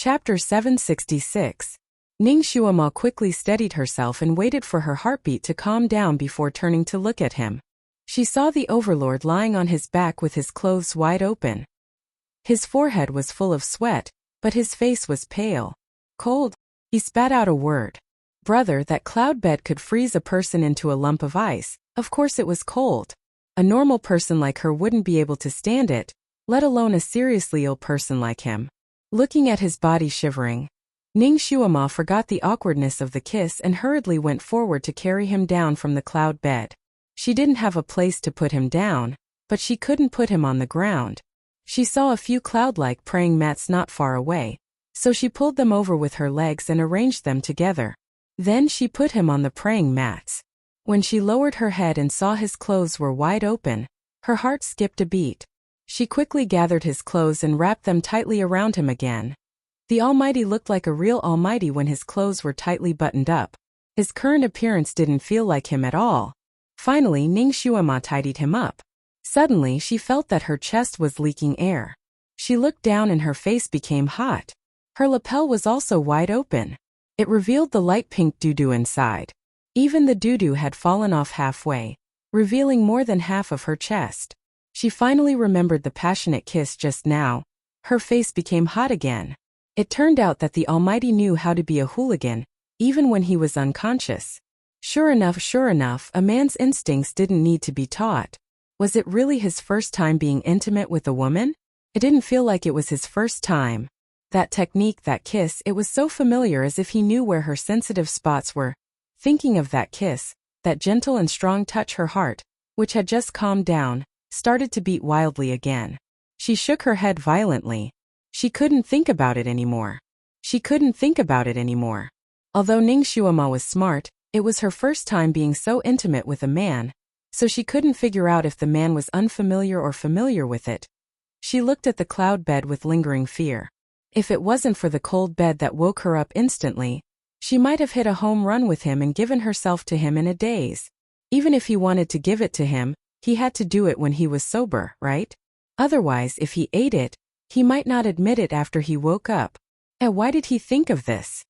Chapter 766. Ning Xuema quickly steadied herself and waited for her heartbeat to calm down before turning to look at him. She saw the overlord lying on his back with his clothes wide open. His forehead was full of sweat, but his face was pale. Cold? He spat out a word. Brother, that cloud bed could freeze a person into a lump of ice. Of course it was cold. A normal person like her wouldn't be able to stand it, let alone a seriously ill person like him. Looking at his body shivering, Ning Xuema forgot the awkwardness of the kiss and hurriedly went forward to carry him down from the cloud bed. She didn't have a place to put him down, but she couldn't put him on the ground. She saw a few cloud-like praying mats not far away, so she pulled them over with her legs and arranged them together. Then she put him on the praying mats. When she lowered her head and saw his clothes were wide open, her heart skipped a beat. She quickly gathered his clothes and wrapped them tightly around him again. The Almighty looked like a real Almighty when his clothes were tightly buttoned up. His current appearance didn't feel like him at all. Finally, Ning Xuema tidied him up. Suddenly, she felt that her chest was leaking air. She looked down and her face became hot. Her lapel was also wide open. It revealed the light pink doo-doo inside. Even the doo-doo had fallen off halfway, revealing more than half of her chest. She finally remembered the passionate kiss just now. Her face became hot again. It turned out that the Almighty knew how to be a hooligan, even when he was unconscious. Sure enough, a man's instincts didn't need to be taught. Was it really his first time being intimate with a woman? It didn't feel like it was his first time. That technique, that kiss, it was so familiar, as if he knew where her sensitive spots were. Thinking of that kiss, that gentle and strong touch, her heart, which had just calmed down, started to beat wildly again. She shook her head violently. She couldn't think about it anymore. Although Ning Xuema was smart, it was her first time being so intimate with a man, so she couldn't figure out if the man was unfamiliar or familiar with it. She looked at the cloud bed with lingering fear. If it wasn't for the cold bed that woke her up instantly, she might have hit a home run with him and given herself to him in a daze. Even if he wanted to give it to him, he had to do it when he was sober, right? Otherwise, if he ate it, he might not admit it after he woke up. And why did he think of this?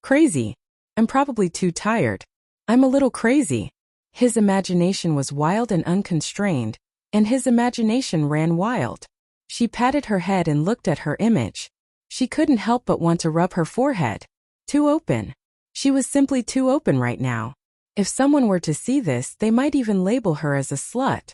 Crazy. I'm probably too tired. I'm a little crazy. His imagination was wild and unconstrained, and his imagination ran wild. She patted her head and looked at her image. She couldn't help but want to rub her forehead. Too open. She was simply too open right now. If someone were to see this, they might even label her as a slut.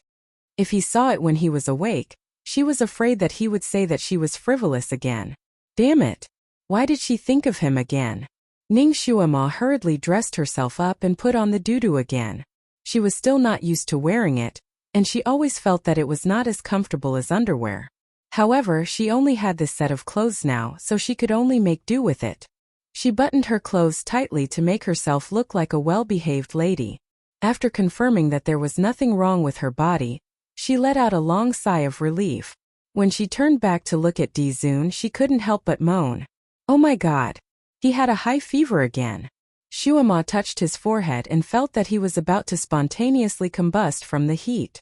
If he saw it when he was awake, she was afraid that he would say that she was frivolous again. Damn it. Why did she think of him again? Ning Xuema hurriedly dressed herself up and put on the doo-doo again. She was still not used to wearing it, and she always felt that it was not as comfortable as underwear. However, she only had this set of clothes now, so she could only make do with it. She buttoned her clothes tightly to make herself look like a well-behaved lady. After confirming that there was nothing wrong with her body, she let out a long sigh of relief. When she turned back to look at Dizun, she couldn't help but moan. Oh my God. He had a high fever again. Xuema touched his forehead and felt that he was about to spontaneously combust from the heat.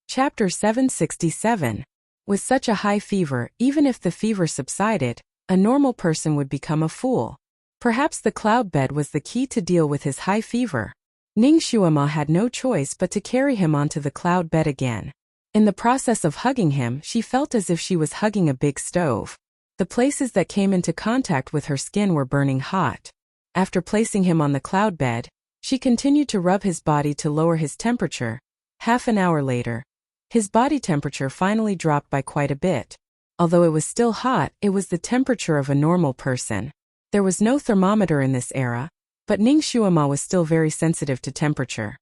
Chapter 767. With such a high fever, even if the fever subsided, a normal person would become a fool. Perhaps the cloud bed was the key to deal with his high fever. Ning Xuema had no choice but to carry him onto the cloud bed again. In the process of hugging him, she felt as if she was hugging a big stove. The places that came into contact with her skin were burning hot. After placing him on the cloud bed, she continued to rub his body to lower his temperature. Half an hour later, his body temperature finally dropped by quite a bit. Although it was still hot, it was the temperature of a normal person. There was no thermometer in this era, but Ning Xuema was still very sensitive to temperature.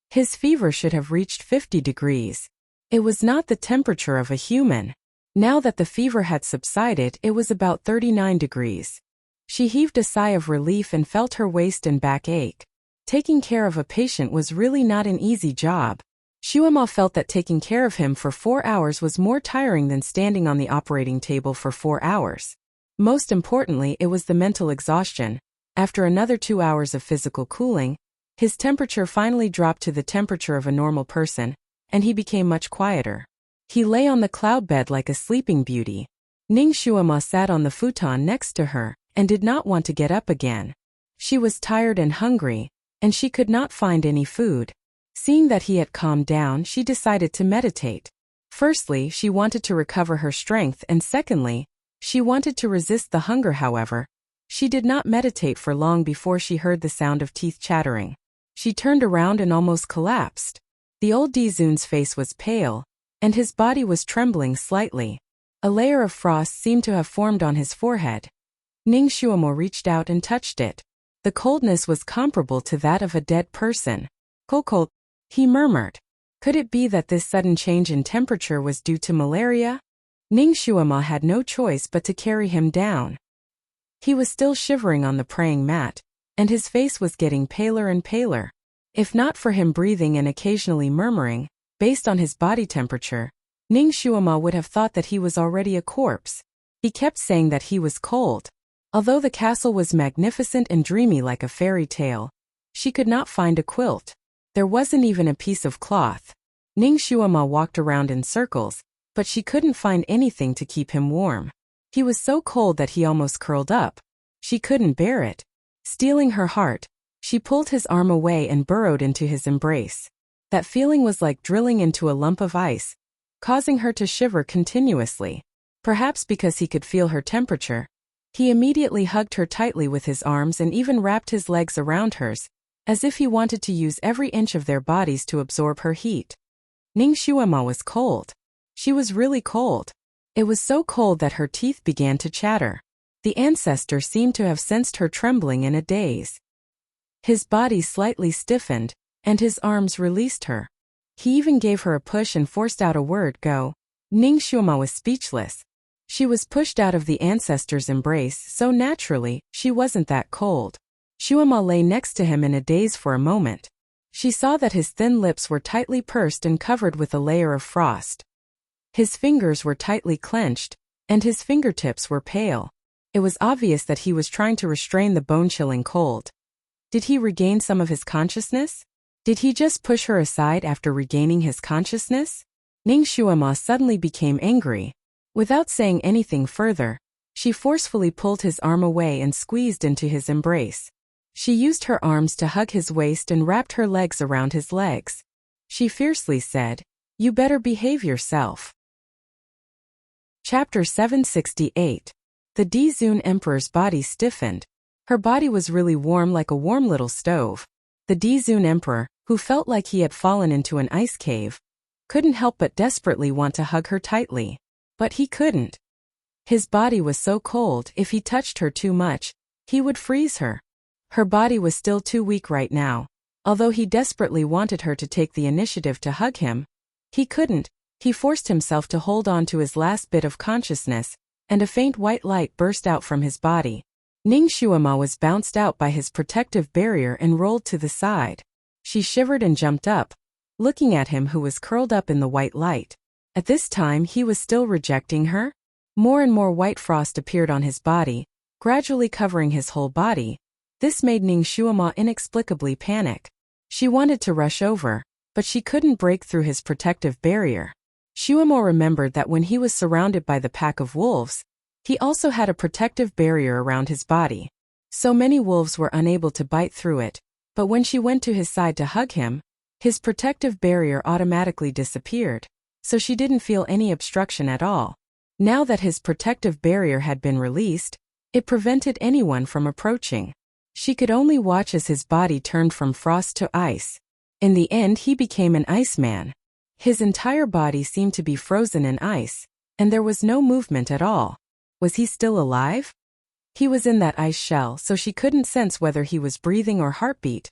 His fever should have reached 50 degrees. It was not the temperature of a human. Now that the fever had subsided, it was about 39 degrees. She heaved a sigh of relief and felt her waist and back ache. Taking care of a patient was really not an easy job. Xuema felt that taking care of him for 4 hours was more tiring than standing on the operating table for 4 hours. Most importantly, it was the mental exhaustion. After another 2 hours of physical cooling, his temperature finally dropped to the temperature of a normal person, and he became much quieter. He lay on the cloud bed like a sleeping beauty. Ning Shuama sat on the futon next to her and did not want to get up again. She was tired and hungry, and she could not find any food. Seeing that he had calmed down, she decided to meditate. Firstly, she wanted to recover her strength, and secondly, she wanted to resist the hunger. However, she did not meditate for long before she heard the sound of teeth chattering. She turned around and almost collapsed. The old Dizun's face was pale, and his body was trembling slightly. A layer of frost seemed to have formed on his forehead. Ning Shuamo reached out and touched it. The coldness was comparable to that of a dead person. Cold, he murmured. Could it be that this sudden change in temperature was due to malaria? Ning Shuama had no choice but to carry him down. He was still shivering on the praying mat, and his face was getting paler and paler. If not for him breathing and occasionally murmuring, based on his body temperature, Ning Shuama would have thought that he was already a corpse. He kept saying that he was cold. Although the castle was magnificent and dreamy like a fairy tale, she could not find a quilt. There wasn't even a piece of cloth. Ning Shuama walked around in circles, but she couldn't find anything to keep him warm. He was so cold that he almost curled up. She couldn't bear it. Steeling her heart, she pulled his arm away and burrowed into his embrace. That feeling was like drilling into a lump of ice, causing her to shiver continuously. Perhaps because he could feel her temperature, he immediately hugged her tightly with his arms and even wrapped his legs around hers, as if he wanted to use every inch of their bodies to absorb her heat. Ning Shuama was cold. She was really cold. It was so cold that her teeth began to chatter. The ancestor seemed to have sensed her trembling in a daze. His body slightly stiffened, and his arms released her. He even gave her a push and forced out a word, "Go." Ning Shuama was speechless. She was pushed out of the ancestor's embrace so naturally, she wasn't that cold. Shuama lay next to him in a daze for a moment. She saw that his thin lips were tightly pursed and covered with a layer of frost. His fingers were tightly clenched, and his fingertips were pale. It was obvious that he was trying to restrain the bone-chilling cold. Did he regain some of his consciousness? Did he just push her aside after regaining his consciousness? Ning Shuama suddenly became angry. Without saying anything further, she forcefully pulled his arm away and squeezed into his embrace. She used her arms to hug his waist and wrapped her legs around his legs. She fiercely said, "You better behave yourself." Chapter 768. The Dizun Emperor's body stiffened. Her body was really warm, like a warm little stove. The Dizun Emperor, who felt like he had fallen into an ice cave, couldn't help but desperately want to hug her tightly. But he couldn't. His body was so cold, if he touched her too much, he would freeze her. Her body was still too weak right now. Although he desperately wanted her to take the initiative to hug him, he couldn't. He forced himself to hold on to his last bit of consciousness, and a faint white light burst out from his body. Ning Shuama was bounced out by his protective barrier and rolled to the side. She shivered and jumped up, looking at him who was curled up in the white light. At this time he was still rejecting her? More and more white frost appeared on his body, gradually covering his whole body. This made Ning Shuama inexplicably panic. She wanted to rush over, but she couldn't break through his protective barrier. Shuamo remembered that when he was surrounded by the pack of wolves, he also had a protective barrier around his body. So many wolves were unable to bite through it, but when she went to his side to hug him, his protective barrier automatically disappeared, so she didn't feel any obstruction at all. Now that his protective barrier had been released, it prevented anyone from approaching. She could only watch as his body turned from frost to ice. In the end, he became an iceman. His entire body seemed to be frozen in ice, and there was no movement at all. Was he still alive? He was in that ice shell, so she couldn't sense whether he was breathing or heartbeat.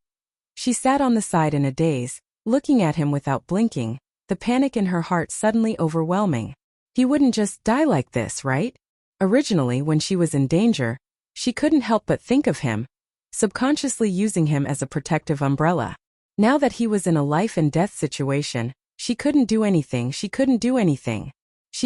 She sat on the side in a daze, looking at him without blinking, the panic in her heart suddenly overwhelming. He wouldn't just die like this, right? Originally, when she was in danger, she couldn't help but think of him, subconsciously using him as a protective umbrella. Now that he was in a life-and-death situation, she couldn't do anything. She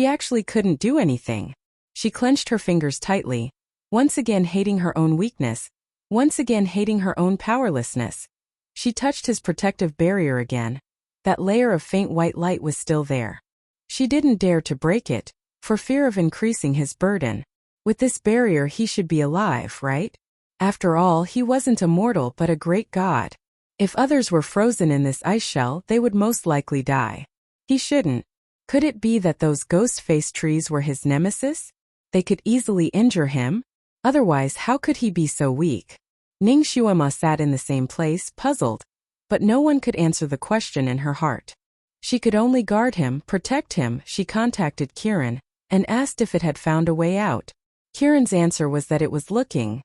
actually couldn't do anything. She clenched her fingers tightly, once again hating her own weakness, once again hating her own powerlessness. She touched his protective barrier again. That layer of faint white light was still there. She didn't dare to break it, for fear of increasing his burden. With this barrier he should be alive, right? After all, he wasn't a mortal but a great god. If others were frozen in this ice shell, they would most likely die. He shouldn't. Could it be that those ghost-faced trees were his nemesis? They could easily injure him. Otherwise, how could he be so weak? Ning Xuema sat in the same place, puzzled. But no one could answer the question in her heart. She could only guard him, protect him. She contacted Kiran and asked if it had found a way out. Kiran's answer was that it was looking.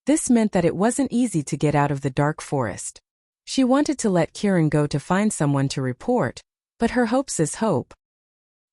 This meant that it wasn't easy to get out of the dark forest. She wanted to let Kiran go to find someone to report, but her hope's his hope.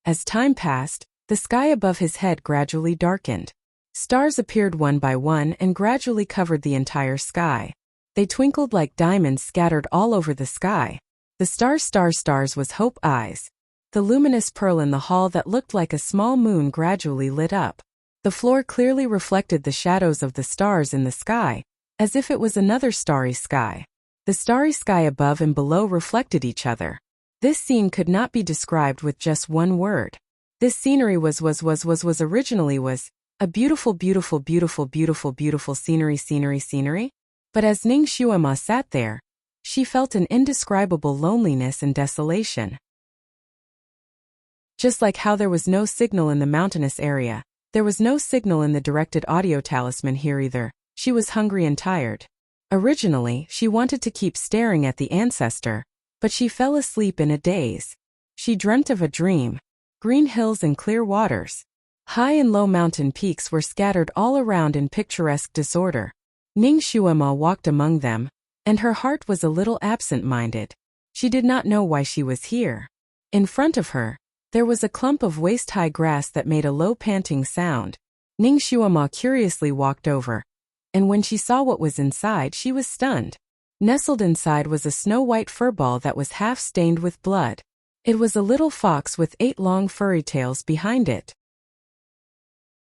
As time passed, the sky above his head gradually darkened. Stars appeared one by one and gradually covered the entire sky. They twinkled like diamonds scattered all over the sky. The stars was Hope Eyes. The luminous pearl in the hall that looked like a small moon gradually lit up. The floor clearly reflected the shadows of the stars in the sky, as if it was another starry sky. The starry sky above and below reflected each other. This scene could not be described with just one word. This scenery was originally a beautiful scenery. But as Ning Xuema sat there, she felt an indescribable loneliness and desolation. Just like how there was no signal in the mountainous area, there was no signal in the directed audio talisman here either. She was hungry and tired. Originally, she wanted to keep staring at the ancestor, but she fell asleep in a daze. She dreamt of a dream. Green hills and clear waters. High and low mountain peaks were scattered all around in picturesque disorder. Ning Xuema walked among them, and her heart was a little absent-minded. She did not know why she was here. In front of her, there was a clump of waist-high grass that made a low panting sound. Ning Xuema curiously walked over, and when she saw what was inside, she was stunned. Nestled inside was a snow-white furball that was half stained with blood. It was a little fox with 8 long furry tails behind it.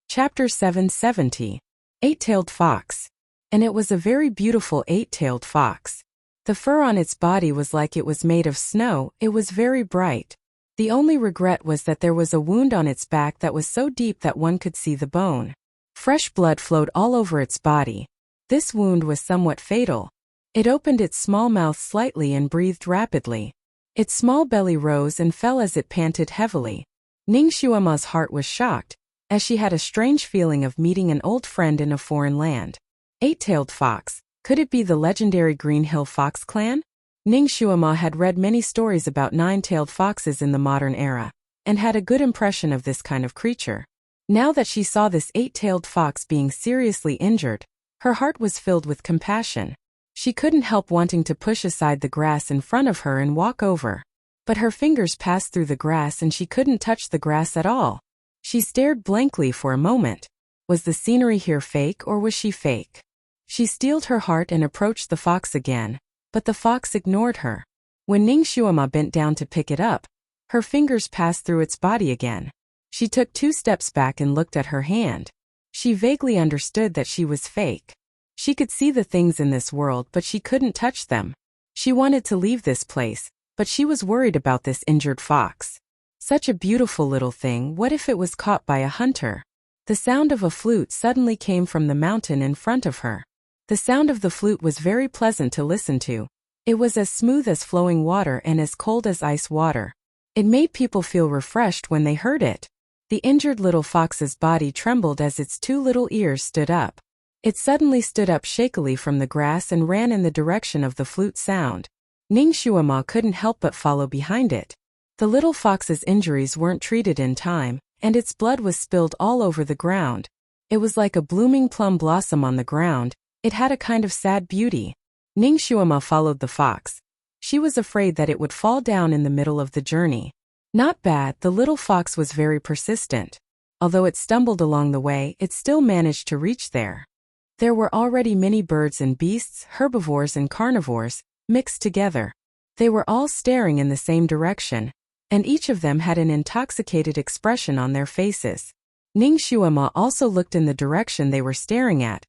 Chapter 770. 8-Tailed Fox. And it was a very beautiful 8-tailed fox. The fur on its body was like it was made of snow. It was very bright. The only regret was that there was a wound on its back that was so deep that one could see the bone. Fresh blood flowed all over its body. This wound was somewhat fatal. It opened its small mouth slightly and breathed rapidly. Its small belly rose and fell as it panted heavily. Ning Xuema's heart was shocked, as she had a strange feeling of meeting an old friend in a foreign land. 8-tailed fox. Could it be the legendary Green Hill Fox clan? Ning Xuema had read many stories about 9-tailed foxes in the modern era, and had a good impression of this kind of creature. Now that she saw this 8-tailed fox being seriously injured, her heart was filled with compassion. She couldn't help wanting to push aside the grass in front of her and walk over. But her fingers passed through the grass and she couldn't touch the grass at all. She stared blankly for a moment. Was the scenery here fake or was she fake? She steeled her heart and approached the fox again, but the fox ignored her. When Ning Xuema bent down to pick it up, her fingers passed through its body again. She took 2 steps back and looked at her hand. She vaguely understood that she was fake. She could see the things in this world but she couldn't touch them. She wanted to leave this place, but she was worried about this injured fox. Such a beautiful little thing, what if it was caught by a hunter? The sound of a flute suddenly came from the mountain in front of her. The sound of the flute was very pleasant to listen to. It was as smooth as flowing water and as cold as ice water. It made people feel refreshed when they heard it. The injured little fox's body trembled as its 2 little ears stood up. It suddenly stood up shakily from the grass and ran in the direction of the flute sound. Ning Xuema couldn't help but follow behind it. The little fox's injuries weren't treated in time, and its blood was spilled all over the ground. It was like a blooming plum blossom on the ground. It had a kind of sad beauty. Ning Xuema followed the fox. She was afraid that it would fall down in the middle of the journey. Not bad, the little fox was very persistent. Although it stumbled along the way, it still managed to reach there. There were already many birds and beasts, herbivores and carnivores, mixed together. They were all staring in the same direction, and each of them had an intoxicated expression on their faces. Ning Xuema also looked in the direction they were staring at,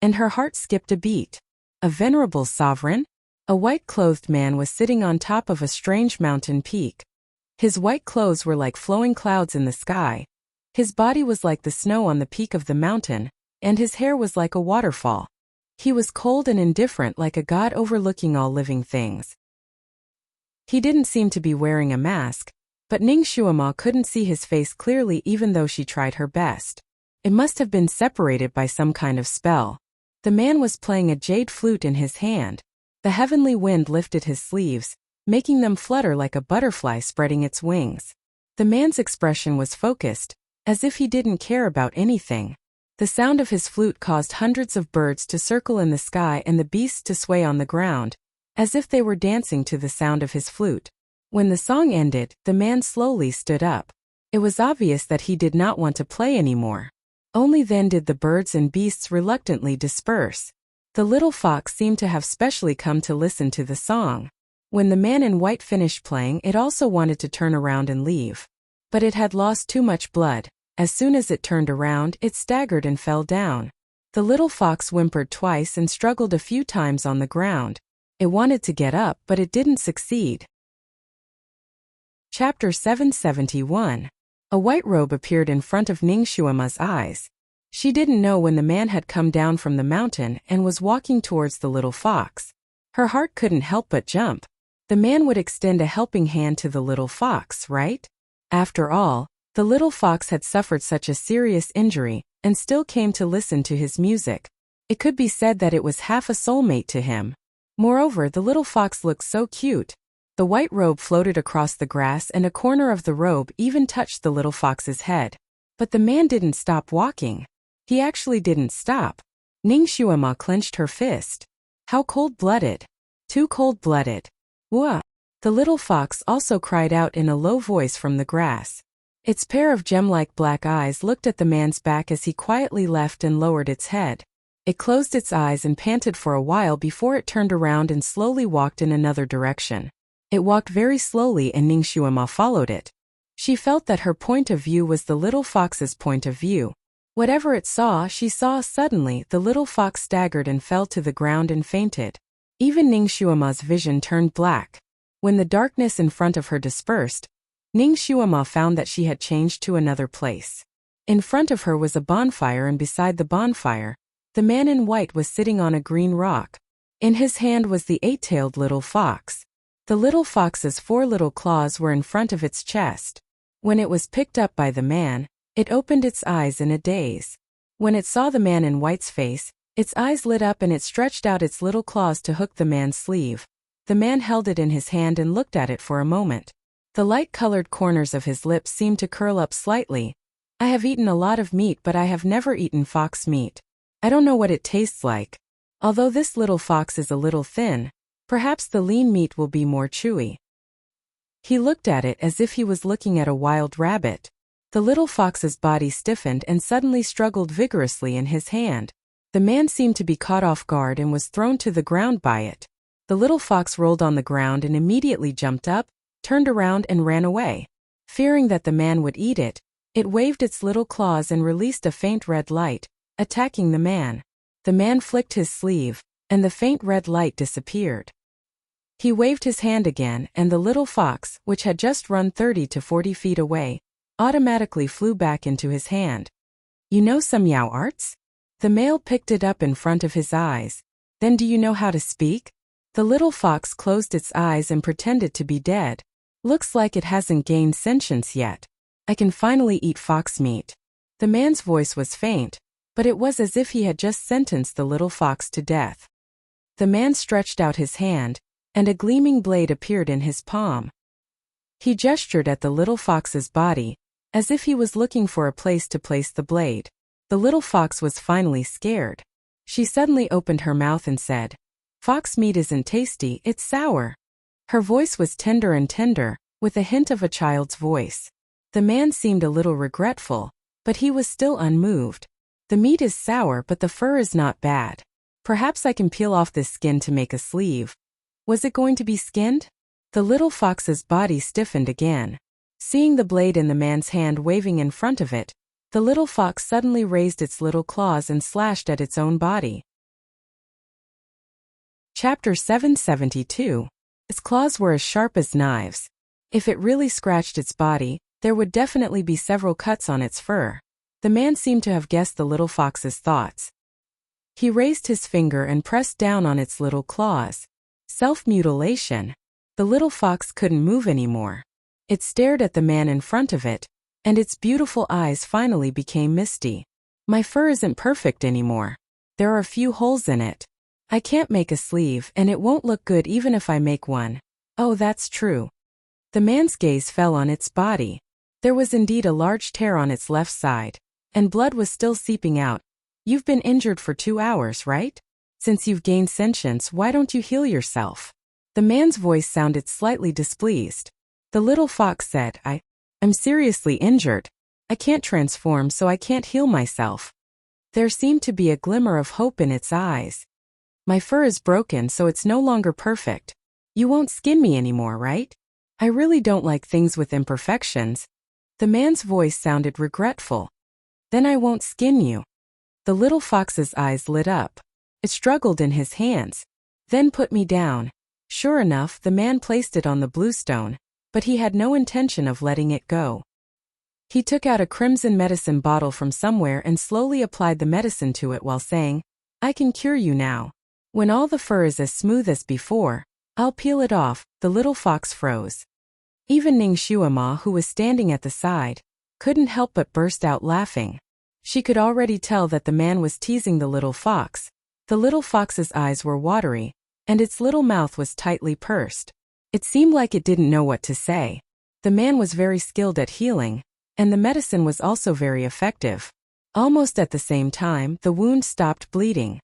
and her heart skipped a beat. A venerable sovereign? A white-clothed man was sitting on top of a strange mountain peak. His white clothes were like flowing clouds in the sky. His body was like the snow on the peak of the mountain, and his hair was like a waterfall. He was cold and indifferent like a god overlooking all living things. He didn't seem to be wearing a mask, but Ning Xuema couldn't see his face clearly even though she tried her best. It must have been separated by some kind of spell. The man was playing a jade flute in his hand. The heavenly wind lifted his sleeves, making them flutter like a butterfly spreading its wings. The man's expression was focused, as if he didn't care about anything. The sound of his flute caused hundreds of birds to circle in the sky and the beasts to sway on the ground, as if they were dancing to the sound of his flute. When the song ended, the man slowly stood up. It was obvious that he did not want to play anymore. Only then did the birds and beasts reluctantly disperse. The little fox seemed to have specially come to listen to the song. When the man in white finished playing, it also wanted to turn around and leave. But it had lost too much blood. As soon as it turned around, it staggered and fell down. The little fox whimpered twice and struggled a few times on the ground. It wanted to get up, but it didn't succeed. Chapter 771. A white robe appeared in front of Ning Xuema's eyes. She didn't know when the man had come down from the mountain and was walking towards the little fox. Her heart couldn't help but jump. The man would extend a helping hand to the little fox, right? After all, the little fox had suffered such a serious injury and still came to listen to his music. It could be said that it was half a soulmate to him. Moreover, the little fox looked so cute. The white robe floated across the grass and a corner of the robe even touched the little fox's head. But the man didn't stop walking. He actually didn't stop. Ning Xuema clenched her fist. How cold-blooded. Too cold-blooded. Wah! The little fox also cried out in a low voice from the grass. Its pair of gem-like black eyes looked at the man's back as he quietly left and lowered its head. It closed its eyes and panted for a while before it turned around and slowly walked in another direction. It walked very slowly and Ning Xuema followed it. She felt that her point of view was the little fox's point of view. Whatever it saw, she saw. Suddenly, the little fox staggered and fell to the ground and fainted. Even Ning Xuema's vision turned black. When the darkness in front of her dispersed, Ning Xuema found that she had changed to another place. In front of her was a bonfire and beside the bonfire, the man in white was sitting on a green rock. In his hand was the eight-tailed little fox. The little fox's 4 little claws were in front of its chest. When it was picked up by the man, it opened its eyes in a daze. When it saw the man in white's face, its eyes lit up and it stretched out its little claws to hook the man's sleeve. The man held it in his hand and looked at it for a moment. The light-colored corners of his lips seemed to curl up slightly. I have eaten a lot of meat, but I have never eaten fox meat. I don't know what it tastes like. Although this little fox is a little thin, perhaps the lean meat will be more chewy. He looked at it as if he was looking at a wild rabbit. The little fox's body stiffened and suddenly struggled vigorously in his hand. The man seemed to be caught off guard and was thrown to the ground by it. The little fox rolled on the ground and immediately jumped up, turned around and ran away. Fearing that the man would eat it, it waved its little claws and released a faint red light, attacking the man. The man flicked his sleeve, and the faint red light disappeared. He waved his hand again, and the little fox, which had just run 30 to 40 feet away, automatically flew back into his hand. You know some Yao arts? The male picked it up in front of his eyes. Then do you know how to speak? The little fox closed its eyes and pretended to be dead. Looks like it hasn't gained sentience yet. I can finally eat fox meat. The man's voice was faint, but it was as if he had just sentenced the little fox to death. The man stretched out his hand, and a gleaming blade appeared in his palm. He gestured at the little fox's body, as if he was looking for a place to place the blade. The little fox was finally scared. She suddenly opened her mouth and said, "Fox meat isn't tasty, it's sour." Her voice was tender and tender, with a hint of a child's voice. The man seemed a little regretful, but he was still unmoved. The meat is sour, but the fur is not bad. Perhaps I can peel off this skin to make a sleeve. Was it going to be skinned? The little fox's body stiffened again. Seeing the blade in the man's hand waving in front of it, the little fox suddenly raised its little claws and slashed at its own body. Chapter 772. Its claws were as sharp as knives. If it really scratched its body, There would definitely be several cuts on its fur. The man seemed to have guessed the little fox's thoughts. He raised his finger and pressed down on its little claws. Self-mutilation. The little fox couldn't move anymore. It stared at the man in front of it, and its beautiful eyes finally became misty. My fur isn't perfect anymore. There are a few holes in it. I can't make a sleeve, and it won't look good even if I make one. Oh, that's true. The man's gaze fell on its body. There was indeed a large tear on its left side, and blood was still seeping out. You've been injured for 2 hours, right? Since you've gained sentience, why don't you heal yourself? The man's voice sounded slightly displeased. The little fox said, I'm seriously injured. I can't transform, so I can't heal myself. There seemed to be a glimmer of hope in its eyes. My fur is broken, so it's no longer perfect. You won't skin me anymore, right? I really don't like things with imperfections. The man's voice sounded regretful. Then I won't skin you. The little fox's eyes lit up. It struggled in his hands. Then put me down. Sure enough, the man placed it on the bluestone, but he had no intention of letting it go. He took out a crimson medicine bottle from somewhere and slowly applied the medicine to it while saying, I can cure you now. When all the fur is as smooth as before, I'll peel it off. The little fox froze. Even Ning Shuama, who was standing at the side, couldn't help but burst out laughing. She could already tell that the man was teasing the little fox. The little fox's eyes were watery, and its little mouth was tightly pursed. It seemed like it didn't know what to say. The man was very skilled at healing, and the medicine was also very effective. Almost at the same time, the wound stopped bleeding.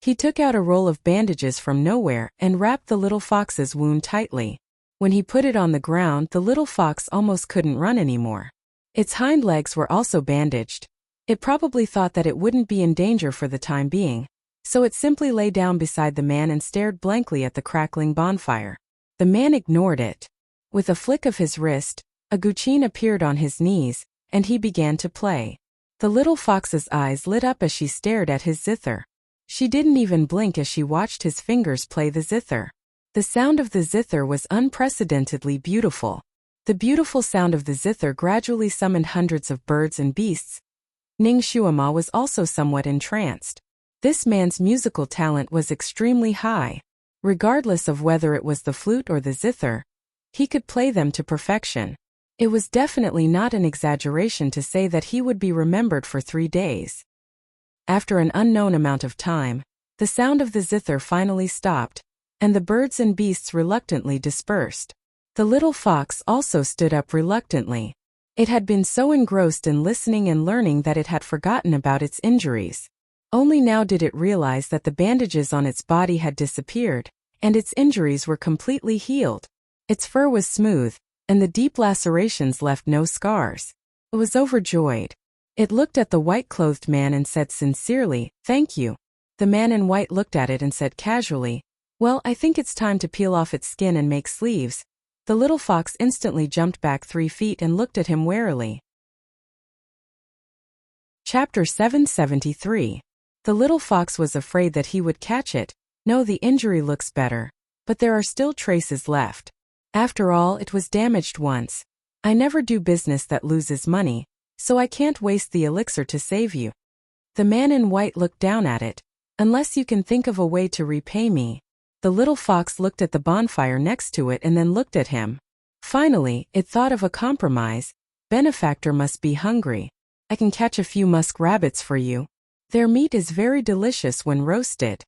He took out a roll of bandages from nowhere and wrapped the little fox's wound tightly. When he put it on the ground, the little fox almost couldn't run anymore. Its hind legs were also bandaged. It probably thought that it wouldn't be in danger for the time being, so it simply lay down beside the man and stared blankly at the crackling bonfire. The man ignored it. With a flick of his wrist, a guqin appeared on his knees, and he began to play. The little fox's eyes lit up as she stared at his zither. She didn't even blink as she watched his fingers play the zither. The sound of the zither was unprecedentedly beautiful. The beautiful sound of the zither gradually summoned hundreds of birds and beasts. Ning Shuama was also somewhat entranced. This man's musical talent was extremely high. Regardless of whether it was the flute or the zither, he could play them to perfection. It was definitely not an exaggeration to say that he would be remembered for 3 days. After an unknown amount of time, the sound of the zither finally stopped, and the birds and beasts reluctantly dispersed. The little fox also stood up reluctantly. It had been so engrossed in listening and learning that it had forgotten about its injuries. Only now did it realize that the bandages on its body had disappeared, and its injuries were completely healed. Its fur was smooth, and the deep lacerations left no scars. It was overjoyed. It looked at the white-clothed man and said sincerely, "Thank you." The man in white looked at it and said casually, "Well, I think it's time to peel off its skin and make sleeves." The little fox instantly jumped back 3 feet and looked at him warily. Chapter 773. The little fox was afraid that he would catch it. No, the injury looks better, but there are still traces left. After all, it was damaged once. I never do business that loses money, so I can't waste the elixir to save you. The man in white looked down at it. Unless you can think of a way to repay me. The little fox looked at the bonfire next to it and then looked at him. Finally, it thought of a compromise. Benefactor must be hungry. I can catch a few musk rabbits for you. Their meat is very delicious when roasted.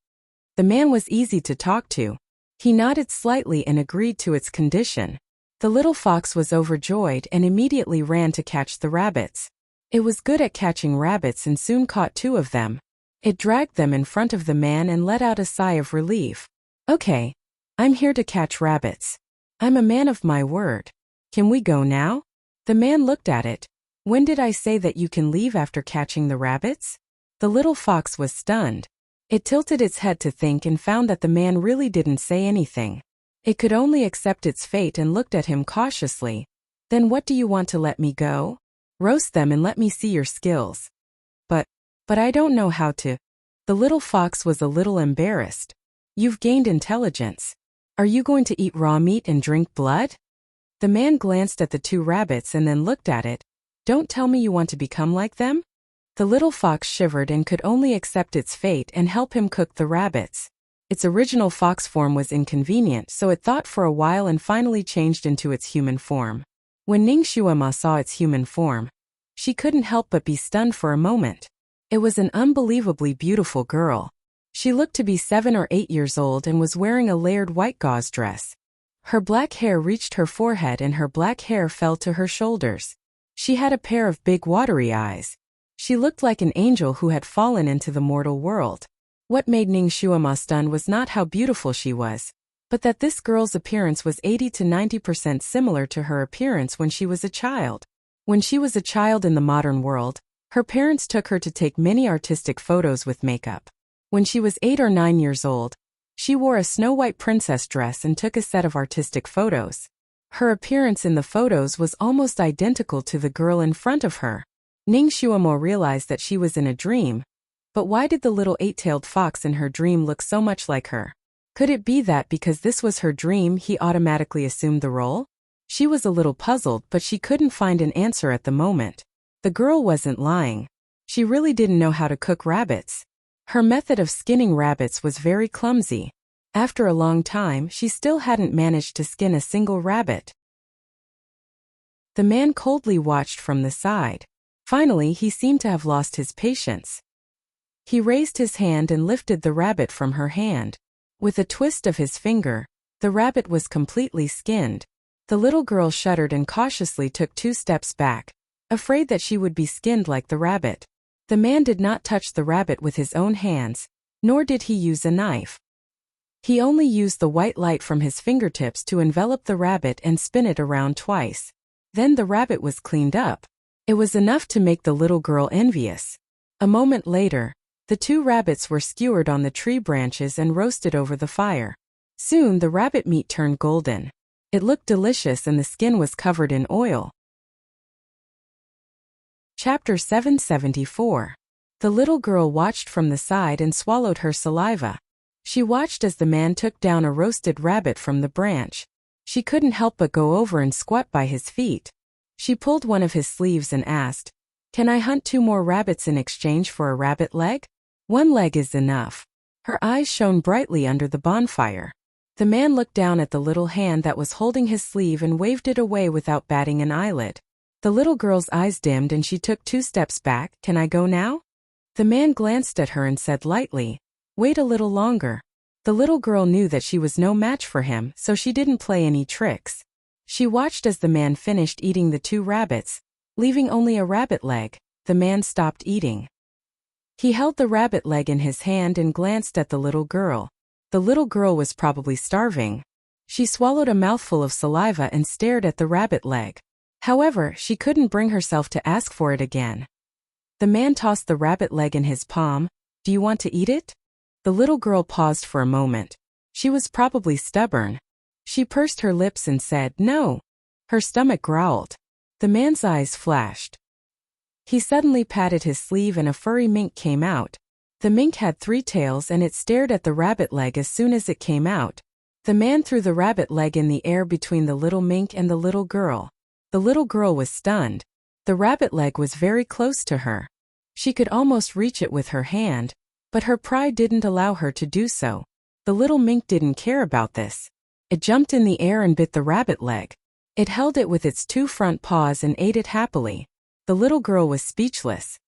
The man was easy to talk to. He nodded slightly and agreed to its condition. The little fox was overjoyed and immediately ran to catch the rabbits. It was good at catching rabbits and soon caught 2 of them. It dragged them in front of the man and let out a sigh of relief. "Okay, I'm here to catch rabbits. I'm a man of my word. Can we go now?" The man looked at it. "When did I say that you can leave after catching the rabbits?" The little fox was stunned. It tilted its head to think and found that the man really didn't say anything. It could only accept its fate and looked at him cautiously. "Then what do you want to let me go? Roast them and let me see your skills." But I don't know how to." The little fox was a little embarrassed. "You've gained intelligence. Are you going to eat raw meat and drink blood?" The man glanced at the two rabbits and then looked at it. Don't tell me you want to become like them? The little fox shivered and could only accept its fate and help him cook the rabbits. Its original fox form was inconvenient, so it thought for a while and finally changed into its human form. When Ningxuama saw its human form, she couldn't help but be stunned for a moment. It was an unbelievably beautiful girl. She looked to be 7 or 8 years old and was wearing a layered white gauze dress. Her black hair reached her forehead and her black hair fell to her shoulders. She had a pair of big watery eyes. She looked like an angel who had fallen into the mortal world. What made Ningxuama stunned was not how beautiful she was, but that this girl's appearance was 80 to 90% similar to her appearance when she was a child. When she was a child in the modern world, her parents took her to take many artistic photos with makeup. When she was 8 or 9 years old, she wore a snow-white princess dress and took a set of artistic photos. Her appearance in the photos was almost identical to the girl in front of her. Ningxuama realized that she was in a dream. But why did the little 8-tailed fox in her dream look so much like her? Could it be that because this was her dream he automatically assumed the role? She was a little puzzled, but she couldn't find an answer at the moment. The girl wasn't lying. She really didn't know how to cook rabbits. Her method of skinning rabbits was very clumsy. After a long time, she still hadn't managed to skin a single rabbit. The man coldly watched from the side. Finally, he seemed to have lost his patience. He raised his hand and lifted the rabbit from her hand. With a twist of his finger, the rabbit was completely skinned. The little girl shuddered and cautiously took 2 steps back, afraid that she would be skinned like the rabbit. The man did not touch the rabbit with his own hands, nor did he use a knife. He only used the white light from his fingertips to envelop the rabbit and spin it around twice. Then the rabbit was cleaned up. It was enough to make the little girl envious. A moment later, the 2 rabbits were skewered on the tree branches and roasted over the fire. Soon the rabbit meat turned golden. It looked delicious and the skin was covered in oil. Chapter 774. The little girl watched from the side and swallowed her saliva. She watched as the man took down a roasted rabbit from the branch. She couldn't help but go over and squat by his feet. She pulled one of his sleeves and asked, "Can I hunt 2 more rabbits in exchange for a rabbit leg?" "1 leg is enough." Her eyes shone brightly under the bonfire. The man looked down at the little hand that was holding his sleeve and waved it away without batting an eyelid. The little girl's eyes dimmed and she took 2 steps back. "Can I go now?" The man glanced at her and said lightly, "Wait a little longer." The little girl knew that she was no match for him, so she didn't play any tricks. She watched as the man finished eating the 2 rabbits, leaving only a rabbit leg. The man stopped eating. He held the rabbit leg in his hand and glanced at the little girl. The little girl was probably starving. She swallowed a mouthful of saliva and stared at the rabbit leg. However, she couldn't bring herself to ask for it again. The man tossed the rabbit leg in his palm. "Do you want to eat it?" The little girl paused for a moment. She was probably stubborn. She pursed her lips and said, "No." Her stomach growled. The man's eyes flashed. He suddenly patted his sleeve and a furry mink came out. The mink had 3 tails and it stared at the rabbit leg as soon as it came out. The man threw the rabbit leg in the air between the little mink and the little girl. The little girl was stunned. The rabbit leg was very close to her. She could almost reach it with her hand, but her pride didn't allow her to do so. The little mink didn't care about this. It jumped in the air and bit the rabbit leg. It held it with its 2 front paws and ate it happily. The little girl was speechless.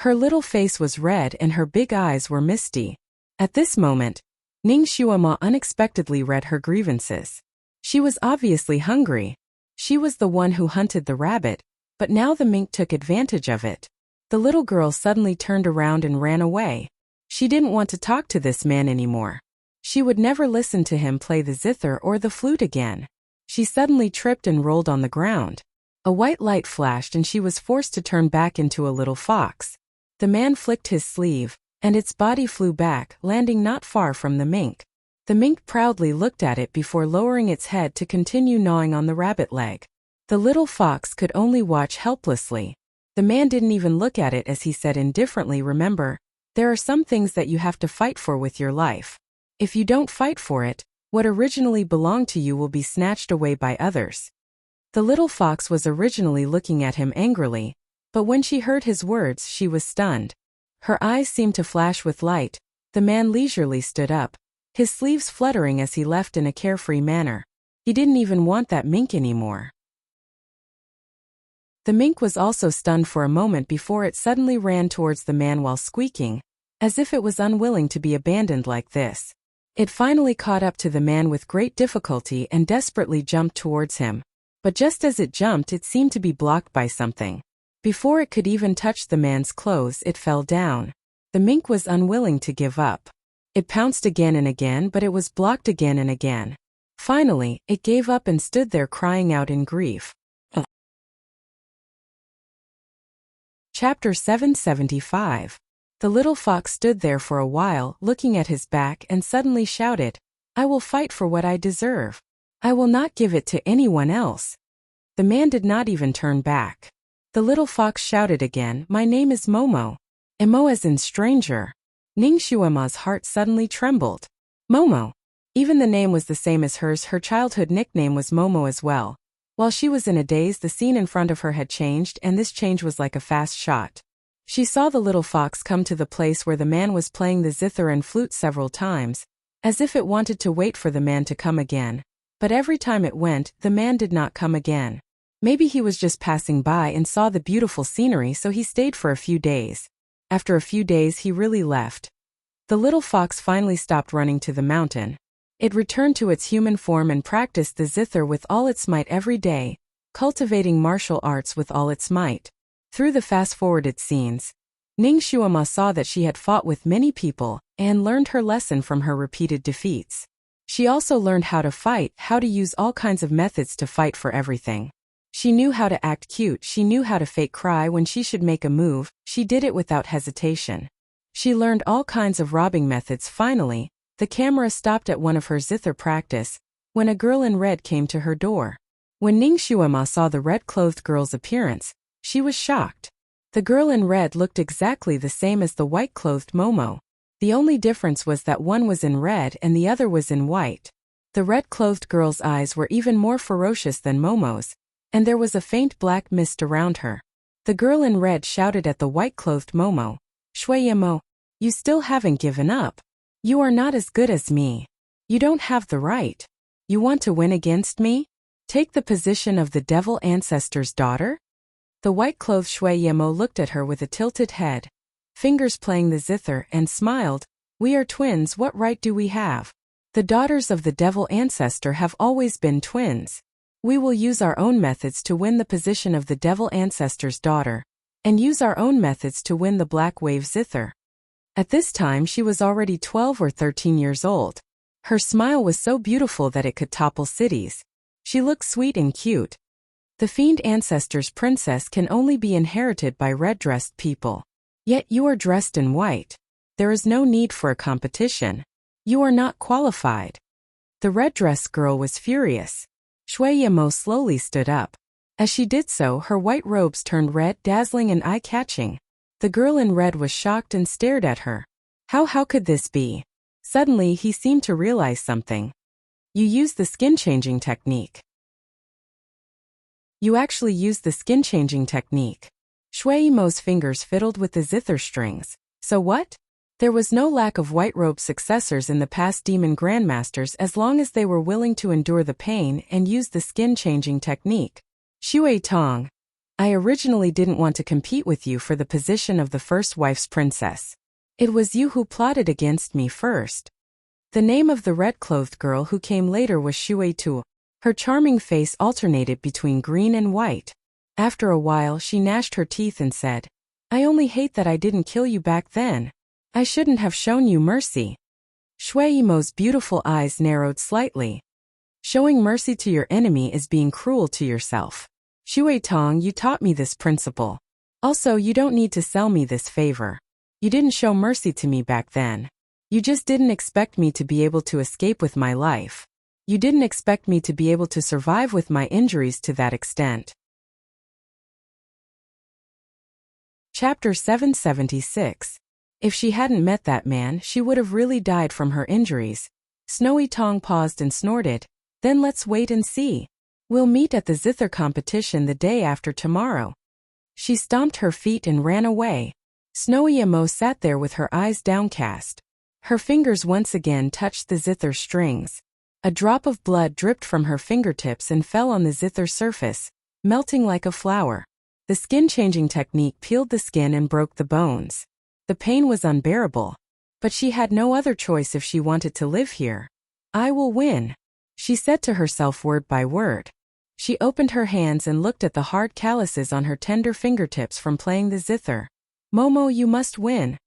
Her little face was red and her big eyes were misty. At this moment, Ningxuama unexpectedly read her grievances. She was obviously hungry. She was the one who hunted the rabbit, but now the mink took advantage of it. The little girl suddenly turned around and ran away. She didn't want to talk to this man anymore. She would never listen to him play the zither or the flute again. She suddenly tripped and rolled on the ground. A white light flashed and she was forced to turn back into a little fox. The man flicked his sleeve, and its body flew back, landing not far from the mink. The mink proudly looked at it before lowering its head to continue gnawing on the rabbit leg. The little fox could only watch helplessly. The man didn't even look at it as he said indifferently, "Remember, there are some things that you have to fight for with your life. If you don't fight for it, what originally belonged to you will be snatched away by others." The little fox was originally looking at him angrily, but when she heard his words she was stunned. Her eyes seemed to flash with light. The man leisurely stood up, his sleeves fluttering as he left in a carefree manner. He didn't even want that mink anymore. The mink was also stunned for a moment before it suddenly ran towards the man while squeaking, as if it was unwilling to be abandoned like this. It finally caught up to the man with great difficulty and desperately jumped towards him. But just as it jumped, it seemed to be blocked by something. Before it could even touch the man's clothes, it fell down. The mink was unwilling to give up. It pounced again and again, but it was blocked again and again. Finally, it gave up and stood there crying out in grief. Chapter 775. The little fox stood there for a while, looking at his back, and suddenly shouted, "I will fight for what I deserve. I will not give it to anyone else." The man did not even turn back. The little fox shouted again, "My name is Momo." Emo as in stranger. Ning Shuema's heart suddenly trembled. Momo. Even the name was the same as hers. Her childhood nickname was Momo as well. While she was in a daze, the scene in front of her had changed, and this change was like a fast shot. She saw the little fox come to the place where the man was playing the zither and flute several times, as if it wanted to wait for the man to come again. But every time it went, the man did not come again. Maybe he was just passing by and saw the beautiful scenery, so he stayed for a few days. After a few days he really left. The little fox finally stopped running to the mountain. It returned to its human form and practiced the zither with all its might every day, cultivating martial arts with all its might. Through the fast-forwarded scenes, Ning Shuema saw that she had fought with many people, and learned her lesson from her repeated defeats. She also learned how to fight, how to use all kinds of methods to fight for everything. She knew how to act cute, she knew how to fake cry when she should make a move, she did it without hesitation. She learned all kinds of robbing methods. Finally, the camera stopped at one of her zither practice, when a girl in red came to her door. When Ning Shuema saw the red-clothed girl's appearance, she was shocked. The girl in red looked exactly the same as the white-clothed Momo. The only difference was that one was in red and the other was in white. The red-clothed girl's eyes were even more ferocious than Momo's, and there was a faint black mist around her. The girl in red shouted at the white-clothed Momo, "Shueyemo, you still haven't given up. You are not as good as me. You don't have the right. You want to win against me? Take the position of the devil ancestor's daughter?" The white-clothed Shueyemo looked at her with a tilted head, fingers playing the zither, and smiled. "We are twins, what right do we have? The daughters of the devil ancestor have always been twins. We will use our own methods to win the position of the devil ancestor's daughter, and use our own methods to win the black wave zither." At this time she was already 12 or 13 years old. Her smile was so beautiful that it could topple cities. She looked sweet and cute. The fiend ancestor's princess can only be inherited by red-dressed people. Yet you are dressed in white. There is no need for a competition. You are not qualified. The red-dressed girl was furious. Shueyemo slowly stood up. As she did so, her white robes turned red, dazzling and eye-catching. The girl in red was shocked and stared at her. How could this be? Suddenly he seemed to realize something. "You used the skin-changing technique. You actually used the skin-changing technique." Shueyemo's fingers fiddled with the zither strings. So what? There was no lack of white-robed successors in the past demon grandmasters as long as they were willing to endure the pain and use the skin-changing technique. "Shui Tong, I originally didn't want to compete with you for the position of the first wife's princess. It was you who plotted against me first." The name of the red-clothed girl who came later was Shui Tu. Her charming face alternated between green and white. After a while she gnashed her teeth and said, "I only hate that I didn't kill you back then. I shouldn't have shown you mercy." Shueyemo's beautiful eyes narrowed slightly. "Showing mercy to your enemy is being cruel to yourself. Shui Tong, you taught me this principle. Also, you don't need to sell me this favor. You didn't show mercy to me back then. You just didn't expect me to be able to escape with my life. You didn't expect me to be able to survive with my injuries to that extent." Chapter 776. If she hadn't met that man, she would have really died from her injuries. Snowy Tong paused and snorted. "Then let's wait and see." We'll meet at the zither competition the day after tomorrow. She stomped her feet and ran away. Snowy Emo sat there with her eyes downcast. Her fingers once again touched the zither strings. A drop of blood dripped from her fingertips and fell on the zither surface, melting like a flower. The skin-changing technique peeled the skin and broke the bones. The pain was unbearable. But she had no other choice if she wanted to live here. I will win, she said to herself word by word. She opened her hands and looked at the hard calluses on her tender fingertips from playing the zither. Momo, you must win.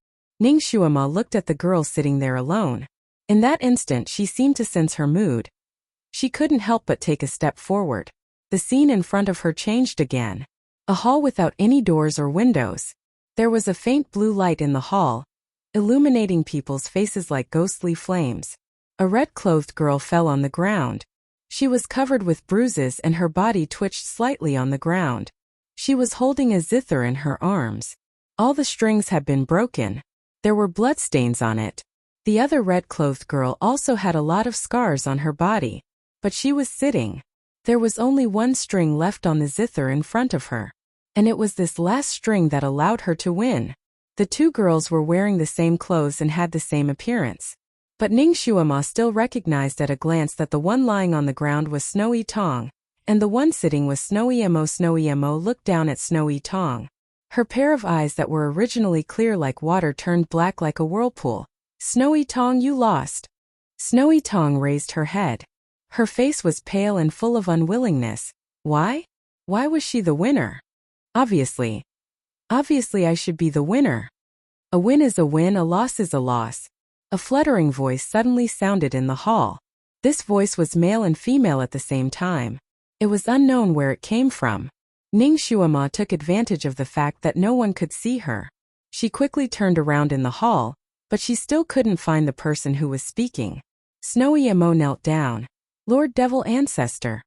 Ningxuama looked at the girl sitting there alone. In that instant she seemed to sense her mood. She couldn't help but take a step forward. The scene in front of her changed again. A hall without any doors or windows. There was a faint blue light in the hall, illuminating people's faces like ghostly flames. A red-clothed girl fell on the ground. She was covered with bruises and her body twitched slightly on the ground. She was holding a zither in her arms. All the strings had been broken. There were bloodstains on it. The other red-clothed girl also had a lot of scars on her body. But she was sitting. There was only one string left on the zither in front of her. And it was this last string that allowed her to win. The two girls were wearing the same clothes and had the same appearance. But Ningxuama still recognized at a glance that the one lying on the ground was Snowy Tong, and the one sitting was Snowy Emo. Snowy Emo looked down at Snowy Tong. Her pair of eyes that were originally clear like water turned black like a whirlpool. Snowy Tong, you lost. Snowy Tong raised her head. Her face was pale and full of unwillingness. Why? Why was she the winner? Obviously I should be the winner. A win is a win, a loss is a loss. A fluttering voice suddenly sounded in the hall. This voice was male and female at the same time. It was unknown where it came from. Ningxuama took advantage of the fact that no one could see her. She quickly turned around in the hall, but she still couldn't find the person who was speaking. Snowy Emo knelt down. Lord Devil Ancestor.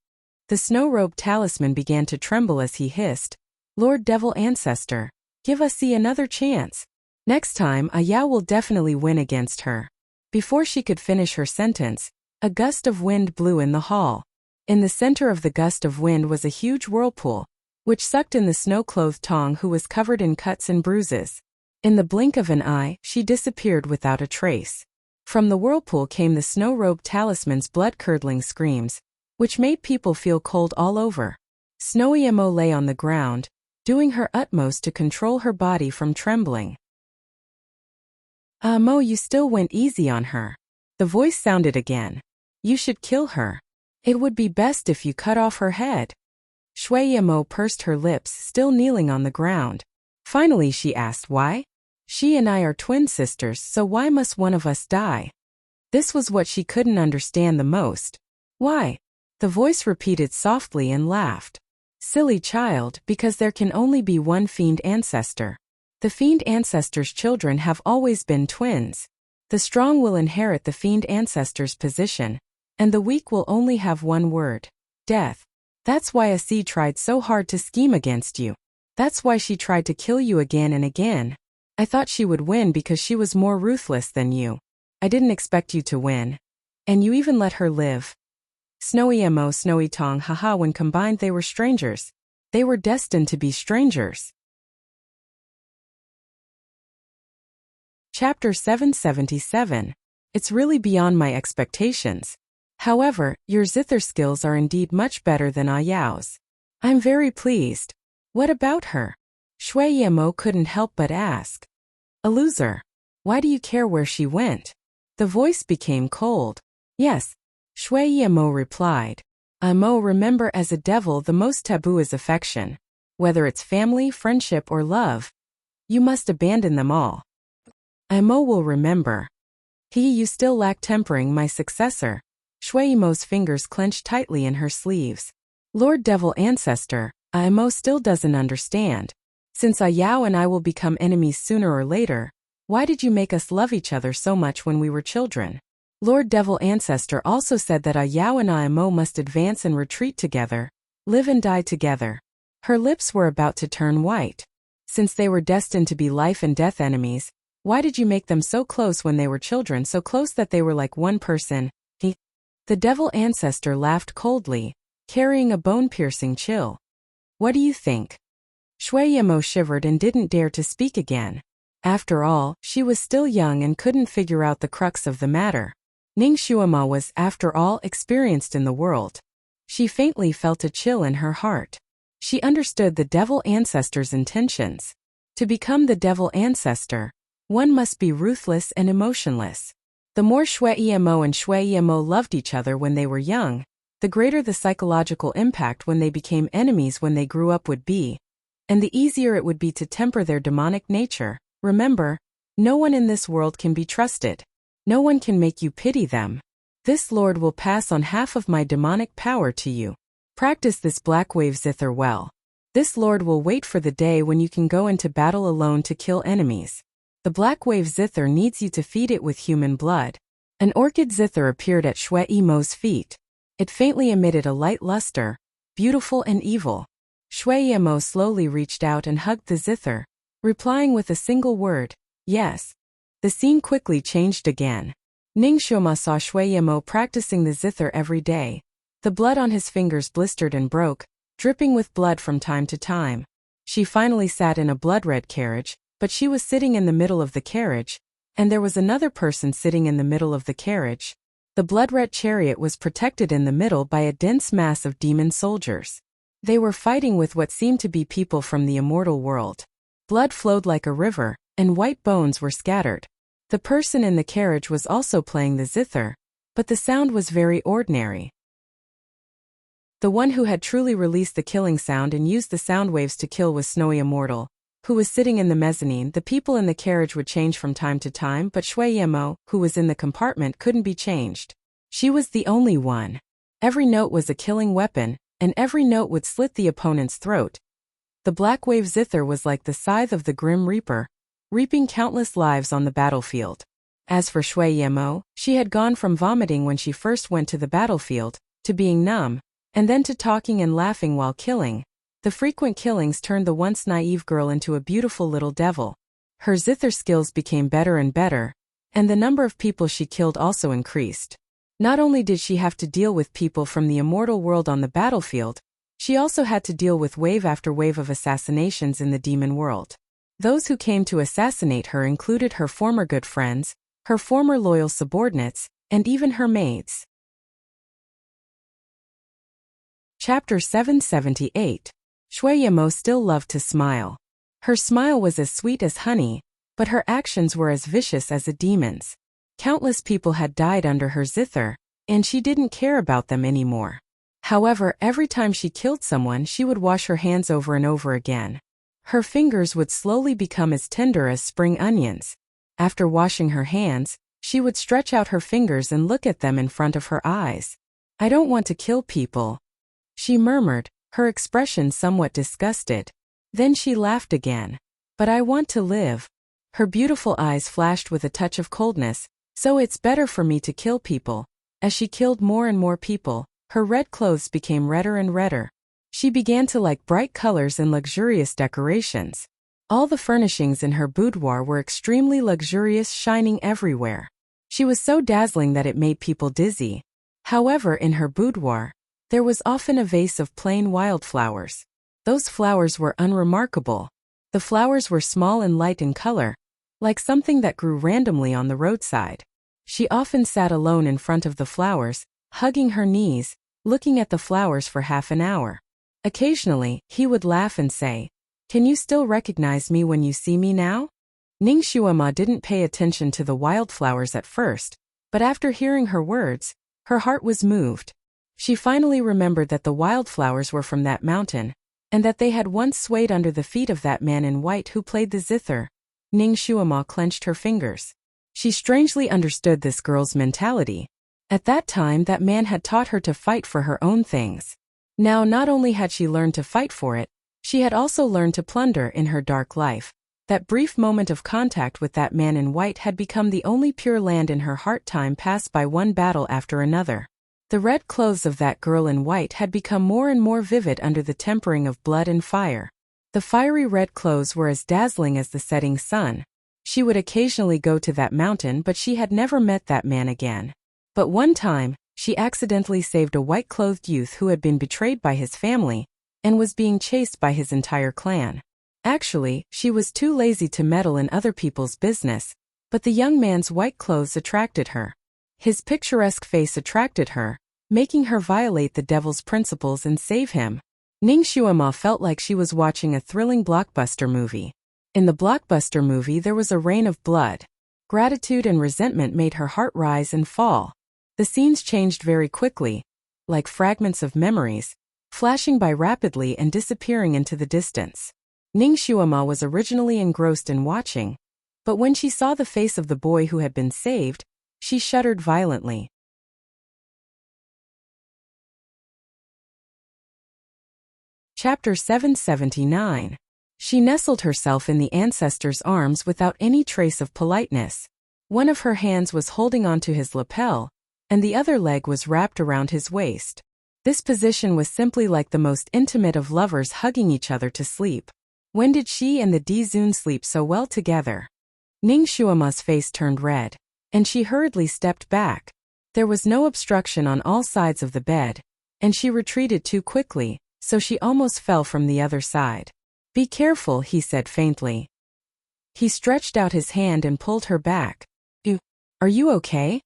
The snow-robed talisman began to tremble as he hissed, Lord Devil Ancestor, give us another chance. Next time, Aya will definitely win against her. Before she could finish her sentence, a gust of wind blew in the hall. In the center of the gust of wind was a huge whirlpool, which sucked in the snow-clothed Tong, who was covered in cuts and bruises. In the blink of an eye, she disappeared without a trace. From the whirlpool came the snow-robed talisman's blood-curdling screams, which made people feel cold all over. Snowy Emo lay on the ground, doing her utmost to control her body from trembling. Mo, you still went easy on her. The voice sounded again. You should kill her. It would be best if you cut off her head. Shui Mo pursed her lips, still kneeling on the ground. Finally she asked why? She and I are twin sisters, so why must one of us die? This was what she couldn't understand the most. Why? The voice repeated softly and laughed. Silly child, because there can only be one fiend ancestor. The fiend ancestor's children have always been twins. The strong will inherit the fiend ancestor's position, and the weak will only have one word: death. That's why Asi tried so hard to scheme against you. That's why she tried to kill you again and again. I thought she would win because she was more ruthless than you. I didn't expect you to win. And you even let her live. Snowy Emo, Snowy Tong, haha, when combined they were strangers. They were destined to be strangers. Chapter 777. It's really beyond my expectations. However, your zither skills are indeed much better than Ayao's. I'm very pleased. What about her? Shui Emo couldn't help but ask. A loser. Why do you care where she went? The voice became cold. Yes. Shui Emo replied. Emo, remember, as a devil the most taboo is affection. Whether it's family, friendship, or love. You must abandon them all. Emo will remember. You still lack tempering my successor. Shui Emo's fingers clenched tightly in her sleeves. Lord Devil Ancestor, Emo still doesn't understand. Since Ayao and I will become enemies sooner or later, why did you make us love each other so much when we were children? Lord Devil Ancestor also said that Ayao and Emo must advance and retreat together, live and die together. Her lips were about to turn white. Since they were destined to be life and death enemies, why did you make them so close when they were children, so close that they were like one person? The Devil Ancestor laughed coldly. carrying a bone-piercing chill. What do you think? Shui Yemo shivered and didn't dare to speak again. After all, she was still young and couldn't figure out the crux of the matter. Ning Shuama was, after all, experienced in the world. She faintly felt a chill in her heart. She understood the devil ancestor's intentions. To become the devil ancestor, one must be ruthless and emotionless. The more Shui Yemo and Shui Yemo loved each other when they were young, the greater the psychological impact when they became enemies when they grew up would be, and the easier it would be to temper their demonic nature. Remember, no one in this world can be trusted. No one can make you pity them. This Lord will pass on half of my demonic power to you. Practice this black wave zither well. This Lord will wait for the day when you can go into battle alone to kill enemies. The black wave zither needs you to feed it with human blood. An orchid zither appeared at Shui Yemo's feet. It faintly emitted a light luster, beautiful and evil. Shui Yemo slowly reached out and hugged the zither, replying with a single word, yes. The scene quickly changed again. Ning Shuama saw Shui Yemo practicing the zither every day. The blood on his fingers blistered and broke, dripping with blood from time to time. She finally sat in a blood-red carriage, but she was sitting in the middle of the carriage, and there was another person sitting in the middle of the carriage. The blood-red chariot was protected in the middle by a dense mass of demon soldiers. They were fighting with what seemed to be people from the immortal world. Blood flowed like a river, and white bones were scattered. The person in the carriage was also playing the zither, but the sound was very ordinary. The one who had truly released the killing sound and used the sound waves to kill was Snowy Immortal, who was sitting in the mezzanine. The people in the carriage would change from time to time, but Shui Yemo, who was in the compartment, couldn't be changed. She was the only one. Every note was a killing weapon, and every note would slit the opponent's throat. The black wave zither was like the scythe of the Grim Reaper, reaping countless lives on the battlefield. As for Shui Yemo, she had gone from vomiting when she first went to the battlefield, to being numb, and then to talking and laughing while killing. The frequent killings turned the once naive girl into a beautiful little devil. Her zither skills became better and better, and the number of people she killed also increased. Not only did she have to deal with people from the immortal world on the battlefield, she also had to deal with wave after wave of assassinations in the demon world. Those who came to assassinate her included her former good friends, her former loyal subordinates, and even her maids. Chapter 778. Shui Yemo still loved to smile. Her smile was as sweet as honey, but her actions were as vicious as a demon's. Countless people had died under her zither, and she didn't care about them anymore. However, every time she killed someone, she would wash her hands over and over again. Her fingers would slowly become as tender as spring onions. After washing her hands, she would stretch out her fingers and look at them in front of her eyes. I don't want to kill people, she murmured, her expression somewhat disgusted. Then she laughed again. But I want to live. Her beautiful eyes flashed with a touch of coldness, so it's better for me to kill people. As she killed more and more people, her red clothes became redder and redder. She began to like bright colors and luxurious decorations. All the furnishings in her boudoir were extremely luxurious, shining everywhere. She was so dazzling that it made people dizzy. However, in her boudoir, there was often a vase of plain wildflowers. Those flowers were unremarkable. The flowers were small and light in color, like something that grew randomly on the roadside. She often sat alone in front of the flowers, hugging her knees, looking at the flowers for half an hour. Occasionally, he would laugh and say, "Can you still recognize me when you see me now?" Ning Shuama didn't pay attention to the wildflowers at first, but after hearing her words, her heart was moved. She finally remembered that the wildflowers were from that mountain, and that they had once swayed under the feet of that man in white who played the zither. Ning Shuama clenched her fingers. She strangely understood this girl's mentality. At that time, that man had taught her to fight for her own things. Now, not only had she learned to fight for it, she had also learned to plunder in her dark life. That brief moment of contact with that man in white had become the only pure land in her heart. Time passed by, one battle after another. The red clothes of that girl in white had become more and more vivid under the tempering of blood and fire. The fiery red clothes were as dazzling as the setting sun. She would occasionally go to that mountain, but she had never met that man again. But one time, She accidentally saved a white-clothed youth who had been betrayed by his family and was being chased by his entire clan. Actually, she was too lazy to meddle in other people's business, but the young man's white clothes attracted her. His picturesque face attracted her, making her violate the devil's principles and save him. Ning Xuema felt like she was watching a thrilling blockbuster movie. In the blockbuster movie there was a rain of blood. Gratitude and resentment made her heart rise and fall. The scenes changed very quickly, like fragments of memories, flashing by rapidly and disappearing into the distance. Ning Xuema was originally engrossed in watching, but when she saw the face of the boy who had been saved, she shuddered violently. Chapter 779. She nestled herself in the ancestor's arms without any trace of politeness. One of her hands was holding onto his lapel, and the other leg was wrapped around his waist. This position was simply like the most intimate of lovers hugging each other to sleep. When did she and the Dizun sleep so well together? Ning Xuema's face turned red, and she hurriedly stepped back. There was no obstruction on all sides of the bed, and she retreated too quickly, so she almost fell from the other side. "Be careful," he said faintly. He stretched out his hand and pulled her back. Are you okay?"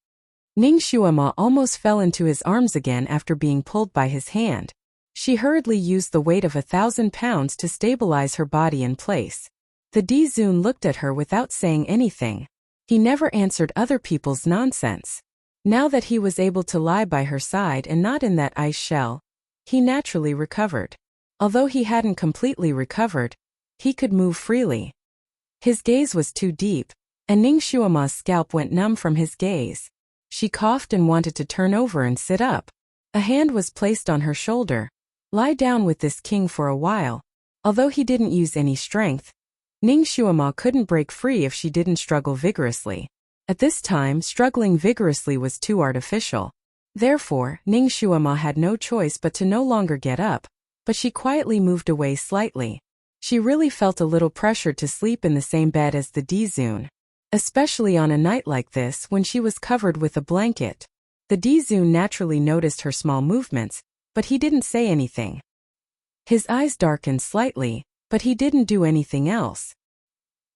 Ning Xuema almost fell into his arms again after being pulled by his hand. She hurriedly used the weight of 1,000 pounds to stabilize her body in place. The Dizun looked at her without saying anything. He never answered other people's nonsense. Now that he was able to lie by her side and not in that ice shell, he naturally recovered. Although he hadn't completely recovered, he could move freely. His gaze was too deep, and Ning Xuema's scalp went numb from his gaze. She coughed and wanted to turn over and sit up. A hand was placed on her shoulder. "Lie down with this king for a while." Although he didn't use any strength, Ning Xuema couldn't break free if she didn't struggle vigorously. At this time, struggling vigorously was too artificial. Therefore, Ning Xuema had no choice but to no longer get up, but she quietly moved away slightly. She really felt a little pressured to sleep in the same bed as the Dizun, especially on a night like this when she was covered with a blanket. The Dizun naturally noticed her small movements, but he didn't say anything. His eyes darkened slightly, but he didn't do anything else.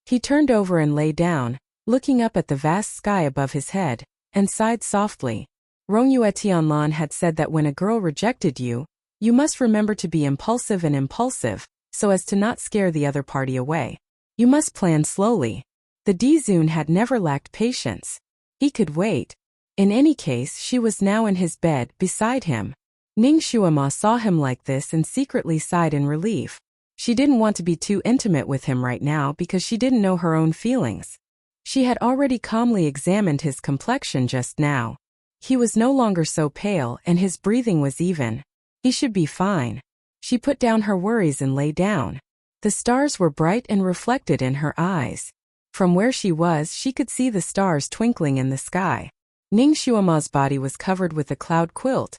He turned over and lay down, looking up at the vast sky above his head, and sighed softly. Rongyue Tianlan had said that when a girl rejected you, you must remember to be impulsive and impulsive, so as to not scare the other party away. You must plan slowly. The Dizun had never lacked patience. He could wait. In any case, she was now in his bed, beside him. Ning Xuema saw him like this and secretly sighed in relief. She didn't want to be too intimate with him right now because she didn't know her own feelings. She had already calmly examined his complexion just now. He was no longer so pale and his breathing was even. He should be fine. She put down her worries and lay down. The stars were bright and reflected in her eyes. From where she was, she could see the stars twinkling in the sky. Ning Xuema's body was covered with a cloud quilt,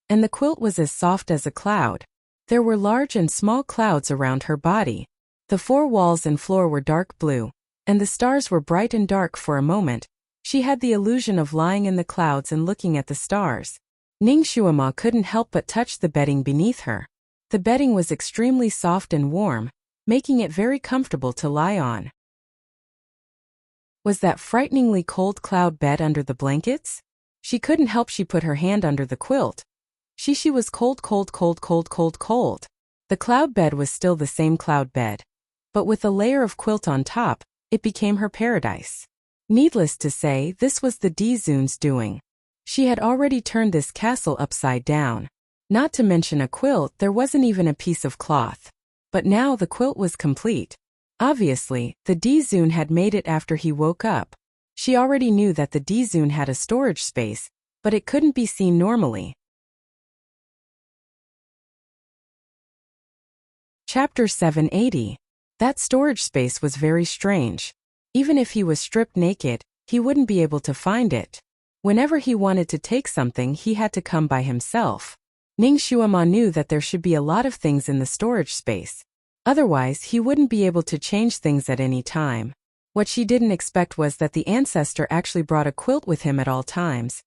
and the quilt was as soft as a cloud. There were large and small clouds around her body. The four walls and floor were dark blue, and the stars were bright and dark. For a moment, she had the illusion of lying in the clouds and looking at the stars. Ning Xuema couldn't help but touch the bedding beneath her. The bedding was extremely soft and warm, making it very comfortable to lie on. Was that frighteningly cold cloud bed under the blankets? She couldn't help. She put her hand under the quilt. She was cold, cold, cold, cold, cold, cold. The cloud bed was still the same cloud bed, but with a layer of quilt on top, it became her paradise. Needless to say, this was the Dizun's doing. She had already turned this castle upside down. Not to mention a quilt, there wasn't even a piece of cloth. But now the quilt was complete. Obviously, the Dizun had made it after he woke up. She already knew that the Dizun had a storage space, but it couldn't be seen normally. Chapter 780. That storage space was very strange. Even if he was stripped naked, he wouldn't be able to find it. Whenever he wanted to take something, he had to come by himself. Ning Xuema knew that there should be a lot of things in the storage space. Otherwise, he wouldn't be able to change things at any time. What she didn't expect was that the ancestor actually brought a quilt with him at all times.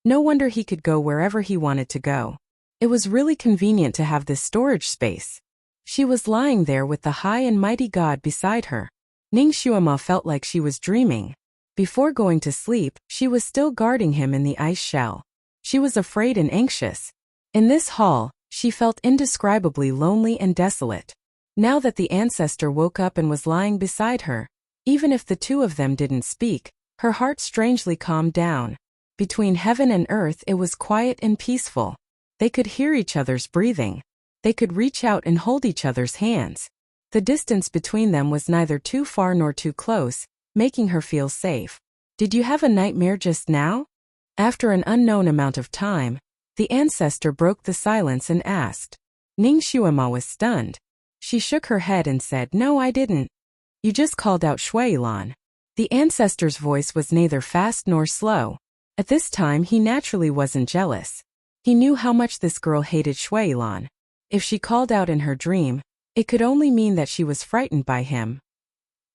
No wonder he could go wherever he wanted to go. It was really convenient to have this storage space. She was lying there with the high and mighty god beside her. Ning Xuema felt like she was dreaming. Before going to sleep, she was still guarding him in the ice shell. She was afraid and anxious. In this hall, she felt indescribably lonely and desolate. Now that the ancestor woke up and was lying beside her, even if the two of them didn't speak, her heart strangely calmed down. Between heaven and earth it was quiet and peaceful. They could hear each other's breathing. They could reach out and hold each other's hands. The distance between them was neither too far nor too close, making her feel safe. Did you have a nightmare just now? After an unknown amount of time, the ancestor broke the silence and asked. Ning Xuema was stunned. She shook her head and said, "No, I didn't. You just called out Shuilan." The ancestor's voice was neither fast nor slow. At this time he naturally wasn't jealous. He knew how much this girl hated Shuilan. If she called out in her dream, it could only mean that she was frightened by him.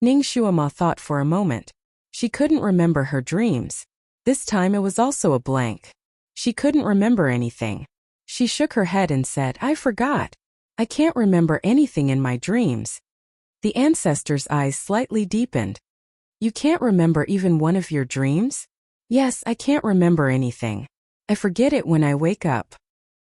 Ning Xuema thought for a moment. She couldn't remember her dreams. This time it was also a blank. She couldn't remember anything. She shook her head and said, "I forgot. I can't remember anything in my dreams." The ancestor's eyes slightly deepened. "You can't remember even one of your dreams?" "Yes, I can't remember anything. I forget it when I wake up."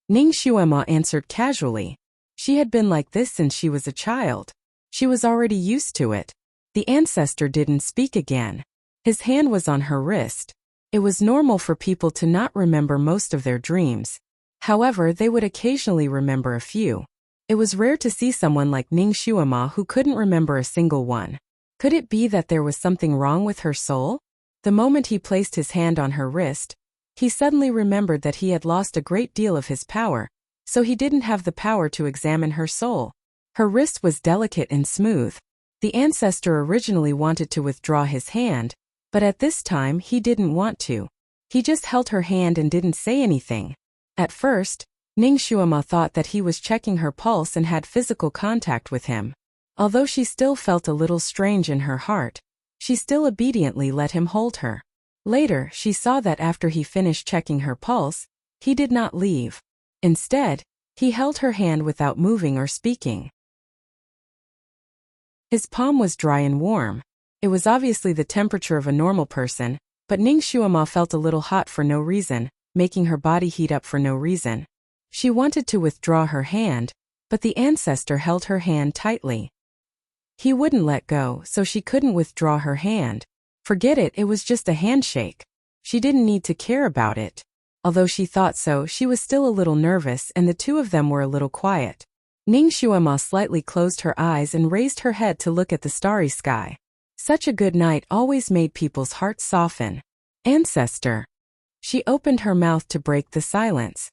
Ning Xuema answered casually. She had been like this since she was a child. She was already used to it. The ancestor didn't speak again. His hand was on her wrist. It was normal for people to not remember most of their dreams. However, they would occasionally remember a few. It was rare to see someone like Ning Xuema who couldn't remember a single one. Could it be that there was something wrong with her soul? The moment he placed his hand on her wrist, he suddenly remembered that he had lost a great deal of his power, so he didn't have the power to examine her soul. Her wrist was delicate and smooth. The ancestor originally wanted to withdraw his hand, but at this time he didn't want to. He just held her hand and didn't say anything. At first, Ning Xuema thought that he was checking her pulse and had physical contact with him. Although she still felt a little strange in her heart, she still obediently let him hold her. Later, she saw that after he finished checking her pulse, he did not leave. Instead, he held her hand without moving or speaking. His palm was dry and warm. It was obviously the temperature of a normal person, but Ning Xuema felt a little hot for no reason, making her body heat up for no reason. She wanted to withdraw her hand, but the ancestor held her hand tightly. He wouldn't let go, so she couldn't withdraw her hand. Forget it, it was just a handshake. She didn't need to care about it. Although she thought so, she was still a little nervous and the two of them were a little quiet. Ning Xuema slightly closed her eyes and raised her head to look at the starry sky. Such a good night always made people's hearts soften. Ancestor. She opened her mouth to break the silence.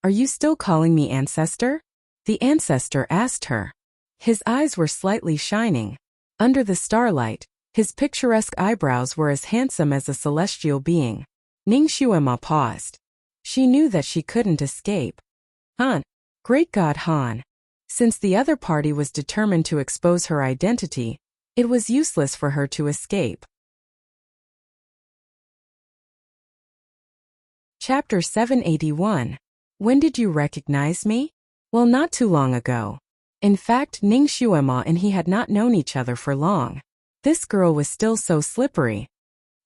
"Are you still calling me ancestor?" The ancestor asked her. His eyes were slightly shining. Under the starlight, his picturesque eyebrows were as handsome as a celestial being. Ning Xuema paused. She knew that she couldn't escape. Han. Great God Han. Since the other party was determined to expose her identity, it was useless for her to escape. Chapter 781. When did you recognize me? Well, not too long ago. In fact, Ning Xuema and he had not known each other for long. This girl was still so slippery.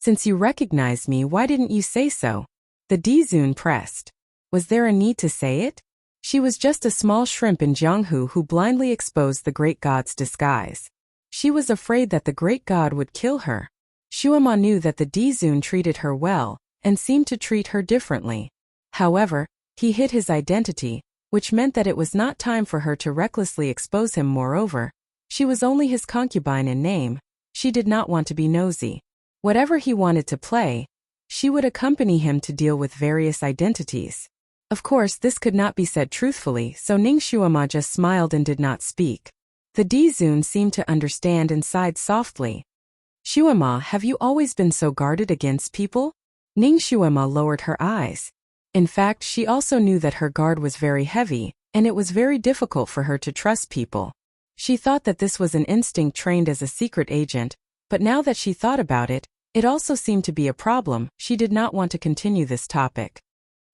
Since you recognized me, why didn't you say so? The Dizun pressed. Was there a need to say it? She was just a small shrimp in Jianghu who blindly exposed the great god's disguise. She was afraid that the great god would kill her. Xuema knew that the Dizun treated her well, and seemed to treat her differently. However, he hid his identity, which meant that it was not time for her to recklessly expose him. Moreover, she was only his concubine in name. She did not want to be nosy. Whatever he wanted to play, she would accompany him to deal with various identities. Of course, this could not be said truthfully, so Ning Xuema just smiled and did not speak. The Dizun seemed to understand and sighed softly. Xuema, have you always been so guarded against people? Ning Xuema lowered her eyes. In fact, she also knew that her guard was very heavy, and it was very difficult for her to trust people. She thought that this was an instinct trained as a secret agent, but now that she thought about it, It also seemed to be a problem. She did not want to continue this topic.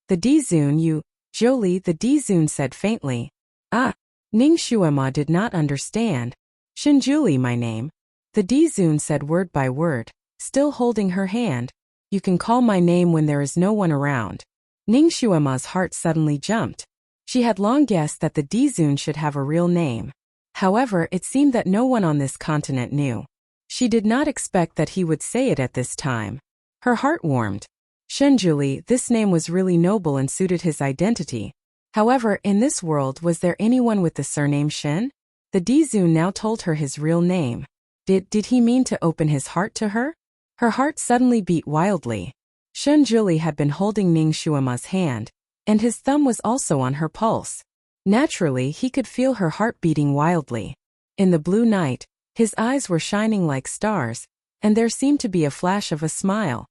The Dizun you, Jolie, the Dizun said faintly. Ah. Ning Shuema did not understand. Shinjuli my name. The Dizun said word by word, still holding her hand. You can call my name when there is no one around. Ning Shuema's heart suddenly jumped. She had long guessed that the Dizun should have a real name. However, it seemed that no one on this continent knew. She did not expect that he would say it at this time. Her heart warmed. Shenjuli, this name was really noble and suited his identity. However, in this world was there anyone with the surname Shen? The Dizun now told her his real name. Did he mean to open his heart to her? Her heart suddenly beat wildly. Shenjuli had been holding Ning Shuema's hand, and his thumb was also on her pulse. Naturally, he could feel her heart beating wildly. In the blue night, his eyes were shining like stars, and there seemed to be a flash of a smile.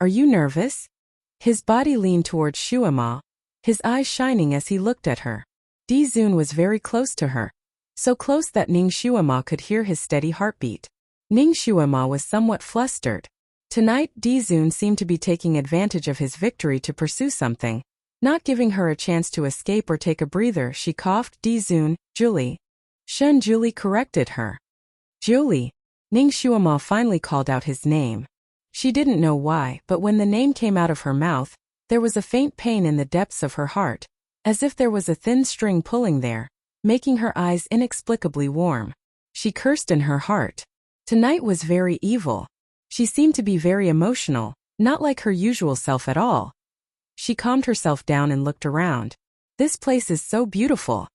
Are you nervous? His body leaned towards Shuema, his eyes shining as he looked at her. Dizun was very close to her, so close that Ning Shuema could hear his steady heartbeat. Ning Shuema was somewhat flustered. Tonight, Dizun seemed to be taking advantage of his victory to pursue something, not giving her a chance to escape or take a breather. She coughed. Dizun, Julie. Shen Julie corrected her. Julie. Ning Shuema finally called out his name. She didn't know why, but when the name came out of her mouth, there was a faint pain in the depths of her heart, as if there was a thin string pulling there, making her eyes inexplicably warm. She cursed in her heart. Tonight was very evil. She seemed to be very emotional, not like her usual self at all. She calmed herself down and looked around. This place is so beautiful.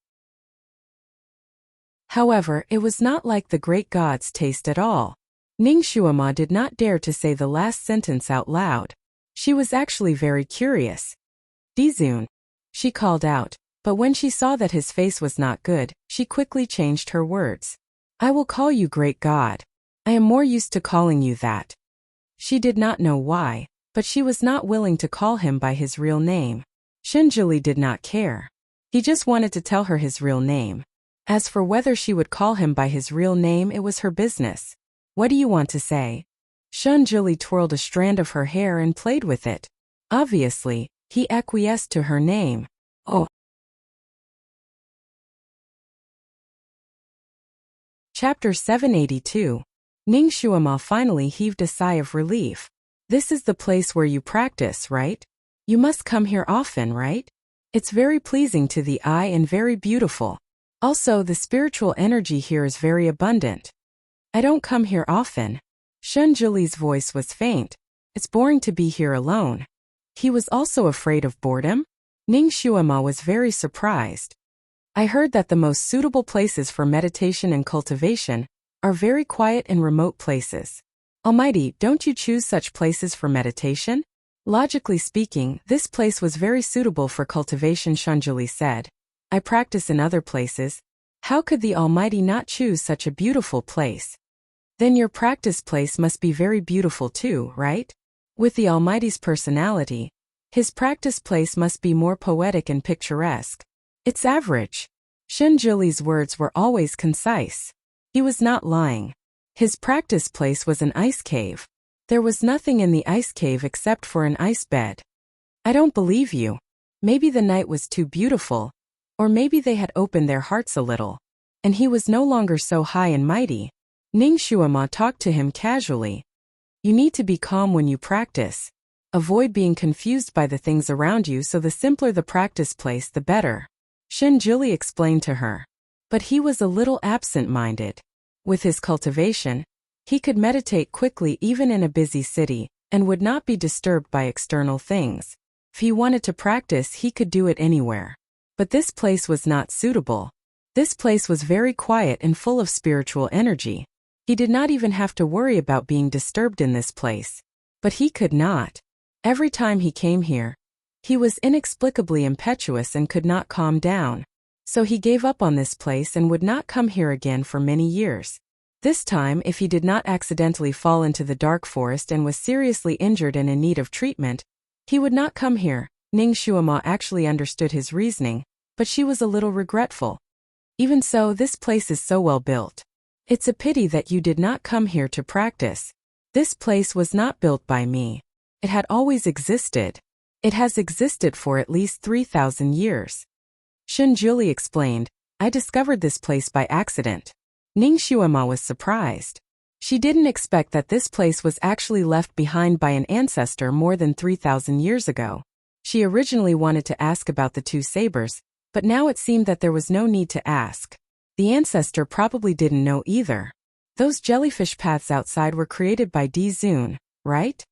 However, it was not like the great god's taste at all. Ning Shuema did not dare to say the last sentence out loud. She was actually very curious. Dizun. She called out, but when she saw that his face was not good, she quickly changed her words. I will call you great god. I am more used to calling you that. She did not know why, but she was not willing to call him by his real name. Shinjili did not care. He just wanted to tell her his real name. As for whether she would call him by his real name, it was her business. What do you want to say? Shinjili twirled a strand of her hair and played with it. Obviously, he acquiesced to her name. Oh. Chapter 782. Ning Shuema finally heaved a sigh of relief. This is the place where you practice, right? You must come here often, right? It's very pleasing to the eye and very beautiful. Also, the spiritual energy here is very abundant. I don't come here often. Shenjuli's voice was faint. It's boring to be here alone. He was also afraid of boredom? Ning Shuema was very surprised. I heard that the most suitable places for meditation and cultivation are very quiet and remote places. Almighty, don't you choose such places for meditation? Logically speaking, this place was very suitable for cultivation, Shenjuli said. I practice in other places. How could the Almighty not choose such a beautiful place? Then your practice place must be very beautiful too, right? With the Almighty's personality, his practice place must be more poetic and picturesque. It's average. Shinjuli's words were always concise. He was not lying. His practice place was an ice cave. There was nothing in the ice cave except for an ice bed. I don't believe you. Maybe the night was too beautiful, or maybe they had opened their hearts a little, and he was no longer so high and mighty. Ning Shuema talked to him casually. You need to be calm when you practice. Avoid being confused by the things around you, so the simpler the practice place, the better. Shinjuli explained to her. But he was a little absent-minded. With his cultivation, he could meditate quickly even in a busy city, and would not be disturbed by external things. If he wanted to practice, he could do it anywhere. But this place was not suitable. This place was very quiet and full of spiritual energy. He did not even have to worry about being disturbed in this place. But he could not. Every time he came here, he was inexplicably impetuous and could not calm down. So he gave up on this place and would not come here again for many years. This time, if he did not accidentally fall into the dark forest and was seriously injured and in need of treatment, he would not come here. Ning Shuema actually understood his reasoning, but she was a little regretful. Even so, this place is so well built. It's a pity that you did not come here to practice. This place was not built by me. It had always existed. It has existed for at least 3,000 years. Shunjuli explained, I discovered this place by accident. Ning Xuema was surprised. She didn't expect that this place was actually left behind by an ancestor more than 3,000 years ago. She originally wanted to ask about the two sabers, but now it seemed that there was no need to ask. The ancestor probably didn't know either. Those jellyfish paths outside were created by Di Zun, right?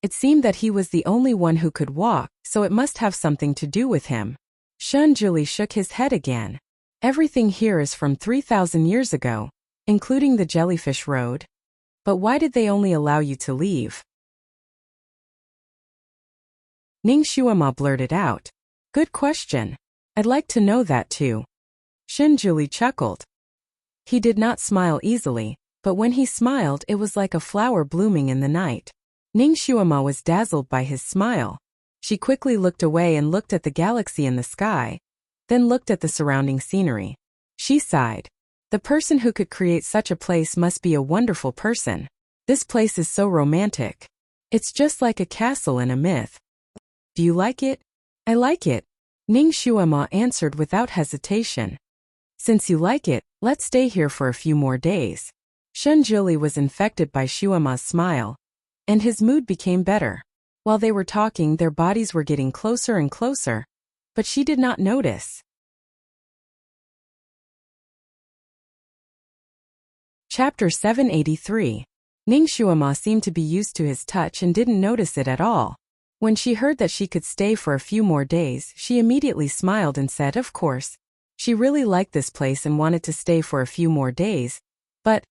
It seemed that he was the only one who could walk, so it must have something to do with him. Shunjuli shook his head again. Everything here is from 3,000 years ago, including the jellyfish road. But why did they only allow you to leave? Ning Xuema blurted out. Good question. I'd like to know that too. Shunjuli chuckled. He did not smile easily, but when he smiled it was like a flower blooming in the night. Ning Xuema was dazzled by his smile. She quickly looked away and looked at the galaxy in the sky, then looked at the surrounding scenery. She sighed. The person who could create such a place must be a wonderful person. This place is so romantic. It's just like a castle in a myth. Do you like it? I like it. Ning Xuema answered without hesitation. Since you like it, let's stay here for a few more days. Shunjuli was infected by Xuema's smile, and his mood became better. While they were talking, their bodies were getting closer and closer, but she did not notice. Chapter 783. Ning Xuema seemed to be used to his touch and didn't notice it at all. When she heard that she could stay for a few more days, she immediately smiled and said of course. She really liked this place and wanted to stay for a few more days, but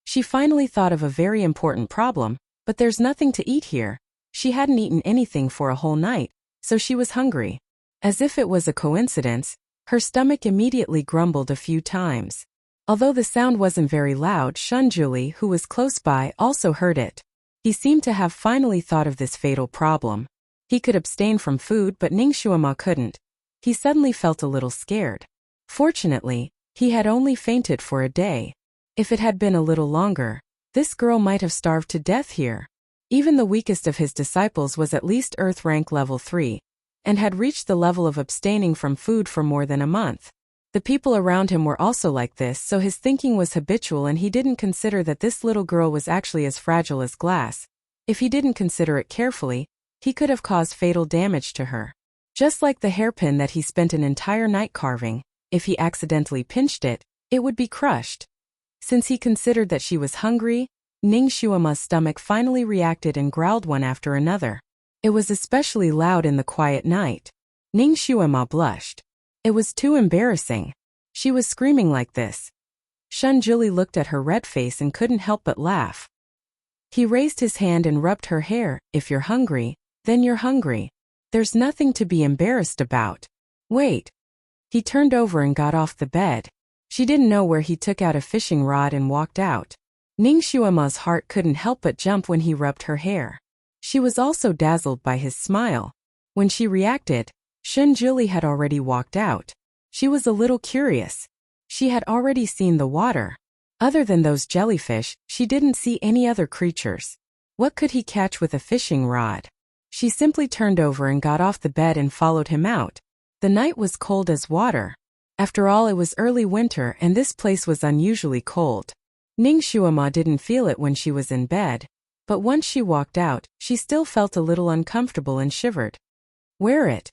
she finally thought of a very important problem, but there's nothing to eat here. She hadn't eaten anything for a whole night, so she was hungry. As if it was a coincidence, her stomach immediately grumbled a few times. Although the sound wasn't very loud, Shunjuli, who was close by, also heard it. He seemed to have finally thought of this fatal problem. He could abstain from food, but Ning Xuema couldn't. He suddenly felt a little scared. Fortunately, he had only fainted for a day. If it had been a little longer, this girl might have starved to death here. Even the weakest of his disciples was at least Earth rank level 3, and had reached the level of abstaining from food for more than a month. The people around him were also like this, so his thinking was habitual and he didn't consider that this little girl was actually as fragile as glass. If he didn't consider it carefully, he could have caused fatal damage to her. Just like the hairpin that he spent an entire night carving, if he accidentally pinched it, it would be crushed. Since he considered that she was hungry, Ning Xuema's stomach finally reacted and growled one after another. It was especially loud in the quiet night. Ning Xuema blushed. It was too embarrassing. She was screaming like this. Shunjuli looked at her red face and couldn't help but laugh. He raised his hand and rubbed her hair. If you're hungry, then you're hungry. There's nothing to be embarrassed about. Wait. He turned over and got off the bed. She didn't know where he took out a fishing rod and walked out. Ning Xuema's heart couldn't help but jump when he rubbed her hair. She was also dazzled by his smile. When she reacted, Shunjuli had already walked out. She was a little curious. She had already seen the water. Other than those jellyfish, she didn't see any other creatures. What could he catch with a fishing rod? She simply turned over and got off the bed and followed him out. The night was cold as water. After all, it was early winter and this place was unusually cold. Ning Xuema didn't feel it when she was in bed, but once she walked out, she still felt a little uncomfortable and shivered. Wear it.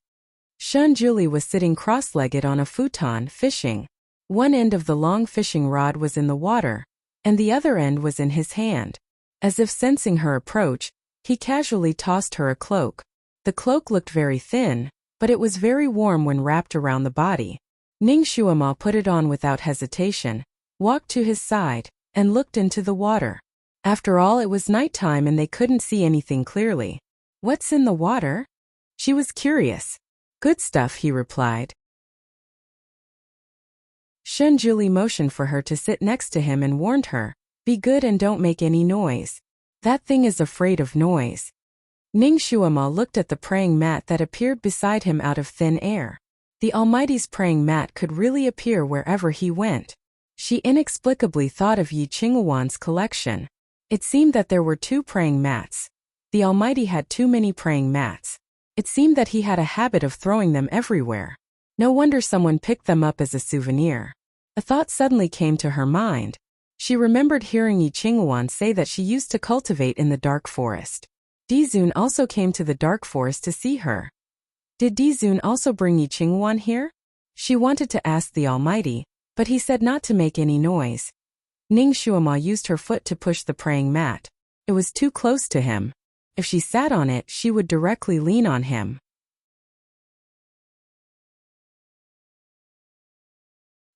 Shunjuli was sitting cross-legged on a futon fishing. One end of the long fishing rod was in the water, and the other end was in his hand. As if sensing her approach, he casually tossed her a cloak. The cloak looked very thin, but it was very warm when wrapped around the body. Ning Xuema put it on without hesitation, walked to his side, and looked into the water. After all, it was nighttime and they couldn't see anything clearly. What's in the water? She was curious. Good stuff, he replied. Shunjuli motioned for her to sit next to him and warned her, be good and don't make any noise. That thing is afraid of noise. Ning Xuema looked at the praying mat that appeared beside him out of thin air. The Almighty's praying mat could really appear wherever he went. She inexplicably thought of Yi Qinghuan's collection. It seemed that there were 2 praying mats. The Almighty had too many praying mats. It seemed that he had a habit of throwing them everywhere. No wonder someone picked them up as a souvenir. A thought suddenly came to her mind. She remembered hearing Yi Qinghuan say that she used to cultivate in the dark forest. Dizun also came to the dark forest to see her. Did Dizun also bring Yi Qinghuan here? She wanted to ask the Almighty, but he said not to make any noise. Ning Shuama used her foot to push the praying mat. It was too close to him. If she sat on it, she would directly lean on him.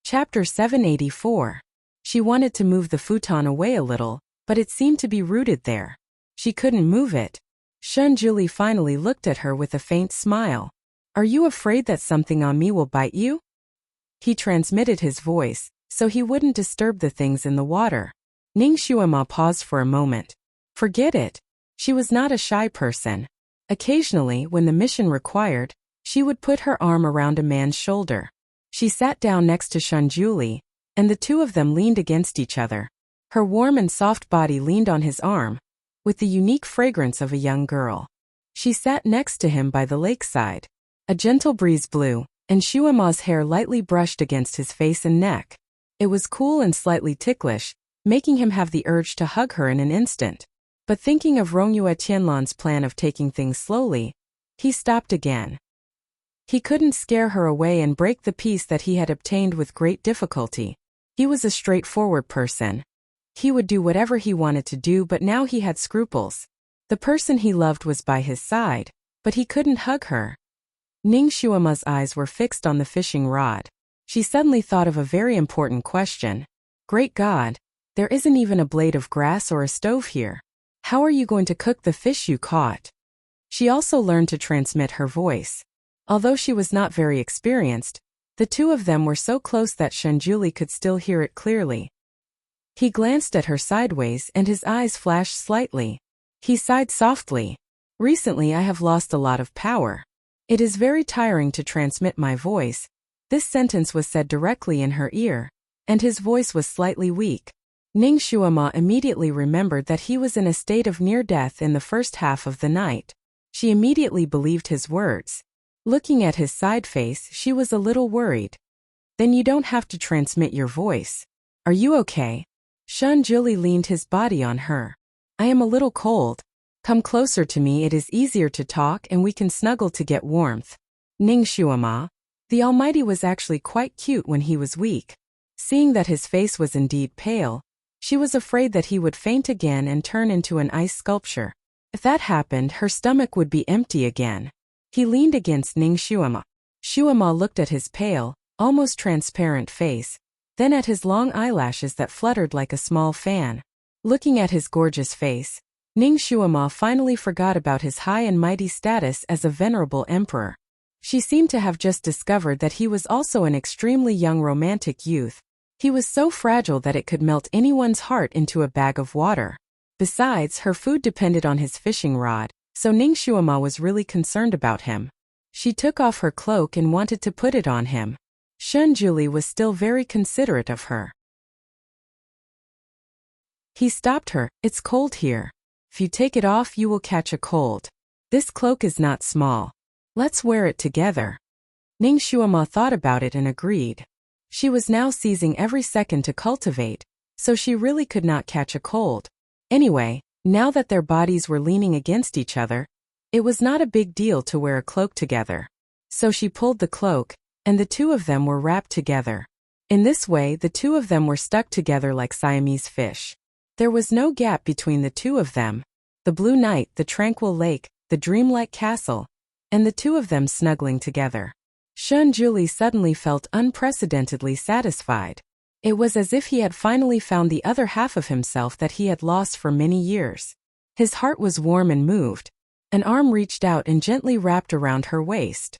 Chapter 784. She wanted to move the futon away a little, but it seemed to be rooted there. She couldn't move it. Shun Juli finally looked at her with a faint smile. Are you afraid that something on me will bite you? He transmitted his voice, so he wouldn't disturb the things in the water. Ning Shuama paused for a moment. Forget it. She was not a shy person. Occasionally, when the mission required, she would put her arm around a man's shoulder. She sat down next to Shun Juli, and the 2 of them leaned against each other. Her warm and soft body leaned on his arm, with the unique fragrance of a young girl. She sat next to him by the lakeside. A gentle breeze blew, and Shuama's hair lightly brushed against his face and neck. It was cool and slightly ticklish, making him have the urge to hug her in an instant. But thinking of Rongyue Tianlan's plan of taking things slowly, he stopped again. He couldn't scare her away and break the peace that he had obtained with great difficulty. He was a straightforward person. He would do whatever he wanted to do, but now he had scruples. The person he loved was by his side, but he couldn't hug her. Ning Shuama's eyes were fixed on the fishing rod. She suddenly thought of a very important question. Great God, there isn't even a blade of grass or a stove here. How are you going to cook the fish you caught? She also learned to transmit her voice. Although she was not very experienced, the 2 of them were so close that Shun Juli could still hear it clearly. He glanced at her sideways and his eyes flashed slightly. He sighed softly. Recently I have lost a lot of power. It is very tiring to transmit my voice. This sentence was said directly in her ear, and his voice was slightly weak. Ning Shuama immediately remembered that he was in a state of near death in the first half of the night. She immediately believed his words. Looking at his side face, she was a little worried. Then you don't have to transmit your voice. Are you okay? Shun Juli leaned his body on her. I am a little cold. Come closer to me, it is easier to talk and we can snuggle to get warmth. Ning Shuama. The Almighty was actually quite cute when he was weak. Seeing that his face was indeed pale, she was afraid that he would faint again and turn into an ice sculpture. If that happened, her stomach would be empty again. He leaned against Ning Shuama. Shuama looked at his pale, almost transparent face, then at his long eyelashes that fluttered like a small fan. Looking at his gorgeous face, Ning Shuama finally forgot about his high and mighty status as a venerable emperor. She seemed to have just discovered that he was also an extremely young romantic youth. He was so fragile that it could melt anyone's heart into a bag of water. Besides, her food depended on his fishing rod, so Ning Shuama was really concerned about him. She took off her cloak and wanted to put it on him. Shun Juli was still very considerate of her. He stopped her. It's cold here. If you take it off, you will catch a cold. This cloak is not small. Let's wear it together. Ning Shuama thought about it and agreed. She was now seizing every second to cultivate, so she really could not catch a cold. Anyway, now that their bodies were leaning against each other, it was not a big deal to wear a cloak together. So she pulled the cloak, and the 2 of them were wrapped together. In this way, the 2 of them were stuck together like Siamese fish. There was no gap between the 2 of them. The blue night, the tranquil lake, the dreamlike castle, and the 2 of them snuggling together. Shun Juli suddenly felt unprecedentedly satisfied. It was as if he had finally found the other half of himself that he had lost for many years. His heart was warm and moved. An arm reached out and gently wrapped around her waist.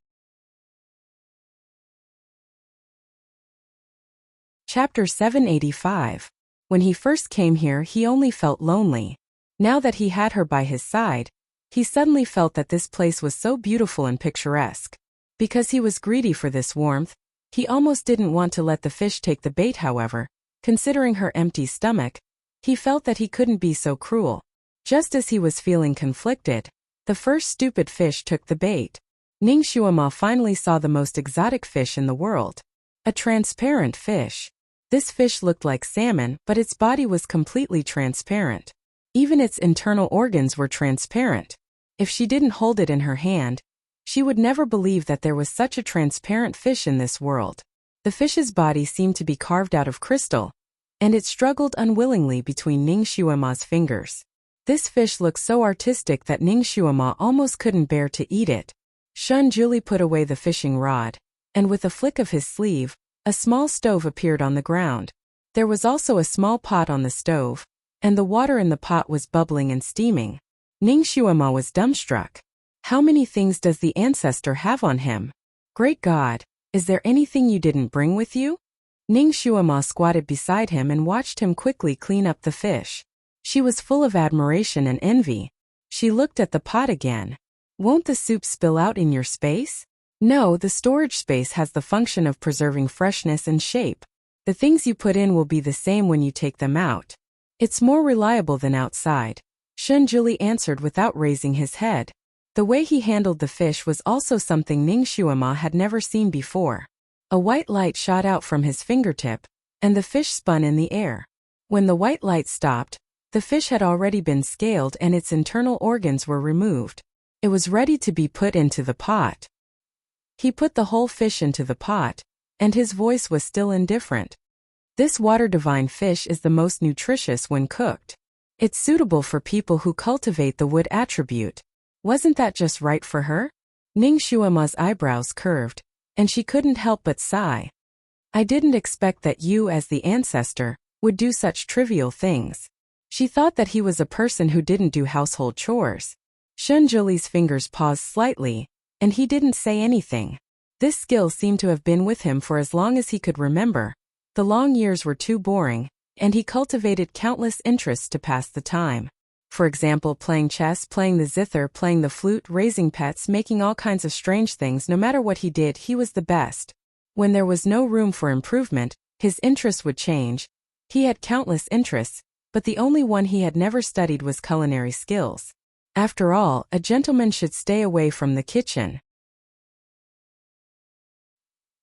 Chapter 785. When he first came here, he only felt lonely. Now that he had her by his side, he suddenly felt that this place was so beautiful and picturesque. Because he was greedy for this warmth, he almost didn't want to let the fish take the bait. However, considering her empty stomach, He felt that he couldn't be so cruel. Just as he was feeling conflicted, the first stupid fish took the bait. Ning Xuema finally saw the most exotic fish in the world. A transparent fish. This fish looked like salmon, but its body was completely transparent. Even its internal organs were transparent. If she didn't hold it in her hand, she would never believe that there was such a transparent fish in this world. The fish's body seemed to be carved out of crystal, and it struggled unwillingly between Ning Xuema's fingers. This fish looked so artistic that Ning Xuema almost couldn't bear to eat it. Shun Juli put away the fishing rod, and with a flick of his sleeve, a small stove appeared on the ground. There was also a small pot on the stove, and the water in the pot was bubbling and steaming. Ning Xuema was dumbstruck. How many things does the ancestor have on him? Great God, is there anything you didn't bring with you? Ning Xuema squatted beside him and watched him quickly clean up the fish. She was full of admiration and envy. She looked at the pot again. Won't the soup spill out in your space? No, the storage space has the function of preserving freshness and shape. The things you put in will be the same when you take them out. It's more reliable than outside. Shun Juli answered without raising his head. The way he handled the fish was also something Ning Xuema had never seen before. A white light shot out from his fingertip, and the fish spun in the air. When the white light stopped, the fish had already been scaled and its internal organs were removed. It was ready to be put into the pot. He put the whole fish into the pot, and his voice was still indifferent. This water divine fish is the most nutritious when cooked. It's suitable for people who cultivate the wood attribute. Wasn't that just right for her? Ning Xuema's eyebrows curved, and she couldn't help but sigh. I didn't expect that you, as the ancestor, would do such trivial things. She thought that he was a person who didn't do household chores. Shun Juli's fingers paused slightly, and he didn't say anything. This skill seemed to have been with him for as long as he could remember. The long years were too boring, and he cultivated countless interests to pass the time. For example, playing chess, playing the zither, playing the flute, raising pets, making all kinds of strange things. No matter what he did, he was the best. When there was no room for improvement, his interests would change. He had countless interests, but the only one he had never studied was culinary skills. After all, a gentleman should stay away from the kitchen.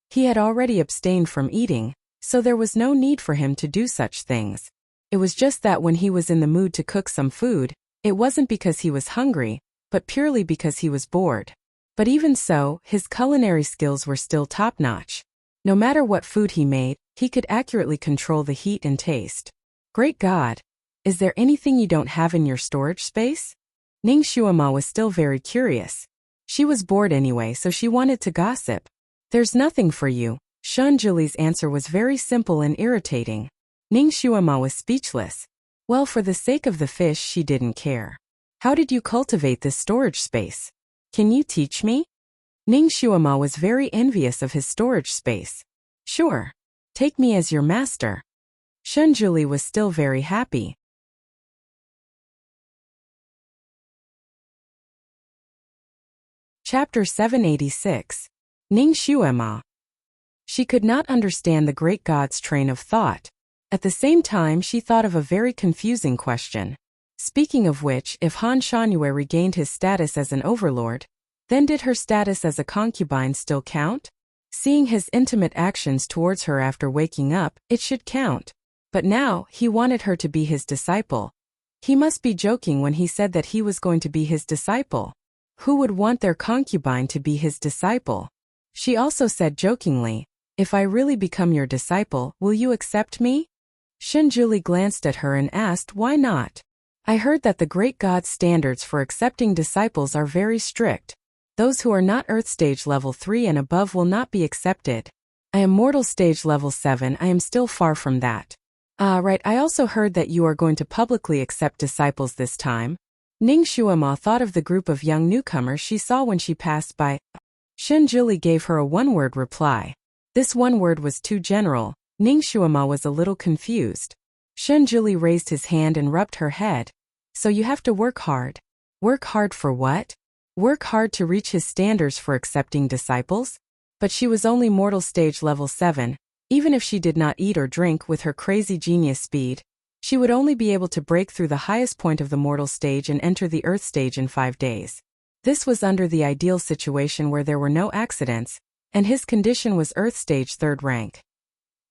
He had already abstained from eating, so there was no need for him to do such things. It was just that when he was in the mood to cook some food, it wasn't because he was hungry, but purely because he was bored. But even so, his culinary skills were still top-notch. No matter what food he made, he could accurately control the heat and taste. Great God! Is there anything you don't have in your storage space? Ning Xuema was still very curious. She was bored anyway, so she wanted to gossip. There's nothing for you. Shun Juli's answer was very simple and irritating. Ning Xuema was speechless. Well, for the sake of the fish, she didn't care. How did you cultivate this storage space? Can you teach me? Ning Xuema was very envious of his storage space. Sure. Take me as your master. Shun Juli was still very happy. Chapter 786. Ning Xuema. She could not understand the great god's train of thought. At the same time, she thought of a very confusing question. Speaking of which, if Han Shangyue regained his status as an overlord, then did her status as a concubine still count? Seeing his intimate actions towards her after waking up, it should count. But now, he wanted her to be his disciple. He must be joking when he said that he was going to be his disciple. Who would want their concubine to be his disciple? She also said jokingly, if I really become your disciple, will you accept me? Shun Juli glanced at her and asked why not. I heard that the great god's standards for accepting disciples are very strict. Those who are not Earth stage level 3 and above will not be accepted. I am mortal stage level 7, I am still far from that. Right, I also heard that you are going to publicly accept disciples this time. Ning Xuema thought of the group of young newcomers she saw when she passed by. Shun Juli gave her a one-word reply. This one word was too general. Ning Xuema was a little confused. Shun Juli raised his hand and rubbed her head. So you have to work hard. Work hard for what? Work hard to reach his standards for accepting disciples? But she was only mortal stage level 7. Even if she did not eat or drink with her crazy genius speed, She would only be able to break through the highest point of the mortal stage and enter the earth stage in 5 days. This was under the ideal situation where there were no accidents, and his condition was earth stage 3rd rank.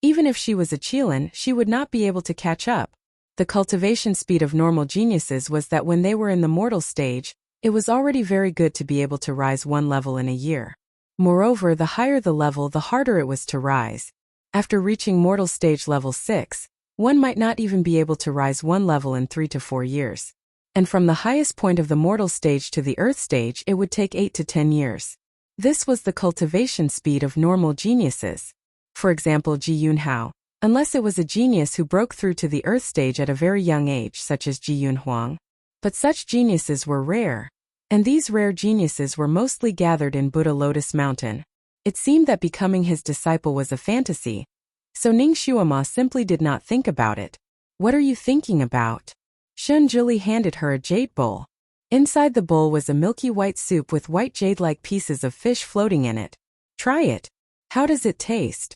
Even if she was a Qilin, she would not be able to catch up. The cultivation speed of normal geniuses was that when they were in the mortal stage, it was already very good to be able to rise 1 level in a year. Moreover, the higher the level, the harder it was to rise. After reaching mortal stage level 6, one might not even be able to rise 1 level in 3 to 4 years. And from the highest point of the mortal stage to the earth stage, it would take 8 to 10 years. This was the cultivation speed of normal geniuses. For example, Ji Yunhao, unless it was a genius who broke through to the earth stage at a very young age, such as Ji Yunhuang. But such geniuses were rare, and these rare geniuses were mostly gathered in Buddha Lotus Mountain. It seemed that becoming his disciple was a fantasy, so Ning Xuema simply did not think about it. What are you thinking about? Shun Juli handed her a jade bowl. Inside the bowl was a milky white soup with white jade-like pieces of fish floating in it. Try it. How does it taste?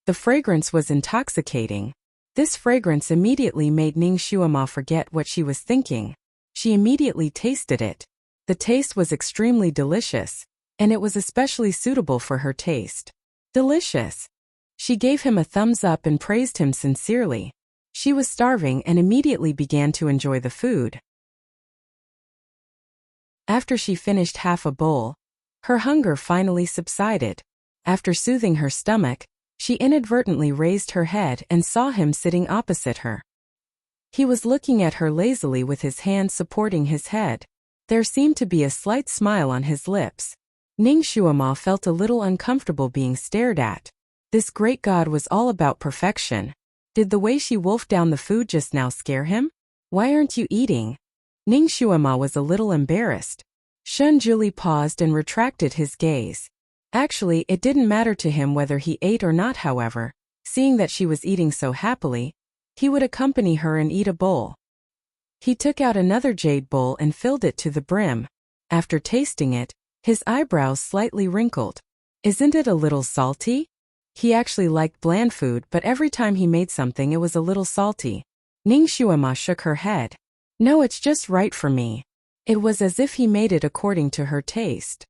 The fragrance was intoxicating. This fragrance immediately made Ning Xuema forget what she was thinking. She immediately tasted it. The taste was extremely delicious, and it was especially suitable for her taste. Delicious. She gave him a thumbs up and praised him sincerely. She was starving and immediately began to enjoy the food. After she finished half a bowl, her hunger finally subsided. After soothing her stomach, she inadvertently raised her head and saw him sitting opposite her. He was looking at her lazily with his hand supporting his head. There seemed to be a slight smile on his lips. Ning Xuema felt a little uncomfortable being stared at. This great god was all about perfection. Did the way she wolfed down the food just now scare him? Why aren't you eating? Ning Xuema was a little embarrassed. Shun Juli paused and retracted his gaze. Actually, it didn't matter to him whether he ate or not, however. Seeing that she was eating so happily, he would accompany her and eat a bowl. He took out another jade bowl and filled it to the brim. After tasting it, his eyebrows slightly wrinkled. Isn't it a little salty? He actually liked bland food, but every time he made something it was a little salty. Ning Xuema shook her head. No, it's just right for me. It was as if he made it according to her taste.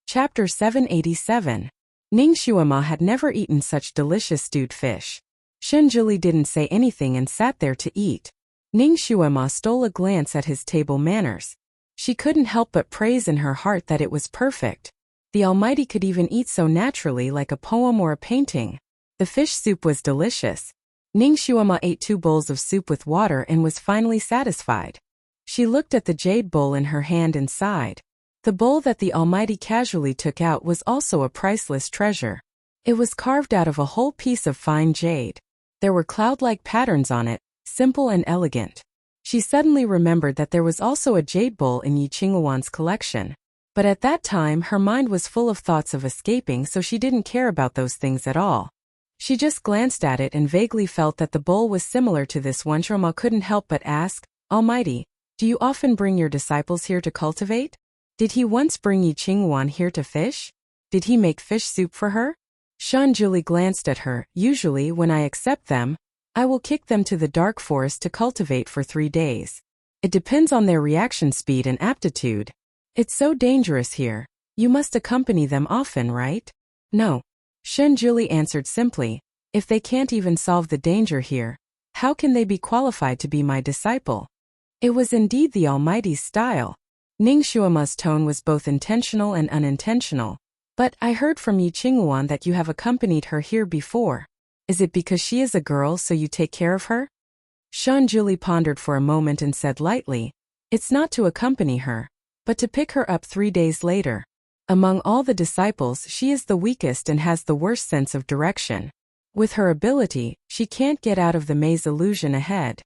Chapter 787. Ning Xuema had never eaten such delicious stewed fish. Shun Juli didn't say anything and sat there to eat. Ning Xuema stole a glance at his table manners. She couldn't help but praise in her heart that it was perfect. The Almighty could even eat so naturally, like a poem or a painting. The fish soup was delicious. Ning Xuema ate 2 bowls of soup with water and was finally satisfied. She looked at the jade bowl in her hand and sighed. The bowl that the Almighty casually took out was also a priceless treasure. It was carved out of a whole piece of fine jade. There were cloud-like patterns on it, simple and elegant. She suddenly remembered that there was also a jade bowl in Yi Qingluan's collection. But at that time her mind was full of thoughts of escaping, so she didn't care about those things at all. She just glanced at it and vaguely felt that the bowl was similar to this one. Shoma couldn't help but ask, Almighty, do you often bring your disciples here to cultivate? Did he once bring Yi Qingluan here to fish? Did he make fish soup for her? Shun Juli glanced at her. Usually when I accept them, I will kick them to the dark forest to cultivate for 3 days. It depends on their reaction speed and aptitude. It's so dangerous here. You must accompany them often, right? No. Shun Juli answered simply. If they can't even solve the danger here, how can they be qualified to be my disciple? It was indeed the Almighty's style. Ning Xuema's tone was both intentional and unintentional. But I heard from Yi Qingluan that you have accompanied her here before. Is it because she is a girl so you take care of her? Shun Juli pondered for a moment and said lightly, it's not to accompany her, but to pick her up 3 days later. Among all the disciples she is the weakest and has the worst sense of direction. With her ability, she can't get out of the maze illusion ahead.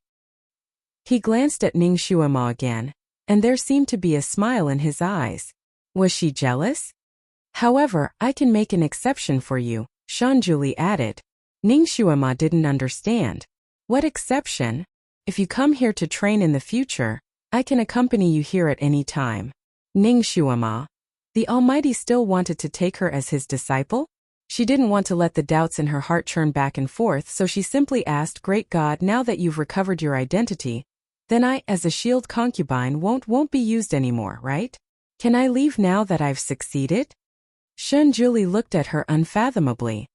He glanced at Ning Xuema again, and there seemed to be a smile in his eyes. Was she jealous? However, I can make an exception for you, Shun Juli added. Ning Xuema didn't understand. What exception? If you come here to train in the future, I can accompany you here at any time. Ning Xuema. The Almighty still wanted to take her as his disciple? She didn't want to let the doubts in her heart churn back and forth, so she simply asked, "Great God, now that you've recovered your identity, then I, as a shield concubine, won't be used anymore, right? Can I leave now that I've succeeded?" Shun Juli looked at her unfathomably.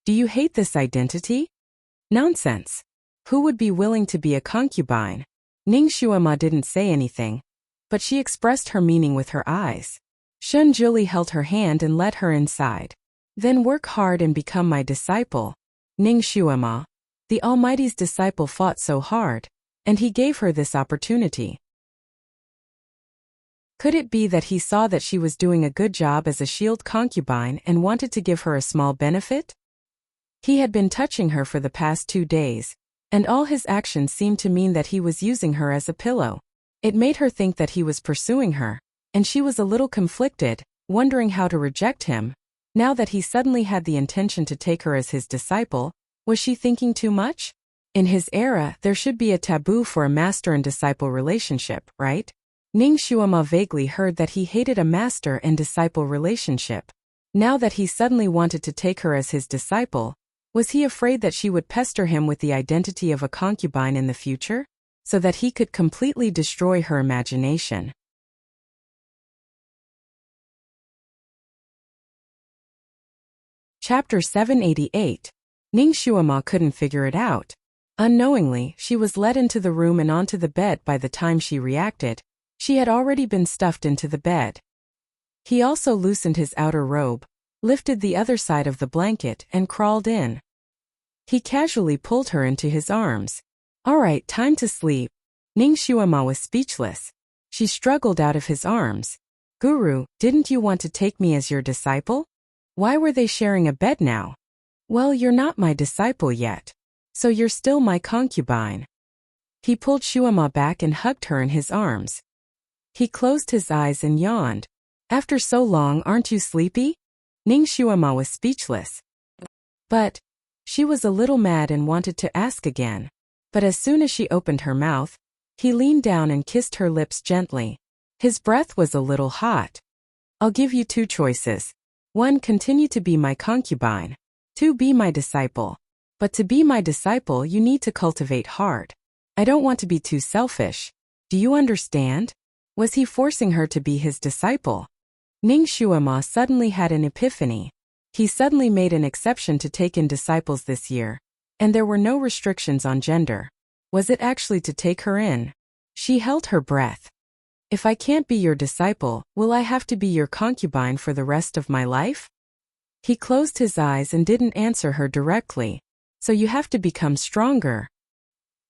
"Do you hate this identity?" "Nonsense. Who would be willing to be a concubine?" Ning Shuama didn't say anything, but she expressed her meaning with her eyes. Shun Juli held her hand and led her inside. "Then work hard and become my disciple." Ning Shuama, the Almighty's disciple, fought so hard, and he gave her this opportunity. Could it be that he saw that she was doing a good job as a shield concubine and wanted to give her a small benefit? He had been touching her for the past 2 days, and all his actions seemed to mean that he was using her as a pillow. It made her think that he was pursuing her, and she was a little conflicted, wondering how to reject him. Now that he suddenly had the intention to take her as his disciple, was she thinking too much? In his era, there should be a taboo for a master and disciple relationship, right? Ning Shuama vaguely heard that he hated a master and disciple relationship. Now that he suddenly wanted to take her as his disciple, was he afraid that she would pester him with the identity of a concubine in the future, so that he could completely destroy her imagination? Chapter 788. Ning Shuama couldn't figure it out. Unknowingly, she was led into the room and onto the bed. By the time she reacted, she had already been stuffed into the bed. He also loosened his outer robe, lifted the other side of the blanket, and crawled in. He casually pulled her into his arms. "All right, time to sleep." Ning Shuama was speechless. She struggled out of his arms. "Guru, didn't you want to take me as your disciple? Why were they sharing a bed now?" "Well, you're not my disciple yet, so you're still my concubine." He pulled Shuama back and hugged her in his arms. He closed his eyes and yawned. "After so long, aren't you sleepy?" Ning Shuama was speechless. But she was a little mad and wanted to ask again. But as soon as she opened her mouth, he leaned down and kissed her lips gently. His breath was a little hot. "I'll give you 2 choices. 1, continue to be my concubine. 2, be my disciple. But to be my disciple, you need to cultivate hard. I don't want to be too selfish. Do you understand?" Was he forcing her to be his disciple? Ning Shuama suddenly had an epiphany. He suddenly made an exception to take in disciples this year, and there were no restrictions on gender. Was it actually to take her in? She held her breath. "If I can't be your disciple, will I have to be your concubine for the rest of my life?" He closed his eyes and didn't answer her directly. "So you have to become stronger."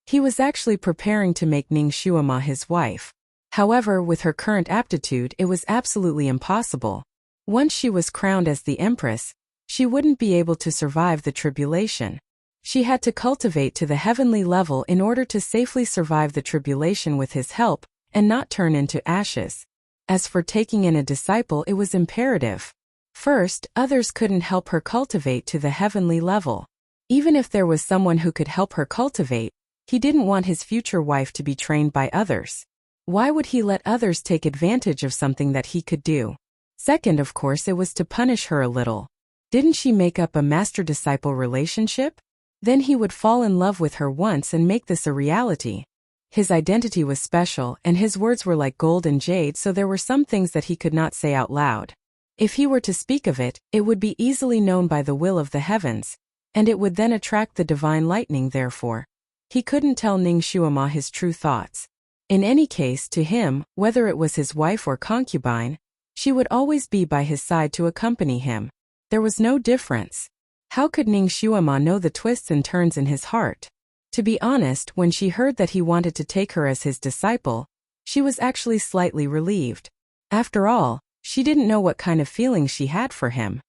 He was actually preparing to make Ning Shuama his wife. However, with her current aptitude, it was absolutely impossible. Once she was crowned as the empress, she wouldn't be able to survive the tribulation. She had to cultivate to the heavenly level in order to safely survive the tribulation with his help and not turn into ashes. As for taking in a disciple, it was imperative. First, others couldn't help her cultivate to the heavenly level. Even if there was someone who could help her cultivate, he didn't want his future wife to be trained by others. Why would he let others take advantage of something that he could do? Second, of course, it was to punish her a little. Didn't she make up a master-disciple relationship? Then he would fall in love with her once and make this a reality. His identity was special, and his words were like gold and jade, so there were some things that he could not say out loud. If he were to speak of it, it would be easily known by the will of the heavens, and it would then attract the divine lightning. Therefore, he couldn't tell Ning Shuama his true thoughts. In any case, to him, whether it was his wife or concubine, she would always be by his side to accompany him. There was no difference. How could Ning Shuama know the twists and turns in his heart? To be honest, when she heard that he wanted to take her as his disciple, she was actually slightly relieved. After all, she didn't know what kind of feelings she had for him.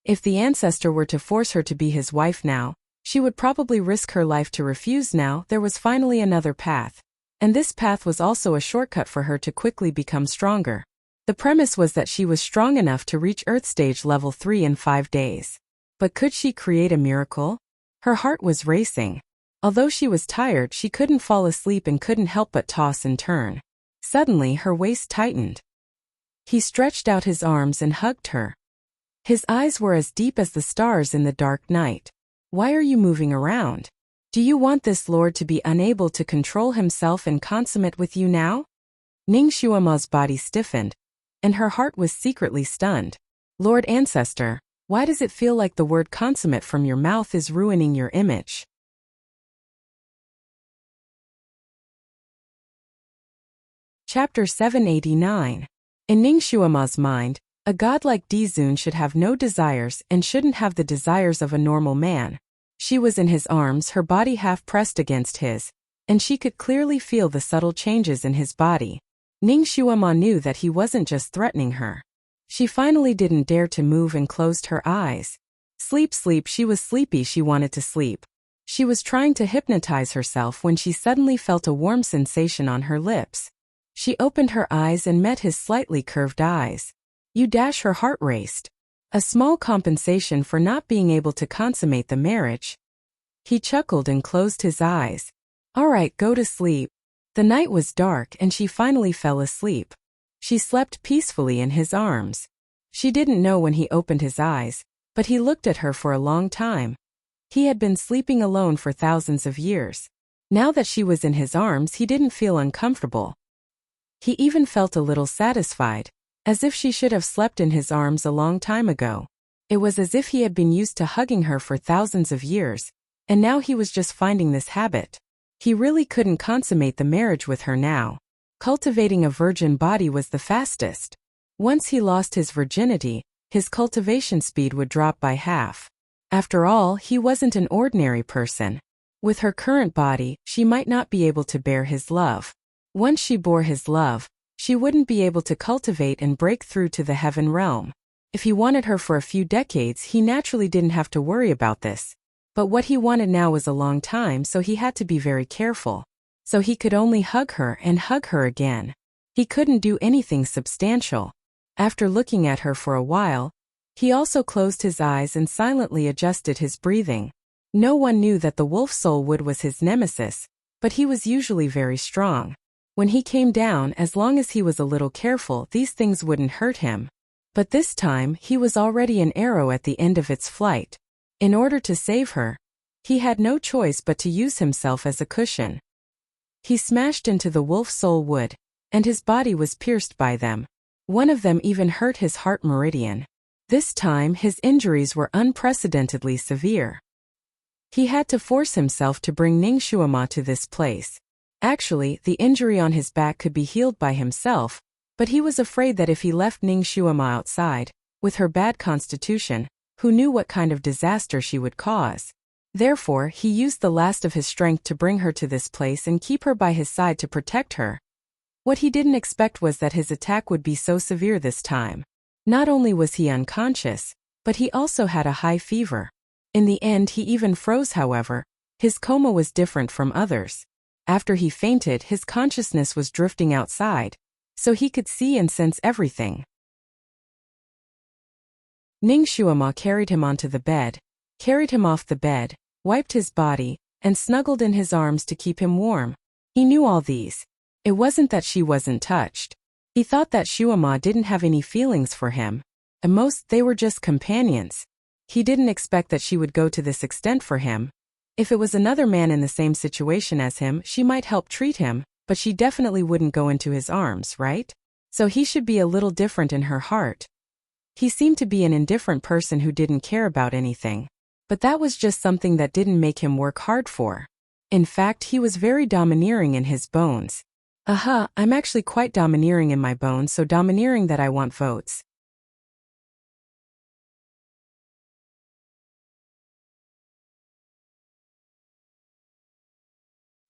If the ancestor were to force her to be his wife now, she would probably risk her life to refuse. Now, there was finally another path. And this path was also a shortcut for her to quickly become stronger. The premise was that she was strong enough to reach Earth Stage Level 3 in 5 days. But could she create a miracle? Her heart was racing. Although she was tired, she couldn't fall asleep and couldn't help but toss and turn. Suddenly, her waist tightened. He stretched out his arms and hugged her. His eyes were as deep as the stars in the dark night. Why are you moving around? Do you want this lord to be unable to control himself and consummate with you now? Ning Shuama's body stiffened, and her heart was secretly stunned. Lord Ancestor, why does it feel like the word consummate from your mouth is ruining your image? Chapter 789. In Ning Shuama's mind, a god like Dizun should have no desires and shouldn't have the desires of a normal man. She was in his arms, her body half pressed against his, and she could clearly feel the subtle changes in his body. Ning Shuama knew that he wasn't just threatening her. She finally didn't dare to move and closed her eyes. Sleep, sleep, she was sleepy, she wanted to sleep. She was trying to hypnotize herself when she suddenly felt a warm sensation on her lips. She opened her eyes and met his slightly curved eyes. Her heart raced. A small compensation for not being able to consummate the marriage. He chuckled and closed his eyes. All right, go to sleep. The night was dark and she finally fell asleep. She slept peacefully in his arms. She didn't know when he opened his eyes, but he looked at her for a long time. He had been sleeping alone for thousands of years. Now that she was in his arms, he didn't feel uncomfortable. He even felt a little satisfied, as if she should have slept in his arms a long time ago. It was as if he had been used to hugging her for thousands of years, and now he was just finding this habit. He really couldn't consummate the marriage with her now. Cultivating a virgin body was the fastest. Once he lost his virginity, his cultivation speed would drop by half. After all, he wasn't an ordinary person. With her current body, she might not be able to bear his love. Once she bore his love, she wouldn't be able to cultivate and break through to the heaven realm. If he wanted her for a few decades, he naturally didn't have to worry about this. But what he wanted now was a long time, so he had to be very careful. So he could only hug her and hug her again. He couldn't do anything substantial. After looking at her for a while, he also closed his eyes and silently adjusted his breathing. No one knew that the wolf soul wood was his nemesis, but he was usually very strong. When he came down, as long as he was a little careful, these things wouldn't hurt him. But this time, he was already an arrow at the end of its flight. In order to save her, he had no choice but to use himself as a cushion. He smashed into the wolf soul wood, and his body was pierced by them. One of them even hurt his heart meridian. This time, his injuries were unprecedentedly severe. He had to force himself to bring Ning Shuama to this place. Actually, the injury on his back could be healed by himself, but he was afraid that if he left Ning Shuama outside, with her bad constitution, who knew what kind of disaster she would cause. Therefore, he used the last of his strength to bring her to this place and keep her by his side to protect her. What he didn't expect was that his attack would be so severe this time. Not only was he unconscious, but he also had a high fever. In the end, he even froze, however. His coma was different from others. After he fainted, his consciousness was drifting outside, so he could see and sense everything. Ning Shuama carried him onto the bed, carried him off the bed, wiped his body, and snuggled in his arms to keep him warm. He knew all these. It wasn't that she wasn't touched. He thought that Shuama didn't have any feelings for him. At most, they were just companions. He didn't expect that she would go to this extent for him. If it was another man in the same situation as him, she might help treat him, but she definitely wouldn't go into his arms, right? So he should be a little different in her heart. He seemed to be an indifferent person who didn't care about anything. But that was just something that didn't make him work hard for. In fact, he was very domineering in his bones. I'm actually quite domineering in my bones, so domineering that I want votes.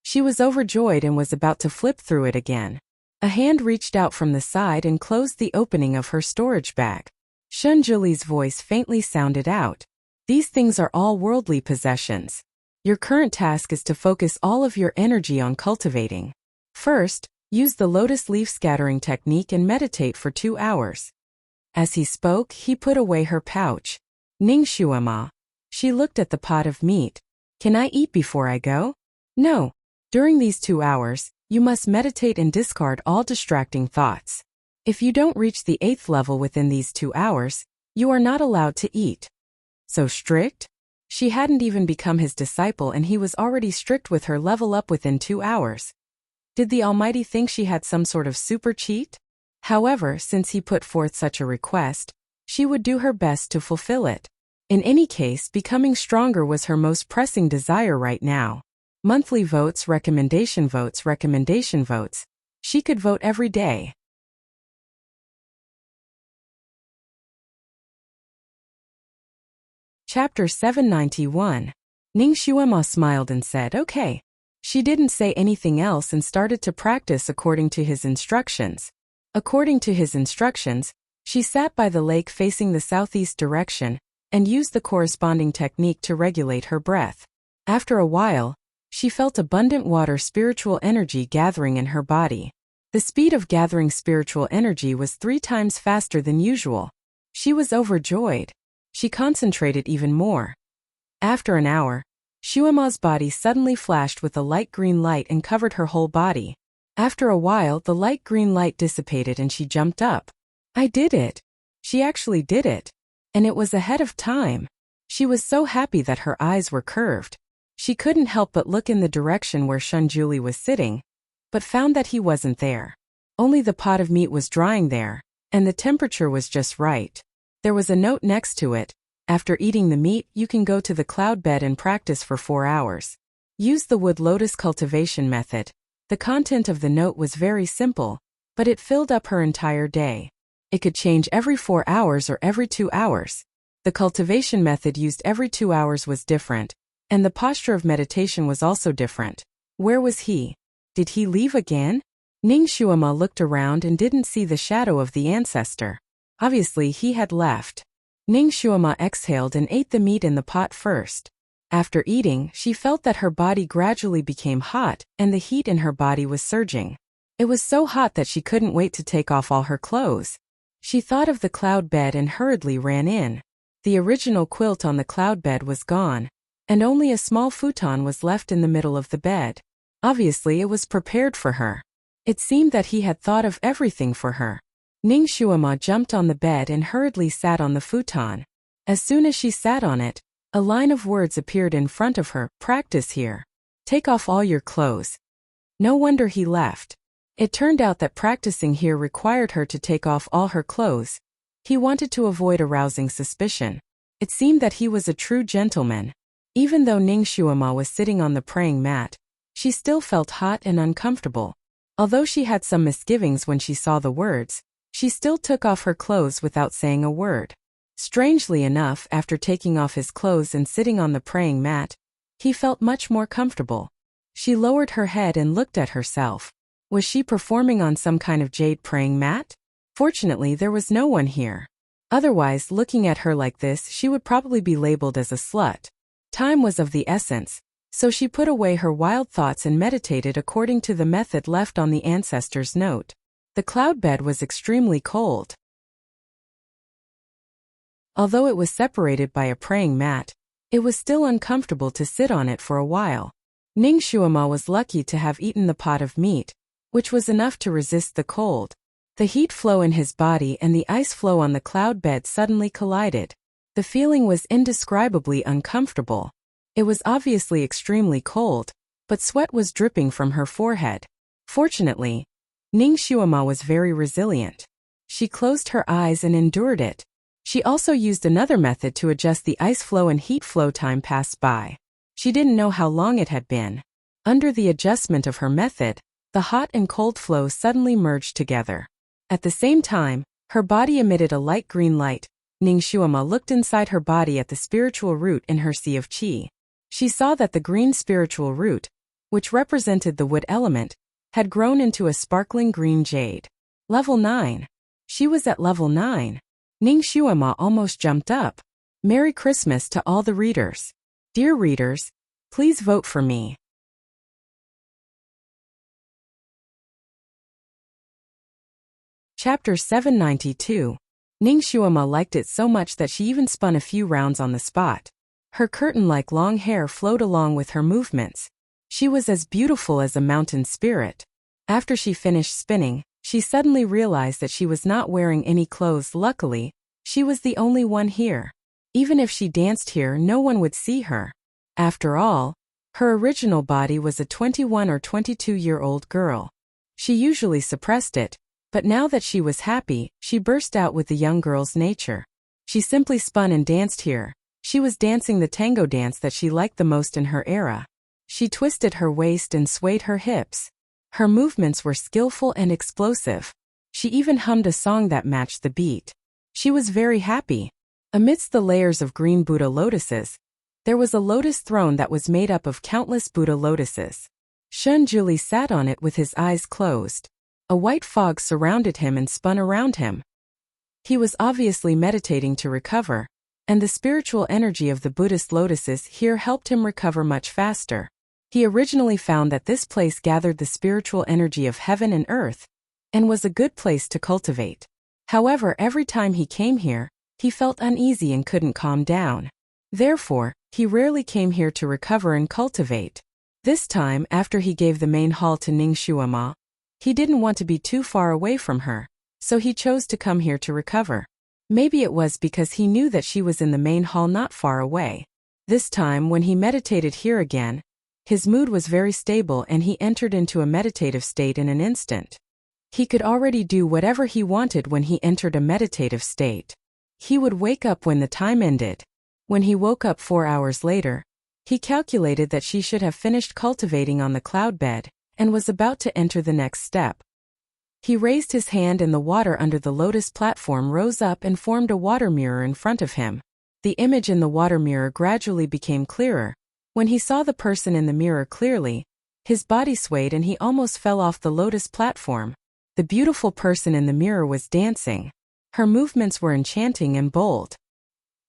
She was overjoyed and was about to flip through it again. A hand reached out from the side and closed the opening of her storage bag. Shun Juli's voice faintly sounded out. These things are all worldly possessions. Your current task is to focus all of your energy on cultivating. First, use the lotus leaf scattering technique and meditate for 2 hours. As he spoke, he put away her pouch. Ning Shuama. She looked at the pot of meat. Can I eat before I go? No. During these 2 hours, you must meditate and discard all distracting thoughts. If you don't reach the 8th level within these 2 hours, You are not allowed to eat. So strict? She hadn't even become his disciple and he was already strict with her. Level up within 2 hours. Did the Almighty think she had some sort of super cheat? However, since he put forth such a request, she would do her best to fulfill it. In any case, becoming stronger was her most pressing desire right now. Monthly votes, recommendation votes, recommendation votes. She could vote every day. Chapter 791. Ning Xuema smiled and said, "Okay." She didn't say anything else and started to practice according to his instructions. According to his instructions, she sat by the lake facing the southeast direction and used the corresponding technique to regulate her breath. After a while, she felt abundant water spiritual energy gathering in her body. The speed of gathering spiritual energy was 3 times faster than usual. She was overjoyed. She concentrated even more. After an hour, Xuema's body suddenly flashed with a light green light and covered her whole body. After a while, the light green light dissipated and she jumped up. I did it. She actually did it. And it was ahead of time. She was so happy that her eyes were curved. She couldn't help but look in the direction where Shunjuli was sitting, but found that he wasn't there. Only the pot of meat was drying there, and the temperature was just right. There was a note next to it. After eating the meat, you can go to the cloud bed and practice for 4 hours. Use the wood lotus cultivation method. The content of the note was very simple, but it filled up her entire day. It could change every 4 hours or every 2 hours. The cultivation method used every 2 hours was different, and the posture of meditation was also different. Where was he? Did he leave again? Ning Xuema looked around and didn't see the shadow of the ancestor. Obviously he had left. Ning Xuema exhaled and ate the meat in the pot first. After eating, she felt that her body gradually became hot, and the heat in her body was surging. It was so hot that she couldn't wait to take off all her clothes. She thought of the cloud bed and hurriedly ran in. The original quilt on the cloud bed was gone, and only a small futon was left in the middle of the bed. Obviously it was prepared for her. It seemed that he had thought of everything for her. Ning Xuema jumped on the bed and hurriedly sat on the futon. As soon as she sat on it, a line of words appeared in front of her. Practice here. Take off all your clothes. No wonder he left. It turned out that practicing here required her to take off all her clothes. He wanted to avoid arousing suspicion. It seemed that he was a true gentleman. Even though Ning Xuema was sitting on the praying mat, she still felt hot and uncomfortable. Although she had some misgivings when she saw the words, she still took off her clothes without saying a word. Strangely enough, after taking off his clothes and sitting on the praying mat, he felt much more comfortable. She lowered her head and looked at herself. Was she performing on some kind of jade praying mat? Fortunately, there was no one here. Otherwise, looking at her like this, she would probably be labeled as a slut. Time was of the essence, so she put away her wild thoughts and meditated according to the method left on the ancestor's note. The cloud bed was extremely cold. Although it was separated by a praying mat, it was still uncomfortable to sit on it for a while. Ning Xuema was lucky to have eaten the pot of meat, which was enough to resist the cold. The heat flow in his body and the ice flow on the cloud bed suddenly collided. The feeling was indescribably uncomfortable. It was obviously extremely cold, but sweat was dripping from her forehead. Fortunately, Ning Xuema was very resilient. She closed her eyes and endured it. She also used another method to adjust the ice flow and heat flow. Time passed by. She didn't know how long it had been. Under the adjustment of her method, the hot and cold flow suddenly merged together. At the same time, her body emitted a light green light. Ning Xuema looked inside her body at the spiritual root in her sea of qi. She saw that the green spiritual root, which represented the wood element, had grown into a sparkling green jade. Level 9. She was at level 9. Ning Xuema almost jumped up. Merry Christmas to all the readers. Dear readers, please vote for me. Chapter 792. Ning Xuema liked it so much that she even spun a few rounds on the spot. Her curtain-like long hair flowed along with her movements. She was as beautiful as a mountain spirit. After she finished spinning, she suddenly realized that she was not wearing any clothes. Luckily, She was the only one here. Even if she danced here, no one would see her. After all, her original body was a 21 or 22-year-old girl. She usually suppressed it, but now that she was happy, she burst out with the young girl's nature. She simply spun and danced here. She was dancing the tango dance that she liked the most in her era. She twisted her waist and swayed her hips. Her movements were skillful and explosive. She even hummed a song that matched the beat. She was very happy. Amidst the layers of green Buddha lotuses, there was a lotus throne that was made up of countless Buddha lotuses. Shunjuli sat on it with his eyes closed. A white fog surrounded him and spun around him. He was obviously meditating to recover, and the spiritual energy of the Buddhist lotuses here helped him recover much faster. He originally found that this place gathered the spiritual energy of heaven and earth, and was a good place to cultivate. However, every time he came here, he felt uneasy and couldn't calm down. Therefore, he rarely came here to recover and cultivate. This time, after he gave the main hall to Ning Shuama, he didn't want to be too far away from her, so he chose to come here to recover. Maybe it was because he knew that she was in the main hall not far away. This time, when he meditated here again, his mood was very stable and he entered into a meditative state in an instant. He could already do whatever he wanted when he entered a meditative state. He would wake up when the time ended. When he woke up 4 hours later, he calculated that she should have finished cultivating on the cloud bed, and was about to enter the next step. He raised his hand and the water under the lotus platform rose up and formed a water mirror in front of him. The image in the water mirror gradually became clearer. When he saw the person in the mirror clearly, his body swayed and he almost fell off the lotus platform. The beautiful person in the mirror was dancing. Her movements were enchanting and bold.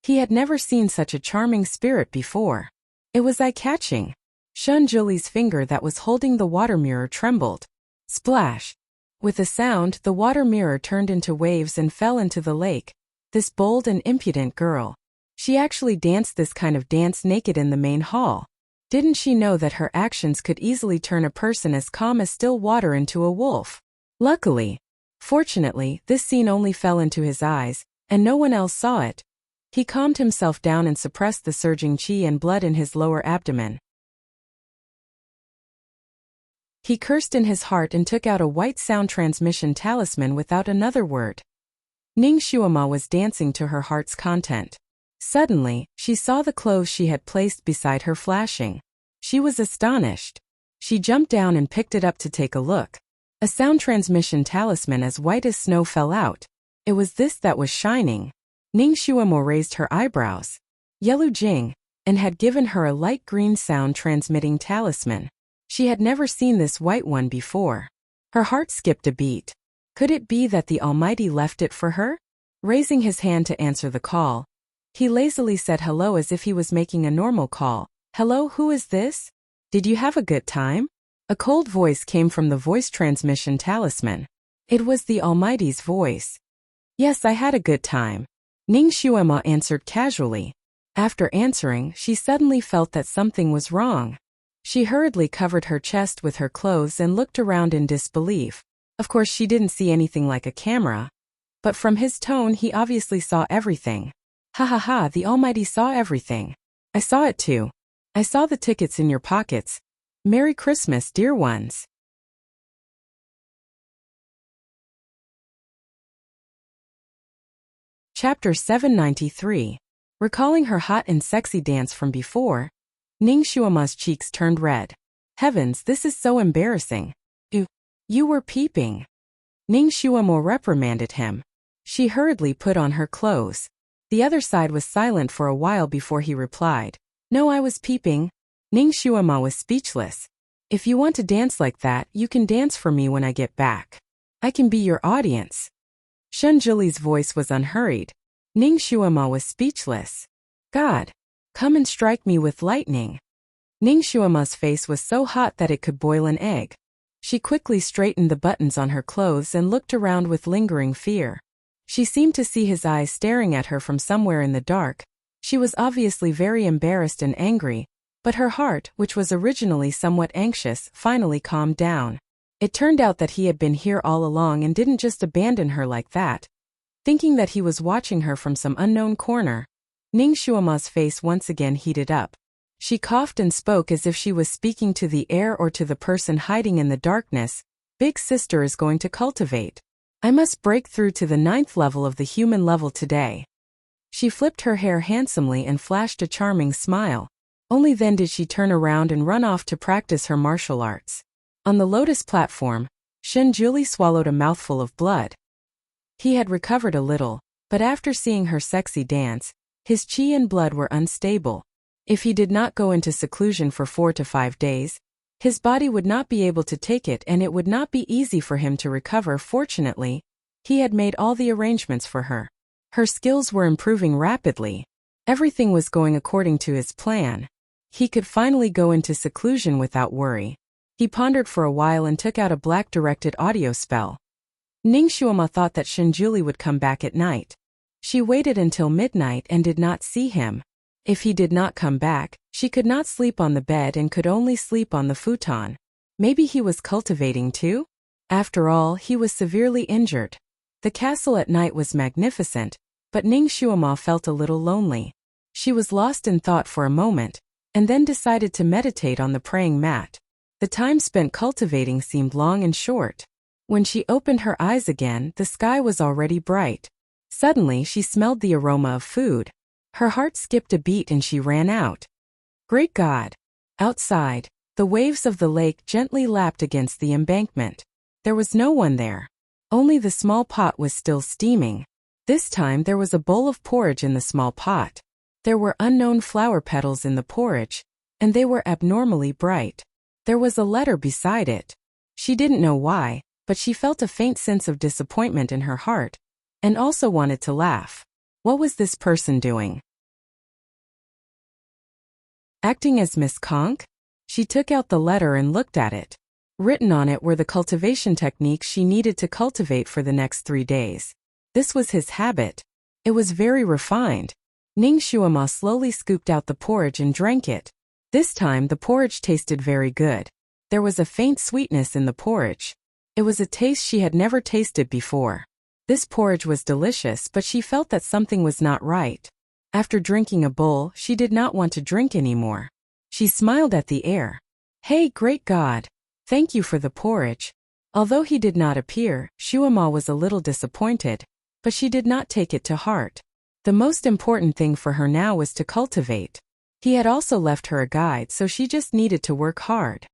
He had never seen such a charming spirit before. It was eye-catching. Shunjuli's finger that was holding the water mirror trembled. Splash! With a sound, the water mirror turned into waves and fell into the lake. This bold and impudent girl. She actually danced this kind of dance naked in the main hall. Didn't she know that her actions could easily turn a person as calm as still water into a wolf? Fortunately, this scene only fell into his eyes, and no one else saw it. He calmed himself down and suppressed the surging qi and blood in his lower abdomen. He cursed in his heart and took out a white sound transmission talisman without another word. Ning Shuama was dancing to her heart's content. Suddenly, she saw the clothes she had placed beside her flashing. She was astonished. She jumped down and picked it up to take a look. A sound transmission talisman as white as snow fell out. It was this that was shining. Ning Shuama raised her eyebrows. Yellow Jing, and had given her a light green sound transmitting talisman. She had never seen this white one before. Her heart skipped a beat. Could it be that the Almighty left it for her? Raising his hand to answer the call, he lazily said hello as if he was making a normal call. Hello, who is this? Did you have a good time? A cold voice came from the voice transmission talisman. It was the Almighty's voice. Yes, I had a good time. Ning Shuama answered casually. After answering, she suddenly felt that something was wrong. She hurriedly covered her chest with her clothes and looked around in disbelief. Of course, she didn't see anything like a camera. But from his tone, he obviously saw everything. Ha ha ha, the Almighty saw everything. I saw it too. I saw the tickets in your pockets. Merry Christmas, dear ones. Chapter 793. Recalling her hot and sexy dance from before, Ning Shuama's cheeks turned red. Heavens, this is so embarrassing. You were peeping. Ning Shuama reprimanded him. She hurriedly put on her clothes. The other side was silent for a while before he replied. No, I was peeping. Ning Shuama was speechless. If you want to dance like that, you can dance for me when I get back. I can be your audience. Shunjuli's voice was unhurried. Ning Shuama was speechless. God, come and strike me with lightning. Ning Shuama's face was so hot that it could boil an egg. She quickly straightened the buttons on her clothes and looked around with lingering fear. She seemed to see his eyes staring at her from somewhere in the dark. She was obviously very embarrassed and angry, but her heart, which was originally somewhat anxious, finally calmed down. It turned out that he had been here all along and didn't just abandon her like that. Thinking that he was watching her from some unknown corner, Ning Shuama's face once again heated up. She coughed and spoke as if she was speaking to the air or to the person hiding in the darkness. Big sister is going to cultivate. I must break through to the 9th level of the human level today. She flipped her hair handsomely and flashed a charming smile. Only then did she turn around and run off to practice her martial arts. On the lotus platform, Shenjuli swallowed a mouthful of blood. He had recovered a little, but after seeing her sexy dance, his qi and blood were unstable. If he did not go into seclusion for 4 to 5 days, his body would not be able to take it and it would not be easy for him to recover. Fortunately, he had made all the arrangements for her. Her skills were improving rapidly. Everything was going according to his plan. He could finally go into seclusion without worry. He pondered for a while and took out a black-directed audio spell. Ning Shuama thought that Shenjuli would come back at night. She waited until midnight and did not see him. If he did not come back, she could not sleep on the bed and could only sleep on the futon. Maybe he was cultivating too? After all, he was severely injured. The castle at night was magnificent, but Ning Shuama felt a little lonely. She was lost in thought for a moment, and then decided to meditate on the praying mat. The time spent cultivating seemed long and short. When she opened her eyes again, the sky was already bright. Suddenly she smelled the aroma of food. Her heart skipped a beat and she ran out. Great God! Outside, the waves of the lake gently lapped against the embankment. There was no one there. Only the small pot was still steaming. This time there was a bowl of porridge in the small pot. There were unknown flower petals in the porridge, and they were abnormally bright. There was a letter beside it. She didn't know why, but she felt a faint sense of disappointment in her heart, and also wanted to laugh. What was this person doing? Acting as Miss Conk? She took out the letter and looked at it. Written on it were the cultivation techniques she needed to cultivate for the next 3 days. This was his habit. It was very refined. Ning Shuama slowly scooped out the porridge and drank it. This time the porridge tasted very good. There was a faint sweetness in the porridge. It was a taste she had never tasted before. This porridge was delicious, but she felt that something was not right. After drinking a bowl, she did not want to drink anymore. She smiled at the air. Hey, great God! Thank you for the porridge. Although he did not appear, Shuama was a little disappointed, but she did not take it to heart. The most important thing for her now was to cultivate. He had also left her a guide, so she just needed to work hard.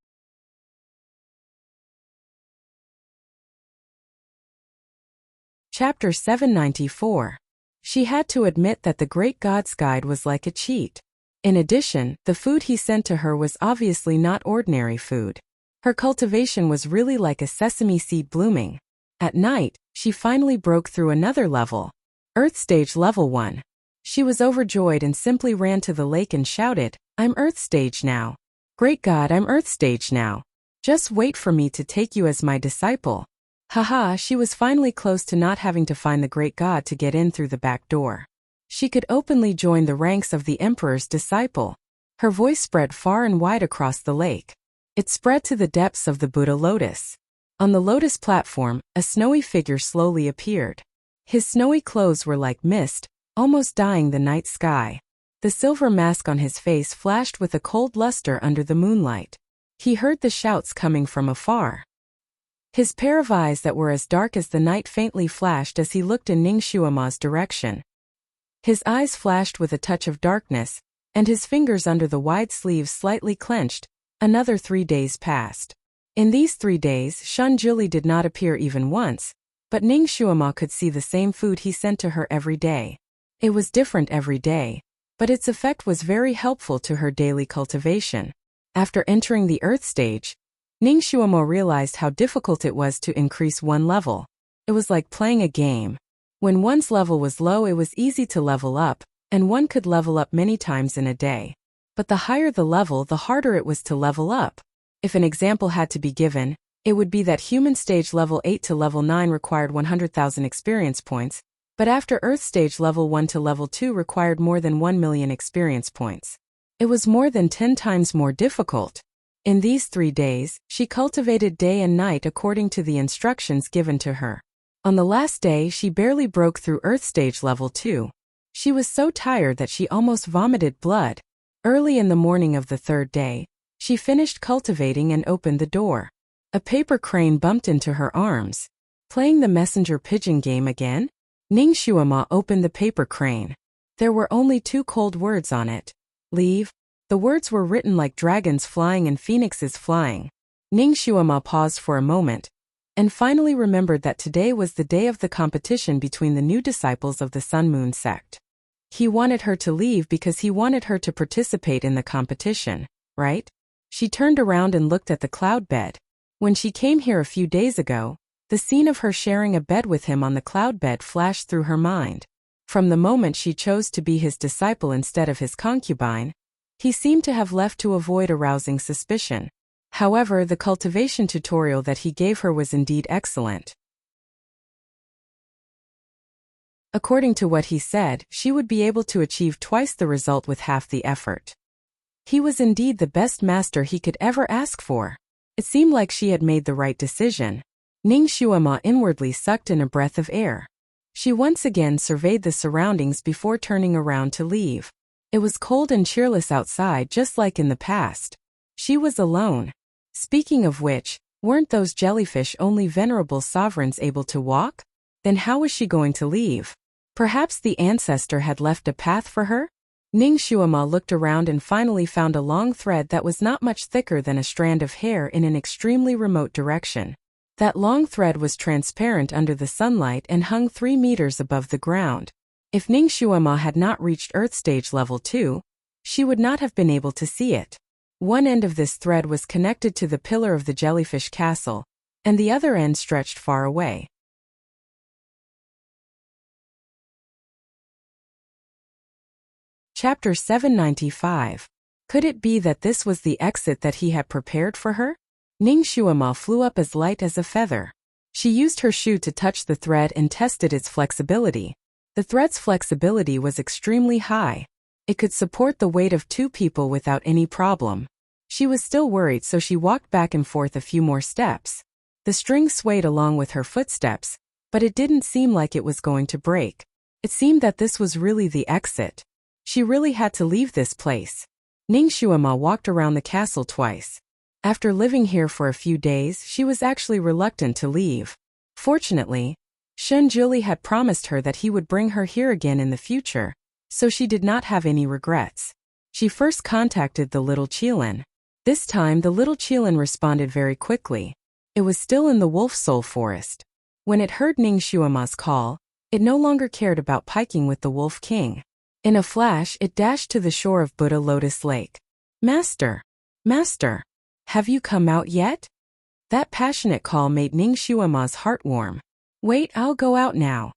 Chapter 794. She had to admit that the Great God's guide was like a cheat. In addition, the food he sent to her was obviously not ordinary food. Her cultivation was really like a sesame seed blooming. At night, she finally broke through another level. Earth Stage Level 1. She was overjoyed and simply ran to the lake and shouted, I'm Earth Stage now. Great God, I'm Earth Stage now. Just wait for me to take you as my disciple. Haha, she was finally close to not having to find the Great God to get in through the back door. She could openly join the ranks of the Emperor's disciple. Her voice spread far and wide across the lake. It spread to the depths of the Buddha lotus. On the lotus platform, a snowy figure slowly appeared. His snowy clothes were like mist, almost dyeing the night sky. The silver mask on his face flashed with a cold luster under the moonlight. He heard the shouts coming from afar. His pair of eyes that were as dark as the night faintly flashed as he looked in Ning Shuama's direction. His eyes flashed with a touch of darkness, and his fingers under the wide sleeves slightly clenched. Another 3 days passed. In these 3 days, Shenjuli did not appear even once, but Ning Shuama could see the same food he sent to her every day. It was different every day, but its effect was very helpful to her daily cultivation. After entering the Earth Stage, Ning Shuama realized how difficult it was to increase one level. It was like playing a game. When one's level was low, it was easy to level up, and one could level up many times in a day. But the higher the level, the harder it was to level up. If an example had to be given, it would be that human stage level 8 to level 9 required 100,000 experience points, but after Earth stage level 1 to level 2 required more than 1 million experience points. It was more than 10 times more difficult. In these 3 days, she cultivated day and night according to the instructions given to her. On the last day, she barely broke through Earth Stage Level 2. She was so tired that she almost vomited blood. Early in the morning of the third day, she finished cultivating and opened the door. A paper crane bumped into her arms. Playing the messenger pigeon game again? Ning Xuema opened the paper crane. There were only 2 cold words on it. Leave. The words were written like dragons flying and phoenixes flying. Ning Xuema paused for a moment, and finally remembered that today was the day of the competition between the new disciples of the Sun Moon sect. He wanted her to leave because he wanted her to participate in the competition, right? She turned around and looked at the cloud bed. When she came here a few days ago, the scene of her sharing a bed with him on the cloud bed flashed through her mind. From the moment she chose to be his disciple instead of his concubine, he seemed to have left to avoid arousing suspicion. However, the cultivation tutorial that he gave her was indeed excellent. According to what he said, she would be able to achieve twice the result with half the effort. He was indeed the best master he could ever ask for. It seemed like she had made the right decision. Ning Xuema inwardly sucked in a breath of air. She once again surveyed the surroundings before turning around to leave. It was cold and cheerless outside just like in the past. She was alone. Speaking of which, weren't those jellyfish only venerable sovereigns able to walk? Then how was she going to leave? Perhaps the ancestor had left a path for her? Ning Xuema looked around and finally found a long thread that was not much thicker than a strand of hair in an extremely remote direction. That long thread was transparent under the sunlight and hung 3 meters above the ground. If Ning Xuema had not reached Earth Stage Level 2, she would not have been able to see it. One end of this thread was connected to the pillar of the jellyfish castle, and the other end stretched far away. Chapter 795. Could it be that this was the exit that he had prepared for her? Ning Xuema flew up as light as a feather. She used her shoe to touch the thread and tested its flexibility. The thread's flexibility was extremely high. It could support the weight of 2 people without any problem. She was still worried, so she walked back and forth a few more steps. The string swayed along with her footsteps, but it didn't seem like it was going to break. It seemed that this was really the exit. She really had to leave this place. Ning Xuema walked around the castle twice. After living here for a few days, she was actually reluctant to leave. Fortunately, Shun Juli had promised her that he would bring her here again in the future, so she did not have any regrets. She first contacted the little Qilin. This time the little Qilin responded very quickly. It was still in the Wolf Soul Forest. When it heard Ning Xuema's call, it no longer cared about piking with the Wolf King. In a flash, it dashed to the shore of Buddha Lotus Lake. Master! Master! Have you come out yet? That passionate call made Ning Xuema's heart warm. Wait, I'll go out now.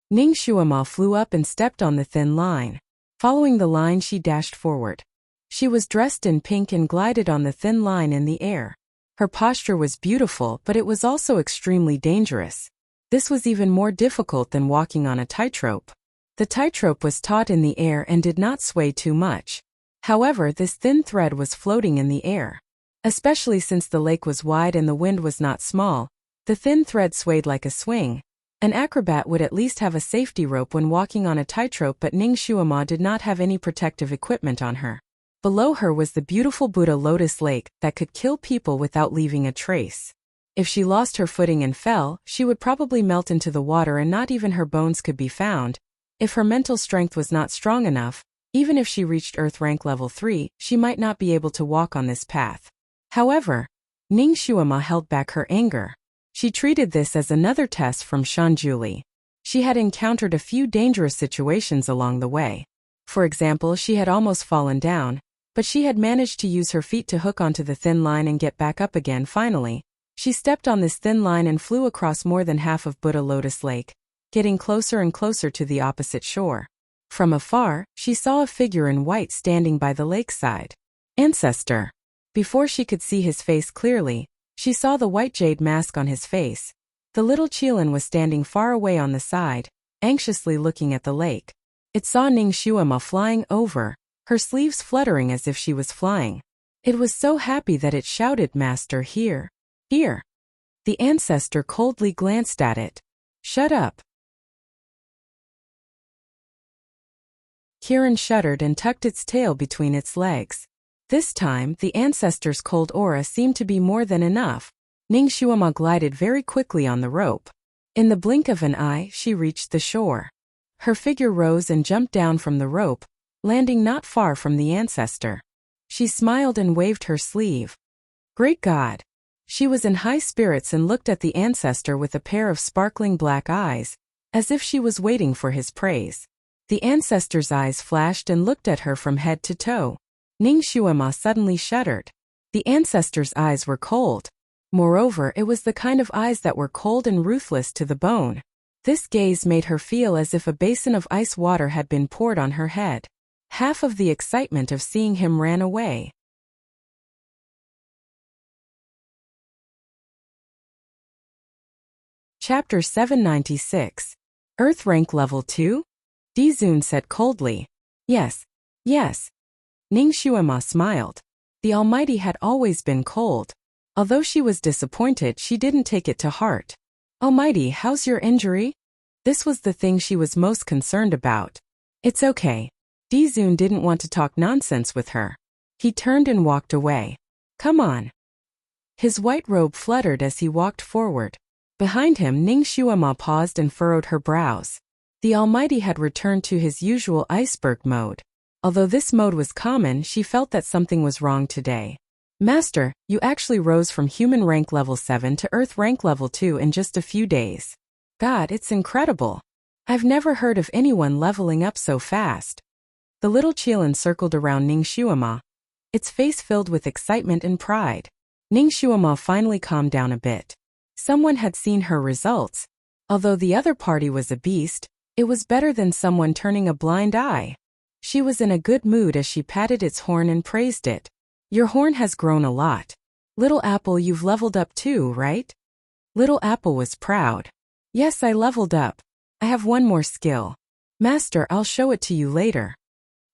Ning Xuema flew up and stepped on the thin line. Following the line, she dashed forward. She was dressed in pink and glided on the thin line in the air. Her posture was beautiful, but it was also extremely dangerous. This was even more difficult than walking on a tightrope. The tightrope was taut in the air and did not sway too much. However, this thin thread was floating in the air. Especially since the lake was wide and the wind was not small, the thin thread swayed like a swing. An acrobat would at least have a safety rope when walking on a tightrope, but Ning Xuema did not have any protective equipment on her. Below her was the beautiful Buddha Lotus Lake that could kill people without leaving a trace. If she lost her footing and fell, she would probably melt into the water and not even her bones could be found. If her mental strength was not strong enough, even if she reached Earth Rank Level 3, she might not be able to walk on this path. However, Ning Xuema held back her anger. She treated this as another test from Shun Juli. She had encountered a few dangerous situations along the way. For example, she had almost fallen down, but she had managed to use her feet to hook onto the thin line and get back up again. Finally, she stepped on this thin line and flew across more than half of Buddha Lotus Lake, getting closer and closer to the opposite shore. From afar, she saw a figure in white standing by the lakeside. Ancestor. Before she could see his face clearly, she saw the white jade mask on his face. The little Qilin was standing far away on the side, anxiously looking at the lake. It saw Ning Xuema flying over, her sleeves fluttering as if she was flying. It was so happy that it shouted, "Master, here! Here!" The ancestor coldly glanced at it. Shut up. Kiran shuddered and tucked its tail between its legs. This time, the ancestor's cold aura seemed to be more than enough. Ningxuama glided very quickly on the rope. In the blink of an eye, she reached the shore. Her figure rose and jumped down from the rope, landing not far from the ancestor. She smiled and waved her sleeve. Great God! She was in high spirits and looked at the ancestor with a pair of sparkling black eyes, as if she was waiting for his praise. The ancestor's eyes flashed and looked at her from head to toe. Ningxuama suddenly shuddered. The ancestor's eyes were cold. Moreover, it was the kind of eyes that were cold and ruthless to the bone. This gaze made her feel as if a basin of ice water had been poured on her head. Half of the excitement of seeing him ran away. Chapter 796. Earth rank level 2? Dizun said coldly. Yes. Yes. Ningxuama smiled. The Almighty had always been cold. Although she was disappointed, she didn't take it to heart. Almighty, how's your injury? This was the thing she was most concerned about. It's okay. Dizun didn't want to talk nonsense with her. He turned and walked away. Come on. His white robe fluttered as he walked forward. Behind him, Ningxuama paused and furrowed her brows. The Almighty had returned to his usual iceberg mode. Although this mode was common, she felt that something was wrong today. Master, you actually rose from human rank level 7 to earth rank level 2 in just a few days. God, it's incredible. I've never heard of anyone leveling up so fast. The little Qilin circled around Ningxuama, its face filled with excitement and pride. Ningxuama finally calmed down a bit. Someone had seen her results. Although the other party was a beast, it was better than someone turning a blind eye. She was in a good mood as she patted its horn and praised it. Your horn has grown a lot. Little Apple, you've leveled up too, right? Little Apple was proud. Yes, I leveled up. I have one more skill. Master, I'll show it to you later.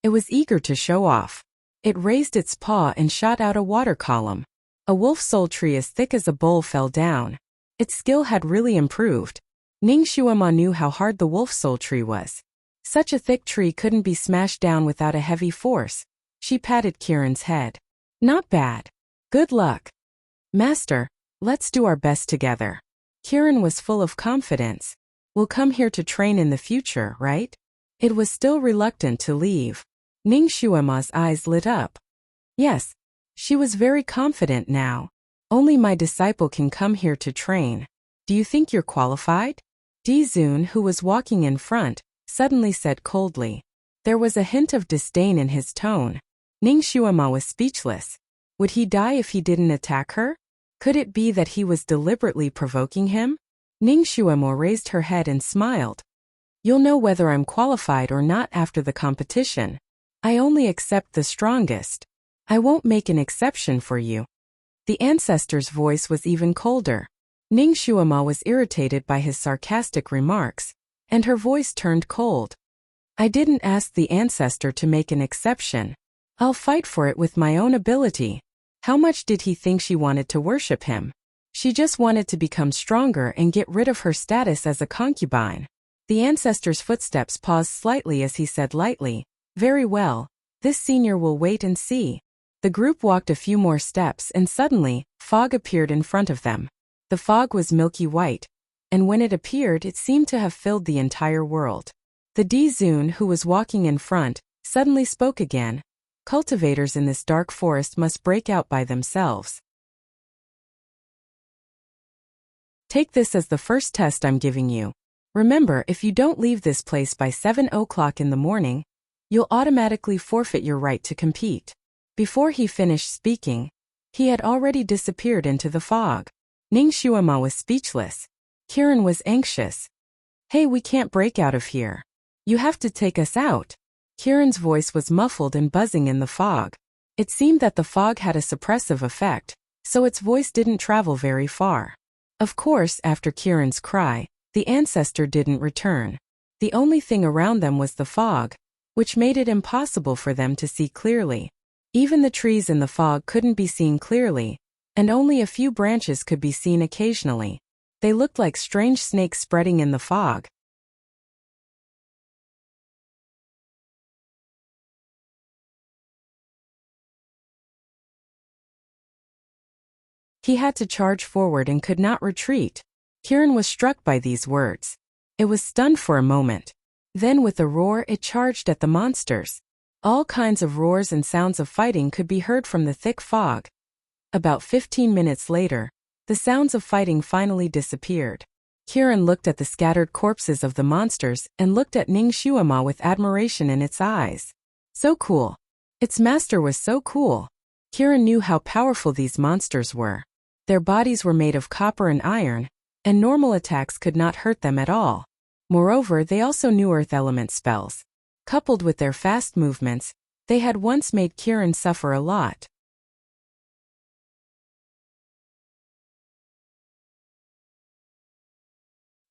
It was eager to show off. It raised its paw and shot out a water column. A wolf soul tree as thick as a bowl fell down. Its skill had really improved. Ningxuama knew how hard the wolf soul tree was. Such a thick tree couldn't be smashed down without a heavy force. She patted Kiran's head. Not bad. Good luck. Master, let's do our best together. Kiran was full of confidence. We'll come here to train in the future, right? It was still reluctant to leave. Ningxuama's eyes lit up. Yes. She was very confident now. Only my disciple can come here to train. Do you think you're qualified? Dizun, who was walking in front, suddenly said coldly. There was a hint of disdain in his tone. Ningxuama was speechless. Would he die if he didn't attack her? Could it be that he was deliberately provoking him? Ningxuama raised her head and smiled. You'll know whether I'm qualified or not after the competition. I only accept the strongest. I won't make an exception for you. The ancestor's voice was even colder. Ningxuama was irritated by his sarcastic remarks, and her voice turned cold. I didn't ask the ancestor to make an exception. I'll fight for it with my own ability. How much did he think she wanted to worship him? She just wanted to become stronger and get rid of her status as a concubine. The ancestor's footsteps paused slightly as he said lightly, Very well, this senior will wait and see. The group walked a few more steps and suddenly, fog appeared in front of them. The fog was milky white, and when it appeared it seemed to have filled the entire world. The Dizun, who was walking in front, suddenly spoke again. Cultivators in this dark forest must break out by themselves. Take this as the first test I'm giving you. Remember, if you don't leave this place by 7 o'clock in the morning, you'll automatically forfeit your right to compete. Before he finished speaking, he had already disappeared into the fog. Ningxuama was speechless. Kiran was anxious. Hey, we can't break out of here. You have to take us out. Kiran's voice was muffled and buzzing in the fog. It seemed that the fog had a suppressive effect, so its voice didn't travel very far. Of course, after Kiran's cry, the ancestor didn't return. The only thing around them was the fog, which made it impossible for them to see clearly. Even the trees in the fog couldn't be seen clearly, and only a few branches could be seen occasionally. They looked like strange snakes spreading in the fog. He had to charge forward and could not retreat. Kieran was struck by these words. It was stunned for a moment. Then with a roar it charged at the monsters. All kinds of roars and sounds of fighting could be heard from the thick fog. About 15 minutes later, the sounds of fighting finally disappeared. Kieran looked at the scattered corpses of the monsters and looked at Ning Xuema with admiration in its eyes. So cool. Its master was so cool. Kieran knew how powerful these monsters were. Their bodies were made of copper and iron, and normal attacks could not hurt them at all. Moreover, they also knew earth element spells. Coupled with their fast movements, they had once made Kieran suffer a lot.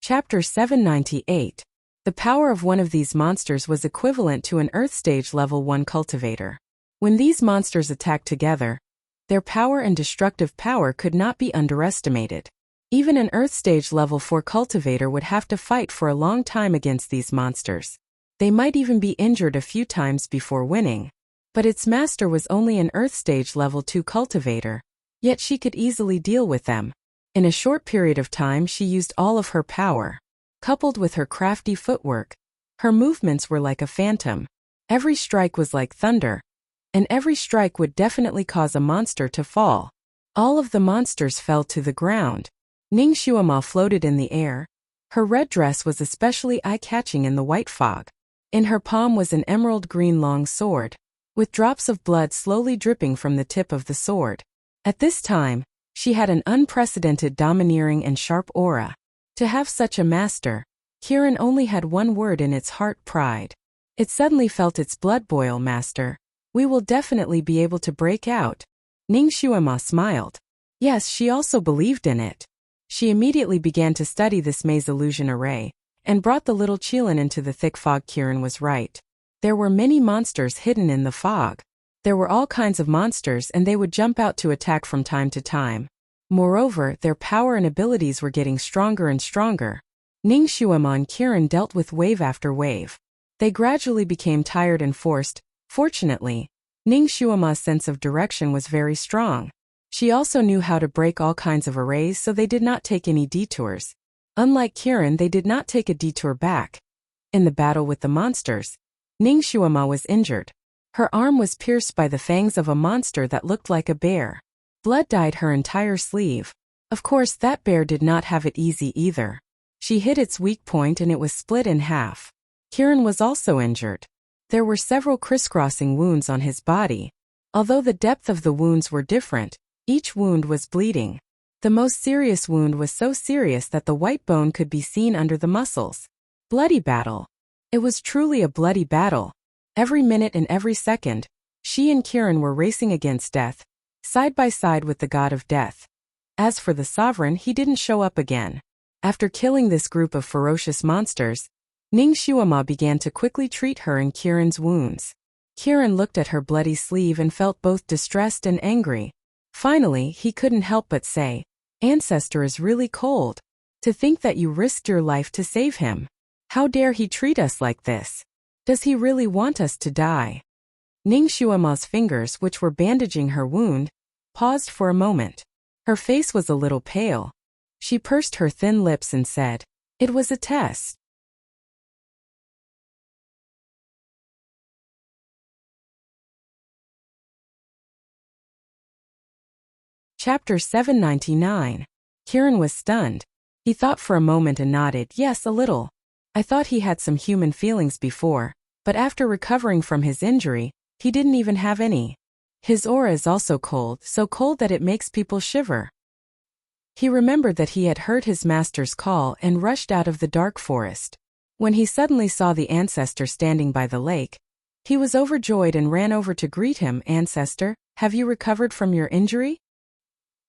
Chapter 798. The power of one of these monsters was equivalent to an Earth Stage Level 1 cultivator. When these monsters attacked together, their power and destructive power could not be underestimated. Even an Earth Stage Level 4 cultivator would have to fight for a long time against these monsters. They might even be injured a few times before winning. But its master was only an Earth Stage Level 2 cultivator, yet she could easily deal with them. In a short period of time she used all of her power. Coupled with her crafty footwork, her movements were like a phantom. Every strike was like thunder, and every strike would definitely cause a monster to fall. All of the monsters fell to the ground. Ning Xuema floated in the air. Her red dress was especially eye-catching in the white fog. In her palm was an emerald green long sword, with drops of blood slowly dripping from the tip of the sword. At this time, she had an unprecedented domineering and sharp aura. To have such a master, Kieran only had one word in its heart: pride. It suddenly felt its blood boil. Master, we will definitely be able to break out. Ning Xuema smiled. Yes, she also believed in it. She immediately began to study this maze illusion array, and brought the little Qilin into the thick fog. Kieran was right. There were many monsters hidden in the fog. There were all kinds of monsters and they would jump out to attack from time to time. Moreover, their power and abilities were getting stronger and stronger. Ning Xuema and Kieran dealt with wave after wave. They gradually became tired and forced. Fortunately, Ning Xuema's sense of direction was very strong. She also knew how to break all kinds of arrays, so they did not take any detours. Unlike Kieran, they did not take a detour back. In the battle with the monsters, Ning Xuema was injured. Her arm was pierced by the fangs of a monster that looked like a bear. Blood dyed her entire sleeve. Of course, that bear did not have it easy either. She hit its weak point and it was split in half. Kieran was also injured. There were several crisscrossing wounds on his body. Although the depth of the wounds were different, each wound was bleeding. The most serious wound was so serious that the white bone could be seen under the muscles. Bloody battle. It was truly a bloody battle. Every minute and every second, she and Kieran were racing against death, side by side with the god of death. As for the sovereign, he didn't show up again. After killing this group of ferocious monsters, Ning Xuema began to quickly treat her and Kieran's wounds. Kieran looked at her bloody sleeve and felt both distressed and angry. Finally, he couldn't help but say, "Ancestor is really cold. To think that you risked your life to save him. How dare he treat us like this? Does he really want us to die?" Ning Xuema's fingers, which were bandaging her wound, paused for a moment. Her face was a little pale. She pursed her thin lips and said, "It was a test." Chapter 799. Kieran was stunned. He thought for a moment and nodded, "Yes, a little. I thought he had some human feelings before, but after recovering from his injury, he didn't even have any. His aura is also cold, so cold that it makes people shiver." He remembered that he had heard his master's call and rushed out of the dark forest. When he suddenly saw the ancestor standing by the lake, he was overjoyed and ran over to greet him. "Ancestor, have you recovered from your injury?"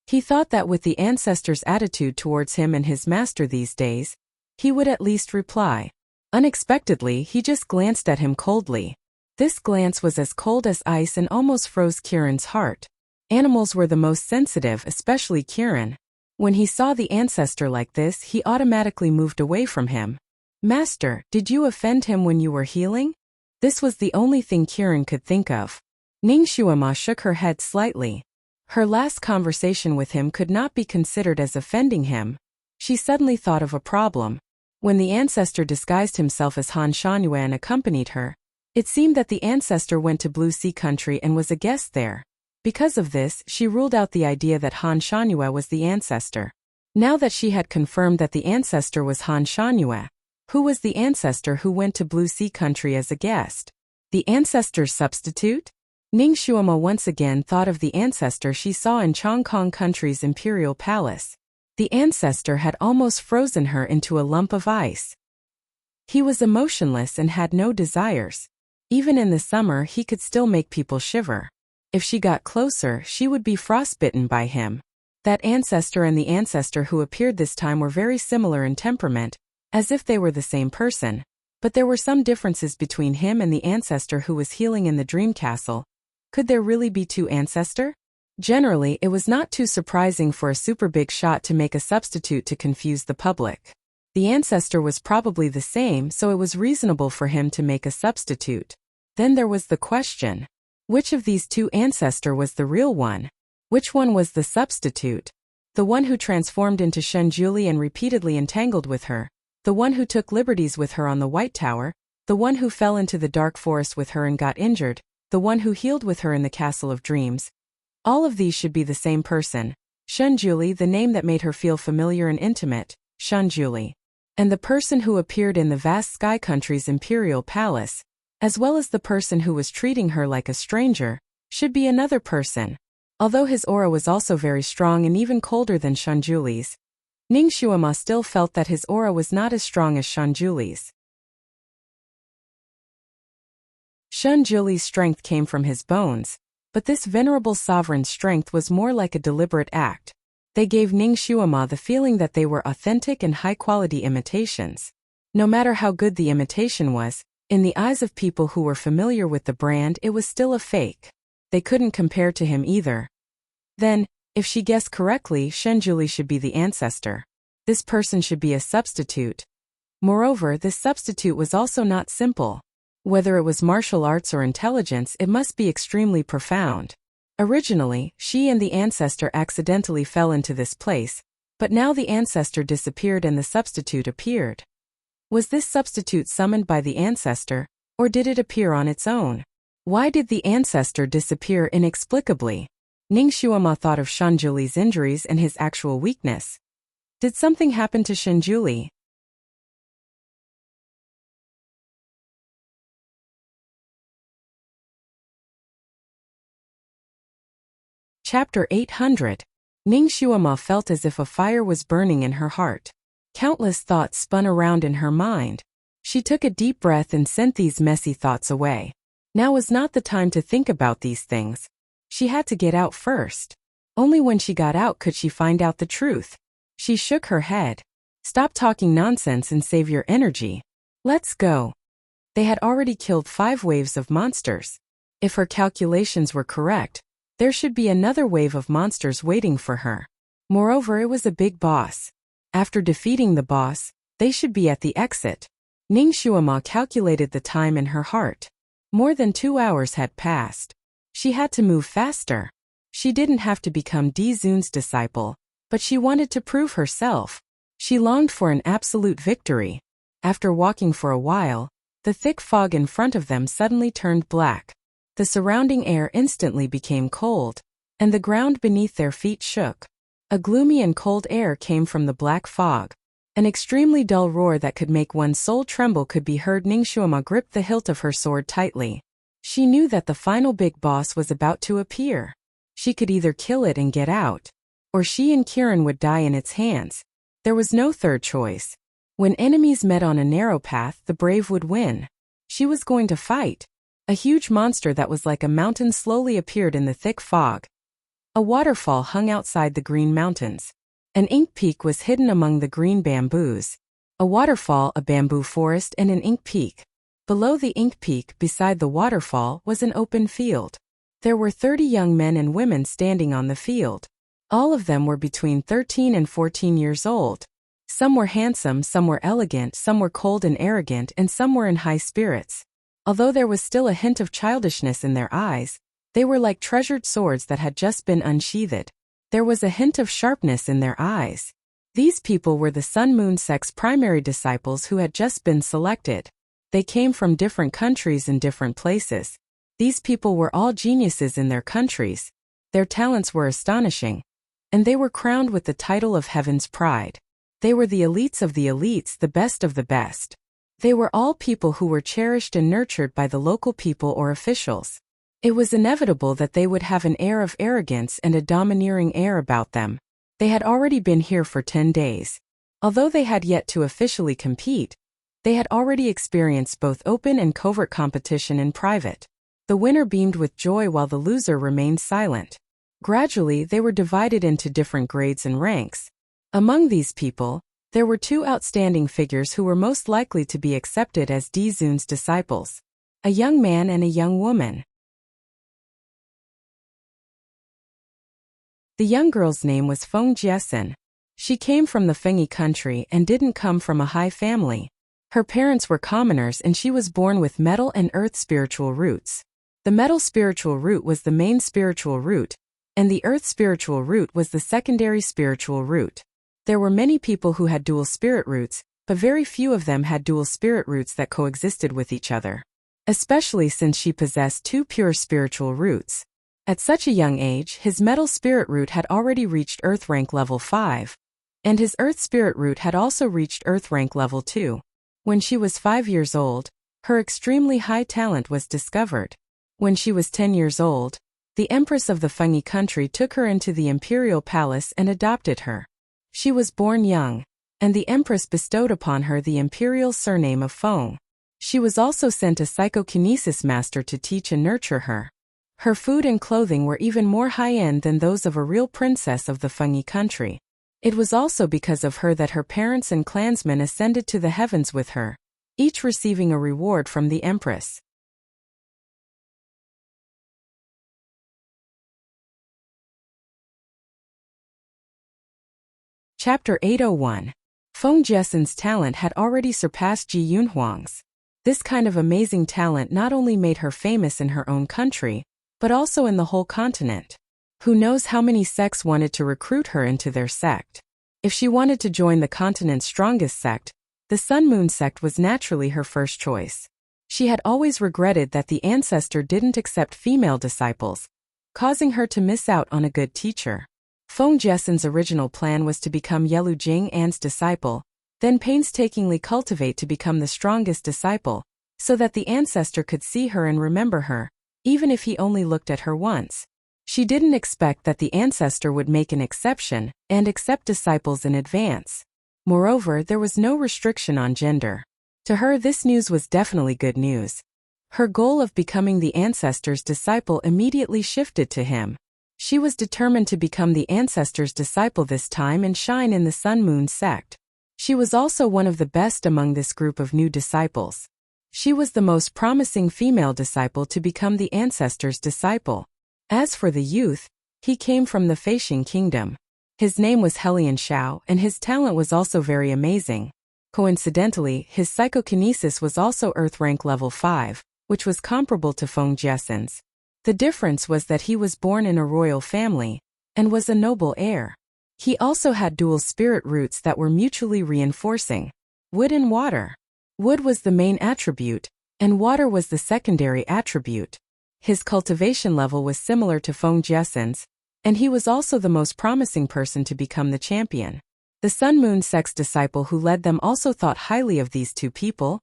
He thought that with the ancestor's attitude towards him and his master these days, he would at least reply. Unexpectedly, he just glanced at him coldly. This glance was as cold as ice and almost froze Kieran's heart. Animals were the most sensitive, especially Kieran. When he saw the ancestor like this, he automatically moved away from him. Master, did you offend him when you were healing? This was the only thing Kirin could think of. Ning Shuama shook her head slightly. Her last conversation with him could not be considered as offending him. She suddenly thought of a problem. When the ancestor disguised himself as Han Shanyue and accompanied her, it seemed that the ancestor went to Blue Sea Country and was a guest there. Because of this, she ruled out the idea that Han Shanyue was the ancestor. Now that she had confirmed that the ancestor was Han Shanyue, who was the ancestor who went to Blue Sea Country as a guest? The ancestor's substitute? Ning Shuama once again thought of the ancestor she saw in Chong Kong Country's imperial palace. The ancestor had almost frozen her into a lump of ice. He was emotionless and had no desires. Even in the summer he could still make people shiver. If she got closer, she would be frostbitten by him. That ancestor and the ancestor who appeared this time were very similar in temperament, as if they were the same person. But there were some differences between him and the ancestor who was healing in the dream castle. Could there really be two ancestors? Generally, it was not too surprising for a super big shot to make a substitute to confuse the public. The ancestor was probably the same, so it was reasonable for him to make a substitute. Then there was the question. Which of these two ancestors was the real one? Which one was the substitute? The one who transformed into Shunjuli and repeatedly entangled with her, the one who took liberties with her on the White Tower, the one who fell into the dark forest with her and got injured, the one who healed with her in the Castle of Dreams. All of these should be the same person. Shunjuli, the name that made her feel familiar and intimate, Shunjuli. And the person who appeared in the vast Sky Country's imperial palace, as well as the person who was treating her like a stranger, should be another person. Although his aura was also very strong and even colder than Shunjuli's, Ning Shuama still felt that his aura was not as strong as Shunjuli's. Shunjuli's strength came from his bones, but this venerable sovereign's strength was more like a deliberate act. They gave Ning Shuama the feeling that they were authentic and high-quality imitations. No matter how good the imitation was, in the eyes of people who were familiar with the brand, it was still a fake. They couldn't compare to him either. Then, if she guessed correctly, Shunjuli should be the ancestor. This person should be a substitute. Moreover, this substitute was also not simple. Whether it was martial arts or intelligence, it must be extremely profound. Originally, she and the ancestor accidentally fell into this place, but now the ancestor disappeared and the substitute appeared. Was this substitute summoned by the ancestor, or did it appear on its own? Why did the ancestor disappear inexplicably? Ning Shuama thought of Shunjuli's injuries and his actual weakness. Did something happen to Shunjuli? Chapter 800. Ning Shuama felt as if a fire was burning in her heart. Countless thoughts spun around in her mind. She took a deep breath and sent these messy thoughts away. Now was not the time to think about these things. She had to get out first. Only when she got out could she find out the truth. She shook her head. Stop talking nonsense and save your energy. Let's go. They had already killed 5 waves of monsters. If her calculations were correct, there should be another wave of monsters waiting for her. Moreover, it was a big boss. After defeating the boss, they should be at the exit. Ning Shuama calculated the time in her heart. More than 2 hours had passed. She had to move faster. She didn't have to become Di Zun's disciple, but she wanted to prove herself. She longed for an absolute victory. After walking for a while, the thick fog in front of them suddenly turned black. The surrounding air instantly became cold, and the ground beneath their feet shook. A gloomy and cold air came from the black fog. An extremely dull roar that could make one's soul tremble could be heard. Ning Shuama gripped the hilt of her sword tightly. She knew that the final big boss was about to appear. She could either kill it and get out, or she and Kirin would die in its hands. There was no third choice. When enemies met on a narrow path, the brave would win. She was going to fight. A huge monster that was like a mountain slowly appeared in the thick fog. A waterfall hung outside the green mountains. An ink peak was hidden among the green bamboos. A waterfall, a bamboo forest, and an ink peak. Below the ink peak, beside the waterfall, was an open field. There were 30 young men and women standing on the field. All of them were between 13 and 14 years old. Some were handsome, some were elegant, some were cold and arrogant, and some were in high spirits. Although there was still a hint of childishness in their eyes, they were like treasured swords that had just been unsheathed. There was a hint of sharpness in their eyes. These people were the Sun Moon sect's primary disciples who had just been selected. They came from different countries and different places. These people were all geniuses in their countries. Their talents were astonishing. And they were crowned with the title of Heaven's Pride. They were the elites of the elites, the best of the best. They were all people who were cherished and nurtured by the local people or officials. It was inevitable that they would have an air of arrogance and a domineering air about them. They had already been here for 10 days. Although they had yet to officially compete, they had already experienced both open and covert competition in private. The winner beamed with joy while the loser remained silent. Gradually, they were divided into different grades and ranks. Among these people, there were two outstanding figures who were most likely to be accepted as Di Zun's disciples: a young man and a young woman. The young girl's name was Feng Jiesin. She came from the Fengyi country and didn't come from a high family. Her parents were commoners and she was born with metal and earth spiritual roots. The metal spiritual root was the main spiritual root, and the earth spiritual root was the secondary spiritual root. There were many people who had dual spirit roots, but very few of them had dual spirit roots that coexisted with each other. Especially since she possessed two pure spiritual roots. At such a young age, his metal spirit root had already reached earth rank level 5, and his earth spirit root had also reached earth rank level 2. When she was 5 years old, her extremely high talent was discovered. When she was 10 years old, the Empress of the Fengyi country took her into the imperial palace and adopted her. She was born young, and the Empress bestowed upon her the imperial surname of Feng. She was also sent a psychokinesis master to teach and nurture her. Her food and clothing were even more high-end than those of a real princess of the Fengyi country. It was also because of her that her parents and clansmen ascended to the heavens with her, each receiving a reward from the Empress. Chapter 801. Feng Jiesin's talent had already surpassed Ji Yunhuang's. This kind of amazing talent not only made her famous in her own country, but also in the whole continent. Who knows how many sects wanted to recruit her into their sect. If she wanted to join the continent's strongest sect, the Sun Moon sect was naturally her first choice. She had always regretted that the ancestor didn't accept female disciples, causing her to miss out on a good teacher. Feng Jiesin's original plan was to become Yelu Jing An's disciple, then painstakingly cultivate to become the strongest disciple, so that the ancestor could see her and remember her, even if he only looked at her once. She didn't expect that the ancestor would make an exception and accept disciples in advance. Moreover, there was no restriction on gender. To her, this news was definitely good news. Her goal of becoming the ancestor's disciple immediately shifted to him. She was determined to become the ancestor's disciple this time and shine in the Sun Moon sect. She was also one of the best among this group of new disciples. She was the most promising female disciple to become the ancestor's disciple. As for the youth, he came from the Feixing kingdom. His name was Helian Xiao, and his talent was also very amazing. Coincidentally, his psychokinesis was also earth rank level 5, which was comparable to Feng Jiesin's. The difference was that he was born in a royal family, and was a noble heir. He also had dual spirit roots that were mutually reinforcing. Wood and water. Wood was the main attribute, and water was the secondary attribute. His cultivation level was similar to Feng Jiesin's, and he was also the most promising person to become the champion. The Sun Moon sect's disciple who led them also thought highly of these two people,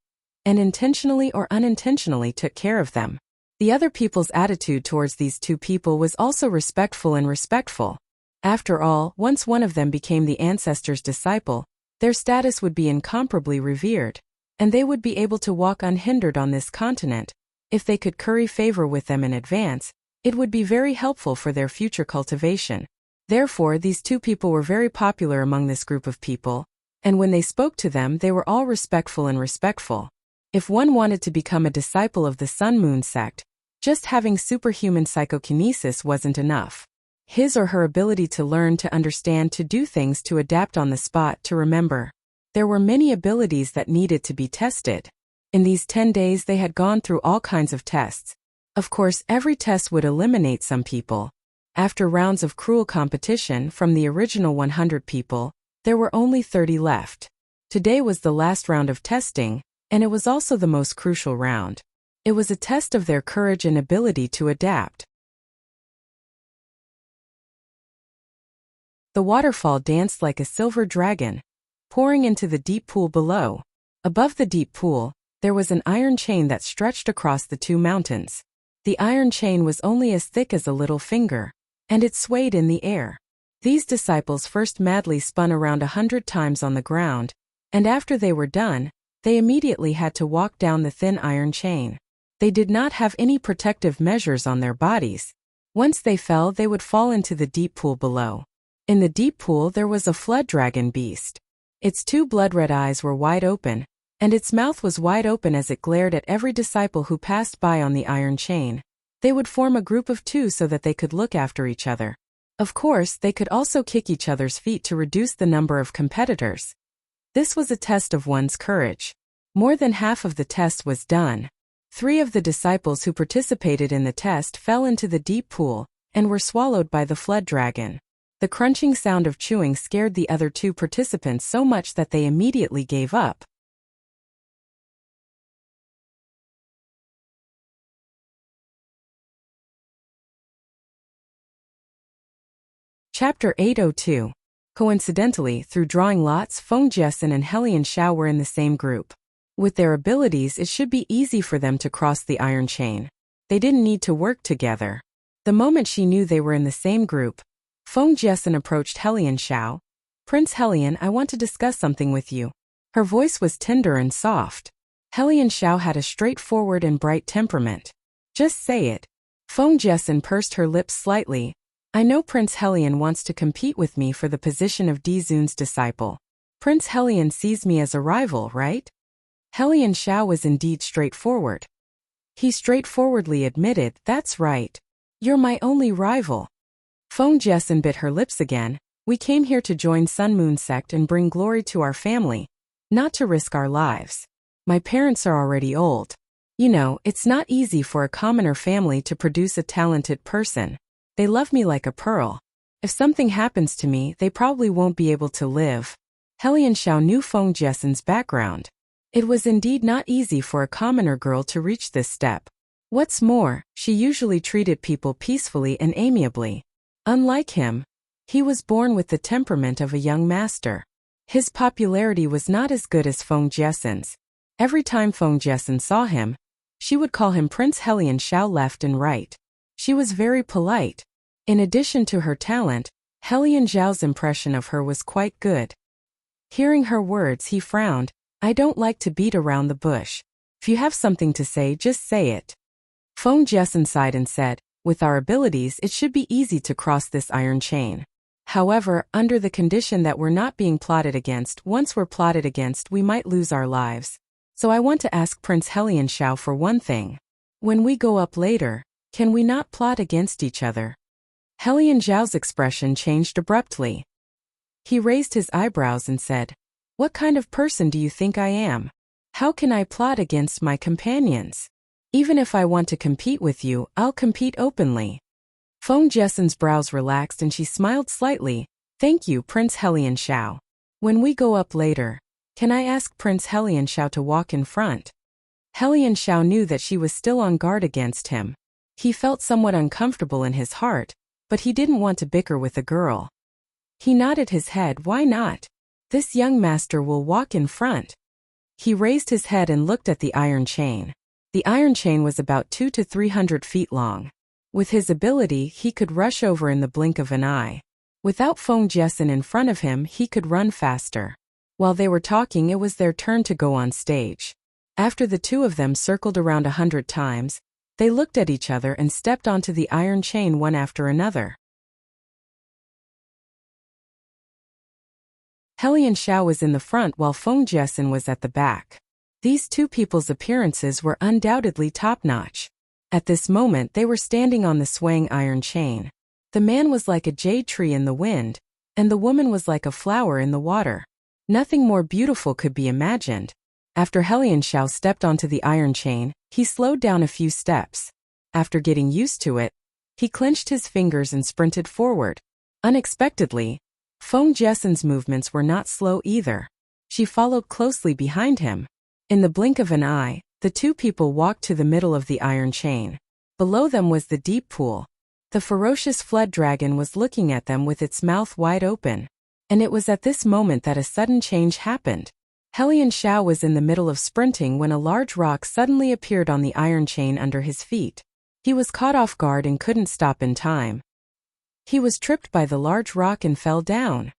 and intentionally or unintentionally took care of them. The other people's attitude towards these two people was also respectful and respectful. After all, once one of them became the ancestor's disciple, their status would be incomparably revered, and they would be able to walk unhindered on this continent. If they could curry favor with them in advance, it would be very helpful for their future cultivation. Therefore, these two people were very popular among this group of people, and when they spoke to them, they were all respectful and respectful. If one wanted to become a disciple of the Sun Moon sect, just having superhuman psychokinesis wasn't enough. His or her ability to learn, to understand, to do things, to adapt on the spot, to remember. There were many abilities that needed to be tested. In these 10 days they had gone through all kinds of tests. Of course, every test would eliminate some people. After rounds of cruel competition from the original 100 people, there were only 30 left. Today was the last round of testing, and it was also the most crucial round. It was a test of their courage and ability to adapt. The waterfall danced like a silver dragon, pouring into the deep pool below. Above the deep pool, there was an iron chain that stretched across the two mountains. The iron chain was only as thick as a little finger, and it swayed in the air. These disciples first madly spun around 100 times on the ground, and after they were done, they immediately had to walk down the thin iron chain. They did not have any protective measures on their bodies. Once they fell, they would fall into the deep pool below. In the deep pool there was a flood dragon beast. Its two blood-red eyes were wide open, and its mouth was wide open as it glared at every disciple who passed by on the iron chain. They would form a group of 2 so that they could look after each other. Of course, they could also kick each other's feet to reduce the number of competitors. This was a test of one's courage. More than half of the test was done. 3 of the disciples who participated in the test fell into the deep pool and were swallowed by the flood dragon. The crunching sound of chewing scared the other 2 participants so much that they immediately gave up. Chapter 802. Coincidentally, through drawing lots, Feng Jiesen and Helian Xiao were in the same group. With their abilities, it should be easy for them to cross the iron chain. They didn't need to work together. The moment she knew they were in the same group, Feng Jiesen approached Helian Xiao. "Prince Helian, I want to discuss something with you." Her voice was tender and soft. Helian Xiao had a straightforward and bright temperament. "Just say it." Feng Jiesen pursed her lips slightly. "I know Prince Helian wants to compete with me for the position of Dizun's disciple. Prince Helian sees me as a rival, right?" Helian Xiao was indeed straightforward. He straightforwardly admitted, "That's right. You're my only rival." Feng Jiesen bit her lips again. "We came here to join Sun Moon sect and bring glory to our family, not to risk our lives. My parents are already old. You know, it's not easy for a commoner family to produce a talented person. They love me like a pearl. If something happens to me, they probably won't be able to live." Helian Xiao knew Feng Jiesen's background. It was indeed not easy for a commoner girl to reach this step. What's more, she usually treated people peacefully and amiably. Unlike him, he was born with the temperament of a young master. His popularity was not as good as Feng Jiesen's. Every time Feng Jiesen saw him, she would call him Prince Helian Xiao left and right. She was very polite. In addition to her talent, Helian Xiao's impression of her was quite good. Hearing her words, he frowned. "I don't like to beat around the bush. If you have something to say, just say it." Feng Jiesen sighed and said, "With our abilities, it should be easy to cross this iron chain. However, under the condition that we're not being plotted against, once we're plotted against, we might lose our lives. So I want to ask Prince Helian Xiao for one thing. When we go up later, can we not plot against each other?" Helian Xiao's expression changed abruptly. He raised his eyebrows and said, "What kind of person do you think I am? How can I plot against my companions? Even if I want to compete with you, I'll compete openly." Feng Jiesen's brows relaxed and she smiled slightly. "Thank you, Prince Helian Xiao. When we go up later, can I ask Prince Helian Xiao to walk in front?" Helian Xiao knew that she was still on guard against him. He felt somewhat uncomfortable in his heart, but he didn't want to bicker with a girl. He nodded his head. "Why not? This young master will walk in front." He raised his head and looked at the iron chain. The iron chain was about 200 to 300 feet long. With his ability, he could rush over in the blink of an eye. Without Feng Jiesen in front of him, he could run faster. While they were talking, it was their turn to go on stage. After the 2 of them circled around 100 times, they looked at each other and stepped onto the iron chain one after another. Helian Xiao was in the front while Feng Jiesen was at the back. These 2 people's appearances were undoubtedly top-notch. At this moment they were standing on the swaying iron chain. The man was like a jade tree in the wind, and the woman was like a flower in the water. Nothing more beautiful could be imagined. After Helian Xiao stepped onto the iron chain, he slowed down a few steps. After getting used to it, he clenched his fingers and sprinted forward. Unexpectedly, Feng Jessen's movements were not slow either. She followed closely behind him. In the blink of an eye, the two people walked to the middle of the iron chain. Below them was the deep pool. The ferocious flood dragon was looking at them with its mouth wide open. And it was at this moment that a sudden change happened. Helian Xiao was in the middle of sprinting when a large rock suddenly appeared on the iron chain under his feet. He was caught off guard and couldn't stop in time. He was tripped by the large rock and fell down.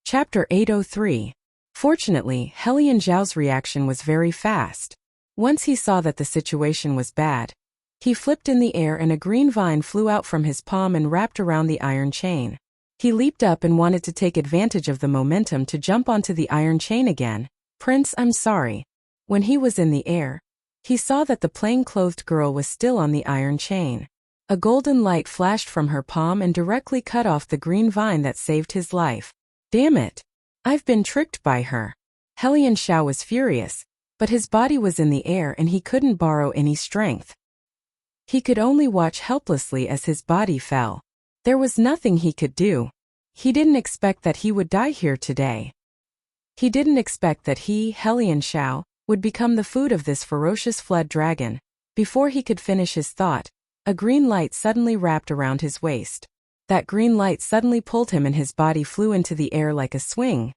Chapter 803. Fortunately, Helian Xiao's reaction was very fast. Once he saw that the situation was bad, he flipped in the air and a green vine flew out from his palm and wrapped around the iron chain. He leaped up and wanted to take advantage of the momentum to jump onto the iron chain again. "Prince, I'm sorry." When he was in the air, he saw that the plain-clothed girl was still on the iron chain. A golden light flashed from her palm and directly cut off the green vine that saved his life. "Damn it! I've been tricked by her." Helian Xiao was furious, but his body was in the air and he couldn't borrow any strength. He could only watch helplessly as his body fell. There was nothing he could do. He didn't expect that he would die here today. He didn't expect that he, Helian Xiao, would become the food of this ferocious flood dragon. Before he could finish his thought, a green light suddenly wrapped around his waist. That green light suddenly pulled him and his body flew into the air like a swing.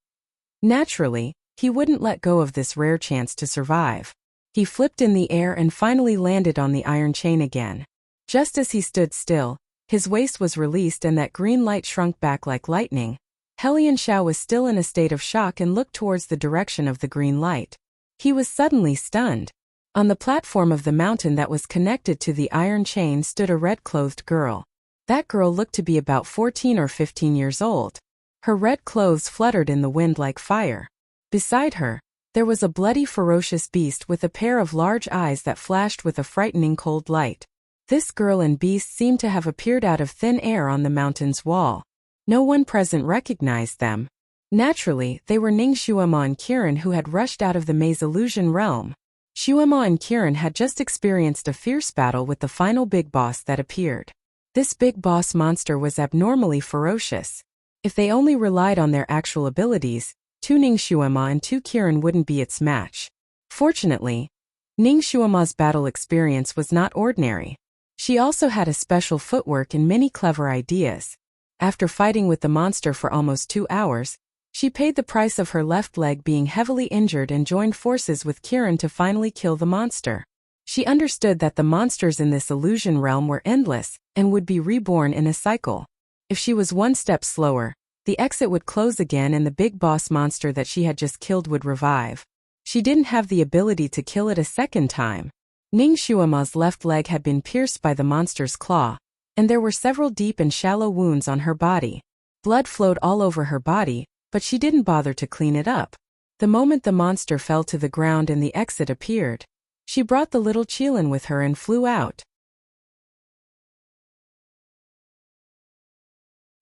Naturally, he wouldn't let go of this rare chance to survive. He flipped in the air and finally landed on the iron chain again. Just as he stood still, his waist was released and that green light shrunk back like lightning. Helian Xiao was still in a state of shock and looked towards the direction of the green light. He was suddenly stunned. On the platform of the mountain that was connected to the iron chain stood a red-clothed girl. That girl looked to be about 14 or 15 years old. Her red clothes fluttered in the wind like fire. Beside her, there was a bloody ferocious beast with a pair of large eyes that flashed with a frightening cold light. This girl and beast seemed to have appeared out of thin air on the mountain's wall. No one present recognized them. Naturally, they were Ning Xuema and Kiran who had rushed out of the maze illusion realm. Xuema and Kiran had just experienced a fierce battle with the final big boss that appeared. This big boss monster was abnormally ferocious. If they only relied on their actual abilities, two Ning Xuema and two Kiran wouldn't be its match. Fortunately, Ning Xuema's battle experience was not ordinary. She also had a special footwork and many clever ideas. After fighting with the monster for almost 2 hours, she paid the price of her left leg being heavily injured and joined forces with Kiran to finally kill the monster. She understood that the monsters in this illusion realm were endless and would be reborn in a cycle. If she was one step slower, the exit would close again and the big boss monster that she had just killed would revive. She didn't have the ability to kill it a second time. Ning Xuema's left leg had been pierced by the monster's claw, and there were several deep and shallow wounds on her body. Blood flowed all over her body, but she didn't bother to clean it up. The moment the monster fell to the ground and the exit appeared, she brought the little Qilin with her and flew out.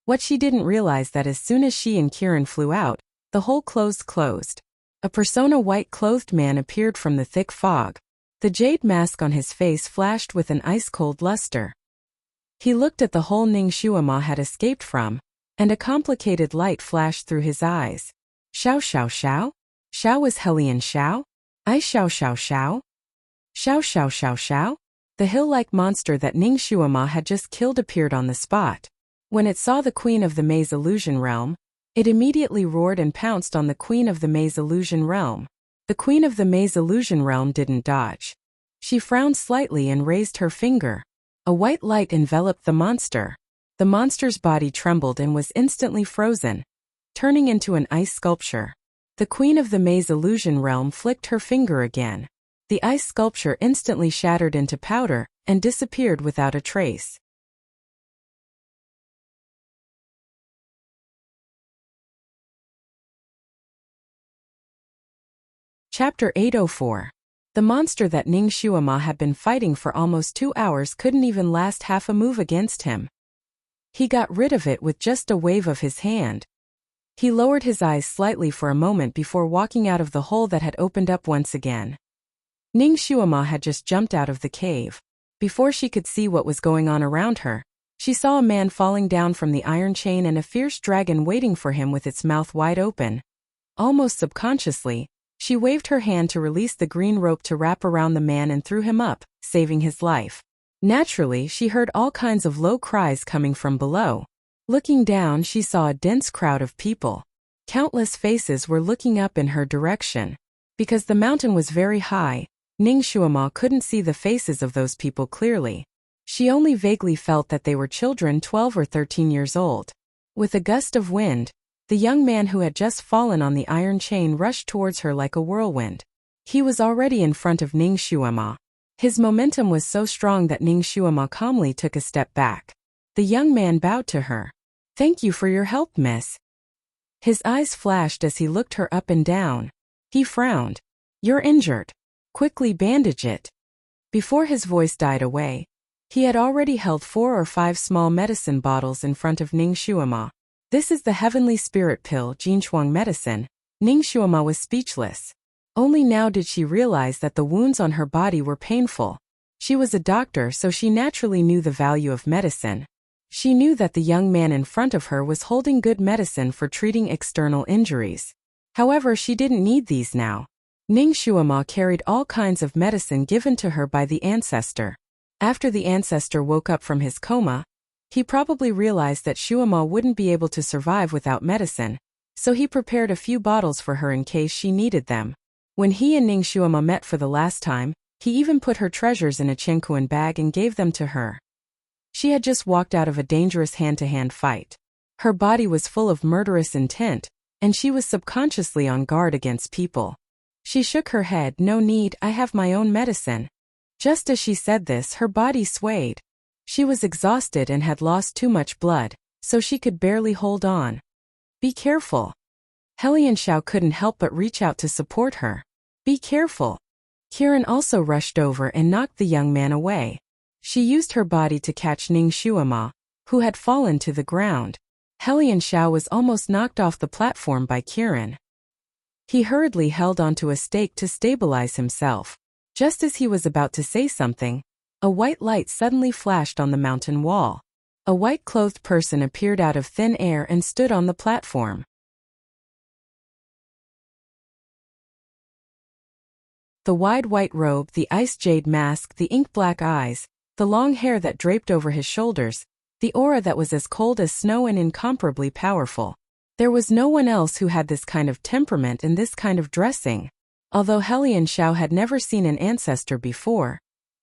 What she didn't realize that as soon as she and Kiran flew out, the hole closed. A persona white-clothed man appeared from the thick fog. The jade mask on his face flashed with an ice-cold luster. He looked at the hole Ning Xuema had escaped from, and a complicated light flashed through his eyes. Xiao Xiao Xiao? Xiao was Helian Xiao? I Xiao Xiao Xiao? Xiao Xiao Xiao Xiao? The hill-like monster that Ning Xuema had just killed appeared on the spot. When it saw the queen of the maze illusion realm, it immediately roared and pounced on the queen of the maze illusion realm. The queen of the maze illusion realm didn't dodge. She frowned slightly and raised her finger. A white light enveloped the monster. The monster's body trembled and was instantly frozen, turning into an ice sculpture. The queen of the maze illusion realm flicked her finger again. The ice sculpture instantly shattered into powder and disappeared without a trace. Chapter 804. The monster that Ning Shuama had been fighting for almost 2 hours couldn't even last half a move against him. He got rid of it with just a wave of his hand. He lowered his eyes slightly for a moment before walking out of the hole that had opened up once again. Ning Shuama had just jumped out of the cave. Before she could see what was going on around her, she saw a man falling down from the iron chain and a fierce dragon waiting for him with its mouth wide open. Almost subconsciously, she waved her hand to release the green rope to wrap around the man and threw him up, saving his life. Naturally, she heard all kinds of low cries coming from below. Looking down, she saw a dense crowd of people. Countless faces were looking up in her direction. Because the mountain was very high, Ning Shuama couldn't see the faces of those people clearly. She only vaguely felt that they were children 12 or 13 years old. With a gust of wind, the young man who had just fallen on the iron chain rushed towards her like a whirlwind. He was already in front of Ning Shuama. His momentum was so strong that Ning Shuama calmly took a step back. The young man bowed to her. "Thank you for your help, miss." His eyes flashed as he looked her up and down. He frowned. "You're injured. Quickly bandage it." Before his voice died away, he had already held 4 or 5 small medicine bottles in front of Ning Shuama. "This is the heavenly spirit pill, Jinchuang medicine." Ning Shuama was speechless. Only now did she realize that the wounds on her body were painful. She was a doctor, so she naturally knew the value of medicine. She knew that the young man in front of her was holding good medicine for treating external injuries. However, she didn't need these now. Ning Shuama carried all kinds of medicine given to her by the ancestor. After the ancestor woke up from his coma, he probably realized that Shuama wouldn't be able to survive without medicine, so he prepared a few bottles for her in case she needed them. When he and Ning Shuama met for the last time, he even put her treasures in a chenkuan bag and gave them to her. She had just walked out of a dangerous hand-to-hand fight. Her body was full of murderous intent, and she was subconsciously on guard against people. She shook her head. "No need, I have my own medicine." Just as she said this, her body swayed. She was exhausted and had lost too much blood, so she could barely hold on. "Be careful." Helian Xiao couldn't help but reach out to support her. "Be careful." Kiran also rushed over and knocked the young man away. She used her body to catch Ning Shuama, who had fallen to the ground. Helian Xiao was almost knocked off the platform by Kiran. He hurriedly held onto a stake to stabilize himself. Just as he was about to say something, a white light suddenly flashed on the mountain wall. A white-clothed person appeared out of thin air and stood on the platform. The wide white robe, the ice jade mask, the ink-black eyes, the long hair that draped over his shoulders, the aura that was as cold as snow and incomparably powerful. There was no one else who had this kind of temperament and this kind of dressing. Although Helian Xiao had never seen an ancestor before,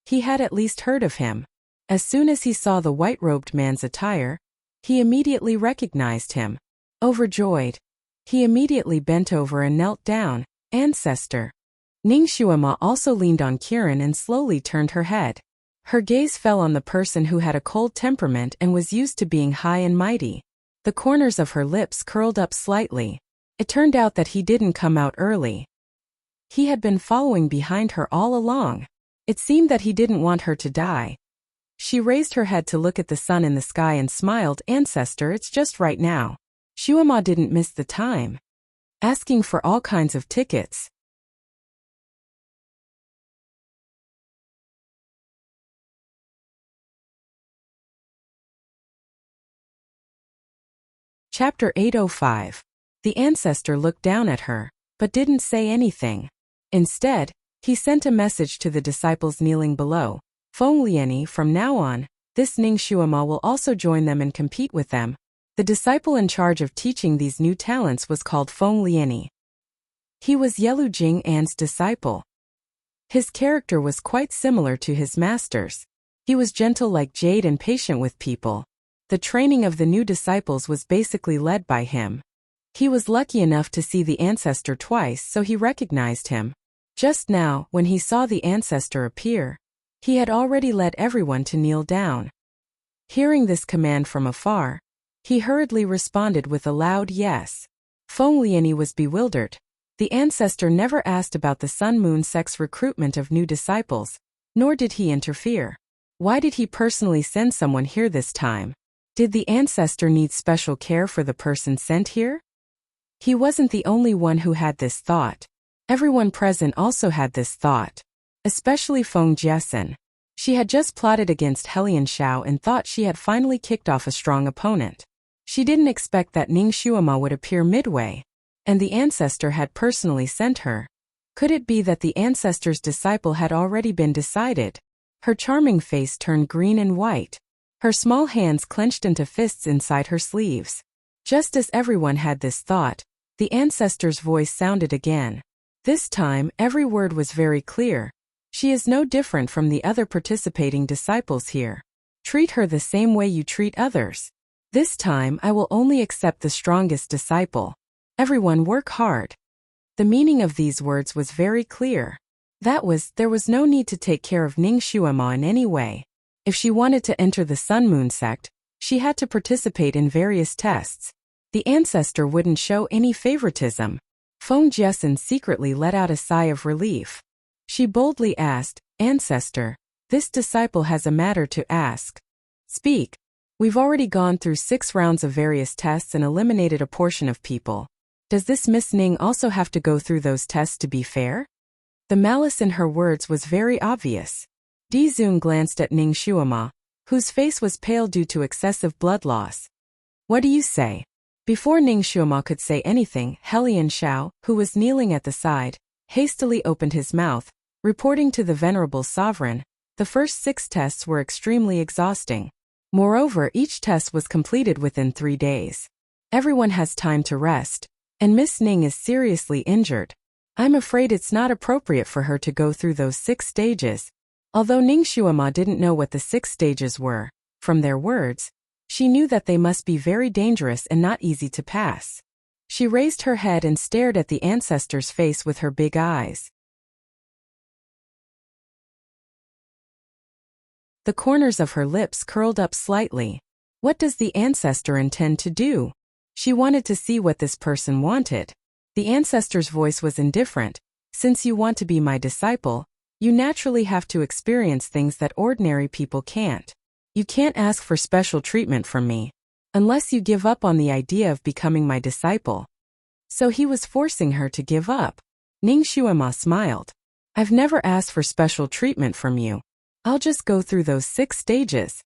he had at least heard of him. As soon as he saw the white-robed man's attire, he immediately recognized him. Overjoyed, he immediately bent over and knelt down. "Ancestor." Ning Shuama also leaned on Kiran and slowly turned her head. Her gaze fell on the person who had a cold temperament and was used to being high and mighty. The corners of her lips curled up slightly. It turned out that he didn't come out early. He had been following behind her all along. It seemed that he didn't want her to die. She raised her head to look at the sun in the sky and smiled. "Ancestor, it's just right now." Shuama didn't miss the time, asking for all kinds of tickets. Chapter 805. The ancestor looked down at her, but didn't say anything. Instead, he sent a message to the disciples kneeling below. "Feng Liani, from now on, this Ning Shuama will also join them and compete with them." The disciple in charge of teaching these new talents was called Feng Liani. He was Yelu Jing An's disciple. His character was quite similar to his master's. He was gentle like jade and patient with people. The training of the new disciples was basically led by him. He was lucky enough to see the ancestor twice, so he recognized him. Just now, when he saw the ancestor appear, he had already led everyone to kneel down. Hearing this command from afar, he hurriedly responded with a loud yes. Feng Liani was bewildered. The ancestor never asked about the Sun Moon sect's recruitment of new disciples, nor did he interfere. Why did he personally send someone here this time? Did the ancestor need special care for the person sent here? He wasn't the only one who had this thought. Everyone present also had this thought. Especially Feng Jiesin. She had just plotted against Helian Xiao and thought she had finally kicked off a strong opponent. She didn't expect that Ning Xuema would appear midway, and the ancestor had personally sent her. Could it be that the ancestor's disciple had already been decided? Her charming face turned green and white. Her small hands clenched into fists inside her sleeves. Just as everyone had this thought, the ancestor's voice sounded again. This time, every word was very clear. She is no different from the other participating disciples here. Treat her the same way you treat others. This time I will only accept the strongest disciple. Everyone work hard. The meaning of these words was very clear. There was no need to take care of Ning Xuema in any way. If she wanted to enter the Sun Moon sect, she had to participate in various tests. The ancestor wouldn't show any favoritism. Feng Jiesin secretly let out a sigh of relief. She boldly asked, "Ancestor, this disciple has a matter to ask." "Speak. We've already gone through 6 rounds of various tests and eliminated a portion of people. Does this Miss Ning also have to go through those tests to be fair?" The malice in her words was very obvious. Di Zun glanced at Ning Xuema, whose face was pale due to excessive blood loss. "What do you say?" Before Ning Xuema could say anything, Helian Xiao, who was kneeling at the side, hastily opened his mouth, reporting to the venerable sovereign. The first 6 tests were extremely exhausting. Moreover, each test was completed within 3 days. Everyone has time to rest, and Miss Ning is seriously injured. I'm afraid it's not appropriate for her to go through those 6 stages. Although Ning Xuema didn't know what the 6 stages were, from their words, she knew that they must be very dangerous and not easy to pass. She raised her head and stared at the ancestor's face with her big eyes. The corners of her lips curled up slightly. What does the ancestor intend to do? She wanted to see what this person wanted. The ancestor's voice was indifferent. Since you want to be my disciple, you naturally have to experience things that ordinary people can't. You can't ask for special treatment from me, unless you give up on the idea of becoming my disciple. So he was forcing her to give up. Ning Xuema smiled. I've never asked for special treatment from you. I'll just go through those 6 stages.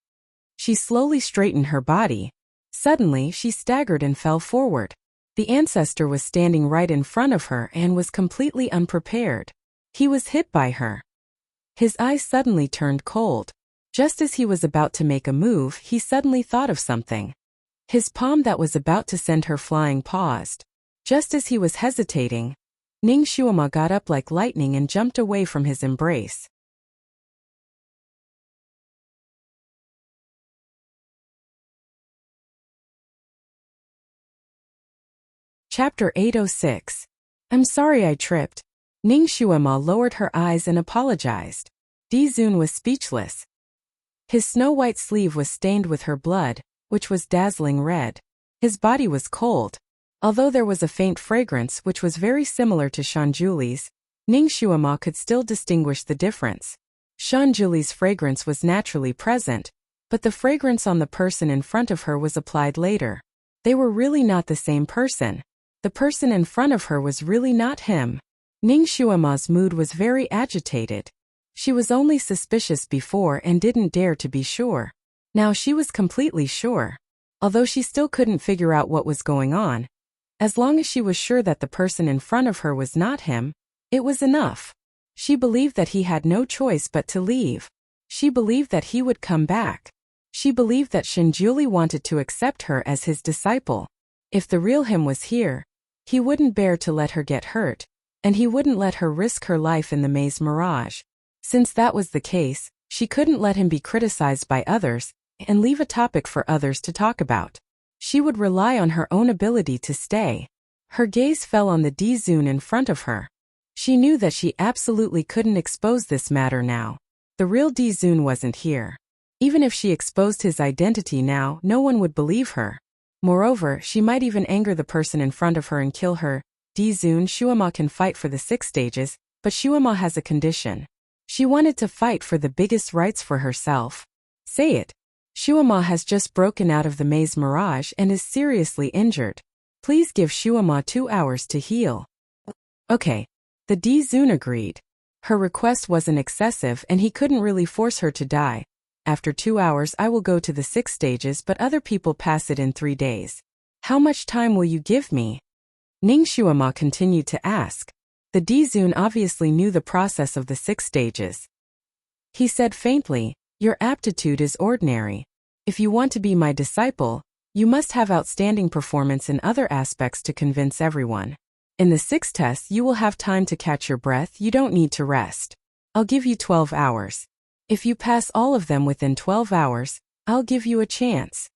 She slowly straightened her body. Suddenly, she staggered and fell forward. The ancestor was standing right in front of her and was completely unprepared. He was hit by her. His eyes suddenly turned cold. Just as he was about to make a move, he suddenly thought of something. His palm that was about to send her flying paused. Just as he was hesitating, Ning Xuema got up like lightning and jumped away from his embrace. Chapter 806. I'm sorry I tripped. Ning Xuema lowered her eyes and apologized. Di Zun was speechless. His snow-white sleeve was stained with her blood, which was dazzling red. His body was cold. Although there was a faint fragrance which was very similar to Shanjuli's, Ning Xuema could still distinguish the difference. Shanjuli's fragrance was naturally present, but the fragrance on the person in front of her was applied later. They were really not the same person. The person in front of her was really not him. Ning Xuema's mood was very agitated. She was only suspicious before and didn't dare to be sure. Now she was completely sure. Although she still couldn't figure out what was going on. As long as she was sure that the person in front of her was not him, it was enough. She believed that he had no choice but to leave. She believed that he would come back. She believed that Shanjuli wanted to accept her as his disciple. If the real him was here, he wouldn't bear to let her get hurt, and he wouldn't let her risk her life in the maze mirage. Since that was the case, she couldn't let him be criticized by others and leave a topic for others to talk about. She would rely on her own ability to stay. Her gaze fell on the Di Zun in front of her. She knew that she absolutely couldn't expose this matter now. The real Di Zun wasn't here. Even if she exposed his identity now, no one would believe her. Moreover, she might even anger the person in front of her and kill her. Dizun, Shuama can fight for the 6 stages, but Shuama has a condition. She wanted to fight for the biggest rights for herself. Say it. Shuama has just broken out of the maze mirage and is seriously injured. Please give Shuama 2 hours to heal. Okay. The Dizun agreed. Her request wasn't excessive and he couldn't really force her to die. After 2 hours I will go to the 6 stages, but other people pass it in 3 days. How much time will you give me? Ning Shuama continued to ask. The Dizun obviously knew the process of the 6 stages. He said faintly, your aptitude is ordinary. If you want to be my disciple, you must have outstanding performance in other aspects to convince everyone. In the 6 tests you will have time to catch your breath, you don't need to rest. I'll give you 12 hours. If you pass all of them within 12 hours, I'll give you a chance.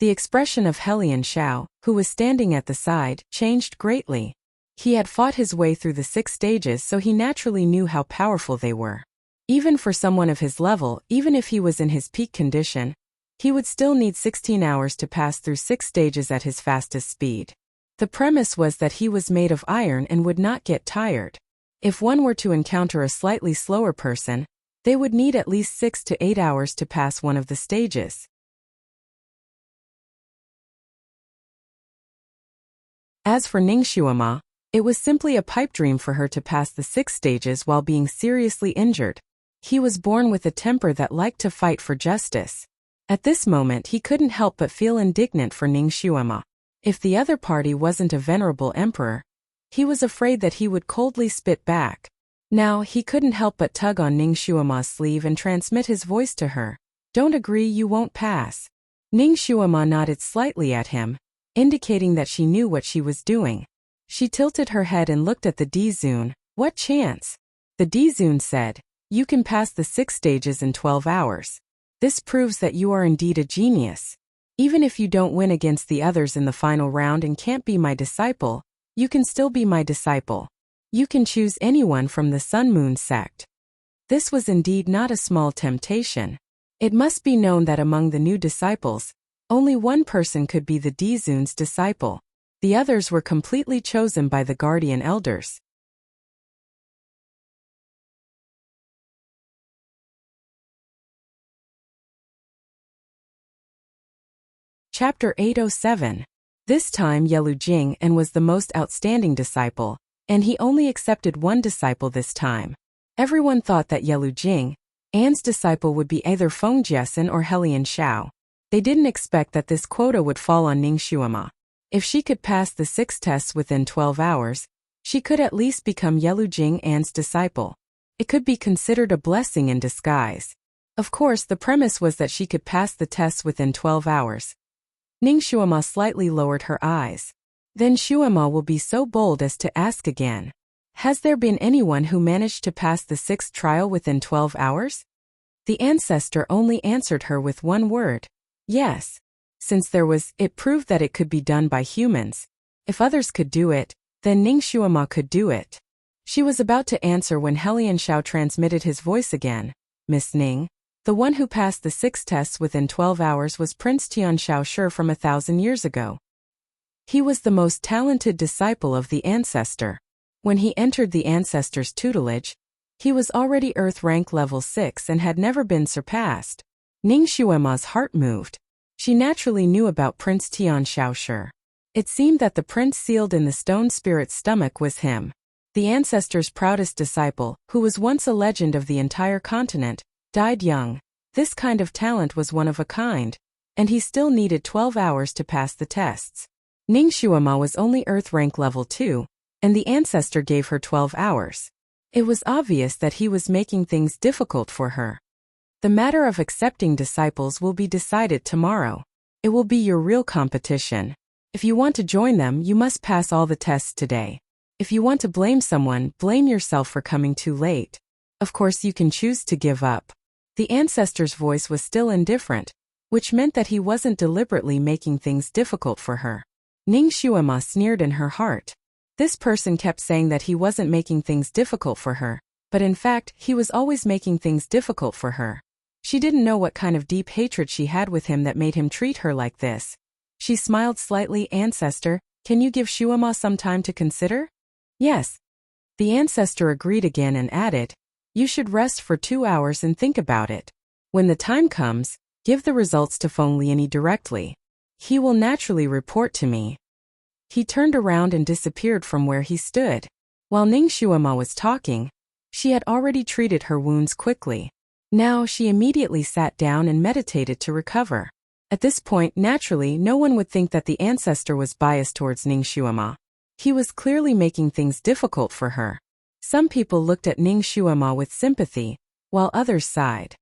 The expression of Helian Xiao, who was standing at the side, changed greatly. He had fought his way through the 6 stages, so he naturally knew how powerful they were. Even for someone of his level, even if he was in his peak condition, he would still need 16 hours to pass through 6 stages at his fastest speed. The premise was that he was made of iron and would not get tired. If one were to encounter a slightly slower person, they would need at least 6 to 8 hours to pass one of the stages. As for Ning Shuama, it was simply a pipe dream for her to pass the 6 stages while being seriously injured. He was born with a temper that liked to fight for justice. At this moment he couldn't help but feel indignant for Ning Shuama. If the other party wasn't a venerable emperor, he was afraid that he would coldly spit back. Now he couldn't help but tug on Ning Shuama's sleeve and transmit his voice to her. Don't agree, you won't pass. Ning Shuama nodded slightly at him, indicating that she knew what she was doing. She tilted her head and looked at the Dizun. What chance? The Dizun said, you can pass the 6 stages in 12 hours. This proves that you are indeed a genius. Even if you don't win against the others in the final round and can't be my disciple, you can still be my disciple. You can choose anyone from the Sun Moon sect. This was indeed not a small temptation. It must be known that among the new disciples, only one person could be the Dizun's disciple. The others were completely chosen by the guardian elders. Chapter 807. This time Yelu Jing and was the most outstanding disciple, and he only accepted one disciple this time. Everyone thought that Yelu Jing, Anne's disciple, would be either Feng Jiesin or Helian Xiao. They didn't expect that this quota would fall on Ning Shuama. If she could pass the 6 tests within 12 hours, she could at least become Yelu Jing Anne's disciple. It could be considered a blessing in disguise. Of course, the premise was that she could pass the tests within 12 hours. Ning Shuama slightly lowered her eyes. Then Shuama will be so bold as to ask again. Has there been anyone who managed to pass the 6th trial within 12 hours? The ancestor only answered her with one word. Yes. Since there was, it proved that it could be done by humans. If others could do it, then Ning Shuama could do it. She was about to answer when Helian Xiao transmitted his voice again. Miss Ning, the one who passed the 6 tests within 12 hours was Prince Tian Shaoshi from 1,000 years ago. He was the most talented disciple of the ancestor. When he entered the ancestor's tutelage, he was already Earth rank level 6 and had never been surpassed. Ning Shuama's heart moved. She naturally knew about Prince Tian Shaoshi. It seemed that the prince sealed in the stone spirit's stomach was him. The ancestor's proudest disciple, who was once a legend of the entire continent, died young. This kind of talent was one of a kind, and he still needed 12 hours to pass the tests. Ning Shuama was only Earth rank level 2, and the ancestor gave her 12 hours. It was obvious that he was making things difficult for her. The matter of accepting disciples will be decided tomorrow. It will be your real competition. If you want to join them, you must pass all the tests today. If you want to blame someone, blame yourself for coming too late. Of course, you can choose to give up. The ancestor's voice was still indifferent, which meant that he wasn't deliberately making things difficult for her. Ning Shuama sneered in her heart. This person kept saying that he wasn't making things difficult for her, but in fact, he was always making things difficult for her. She didn't know what kind of deep hatred she had with him that made him treat her like this. She smiled slightly. Ancestor, Can you give Shuama some time to consider? Yes. The ancestor agreed again and added, you should rest for 2 hours and think about it. When the time comes, give the results to Feng Lianyi directly. He will naturally report to me. He turned around and disappeared from where he stood. While Ning Shuama was talking, she had already treated her wounds quickly. Now she immediately sat down and meditated to recover. At this point, naturally, no one would think that the ancestor was biased towards Ning Shuama. He was clearly making things difficult for her. Some people looked at Ning Shuama with sympathy, while others sighed.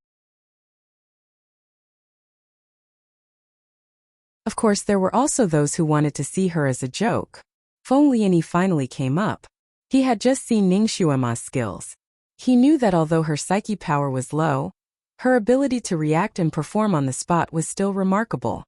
Of course, there were also those who wanted to see her as a joke. Feng Lianyi finally came up. He had just seen Ning Shuama's skills. He knew that although her psyche power was low, her ability to react and perform on the spot was still remarkable.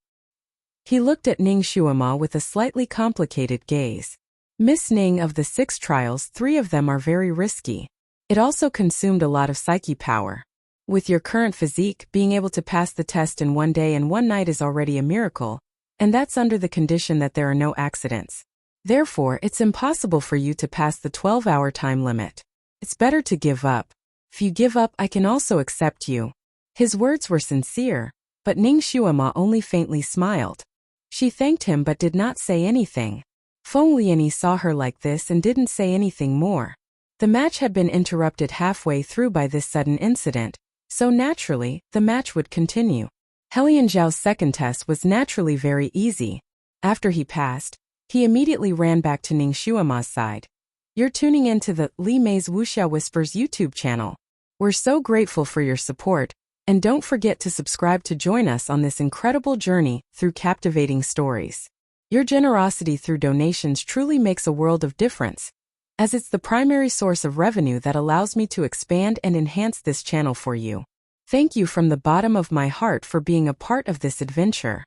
He looked at Ning Shuama with a slightly complicated gaze. Miss Ning, of the 6 trials, 3 of them are very risky. It also consumed a lot of psyche power. With your current physique, being able to pass the test in 1 day and 1 night is already a miracle, and that's under the condition that there are no accidents. Therefore, it's impossible for you to pass the 12-hour time limit. It's better to give up. If you give up, I can also accept you. His words were sincere, but Ning Shuama only faintly smiled. She thanked him but did not say anything. Feng Lianyi saw her like this and didn't say anything more. The match had been interrupted halfway through by this sudden incident, so naturally, the match would continue. Helian Zhao's second test was naturally very easy. After he passed, he immediately ran back to Ning Shuama's side. You're tuning into the Li Mei's Wuxia Whispers YouTube channel. We're so grateful for your support, and don't forget to subscribe to join us on this incredible journey through captivating stories. Your generosity through donations truly makes a world of difference, as it's the primary source of revenue that allows me to expand and enhance this channel for you. Thank you from the bottom of my heart for being a part of this adventure.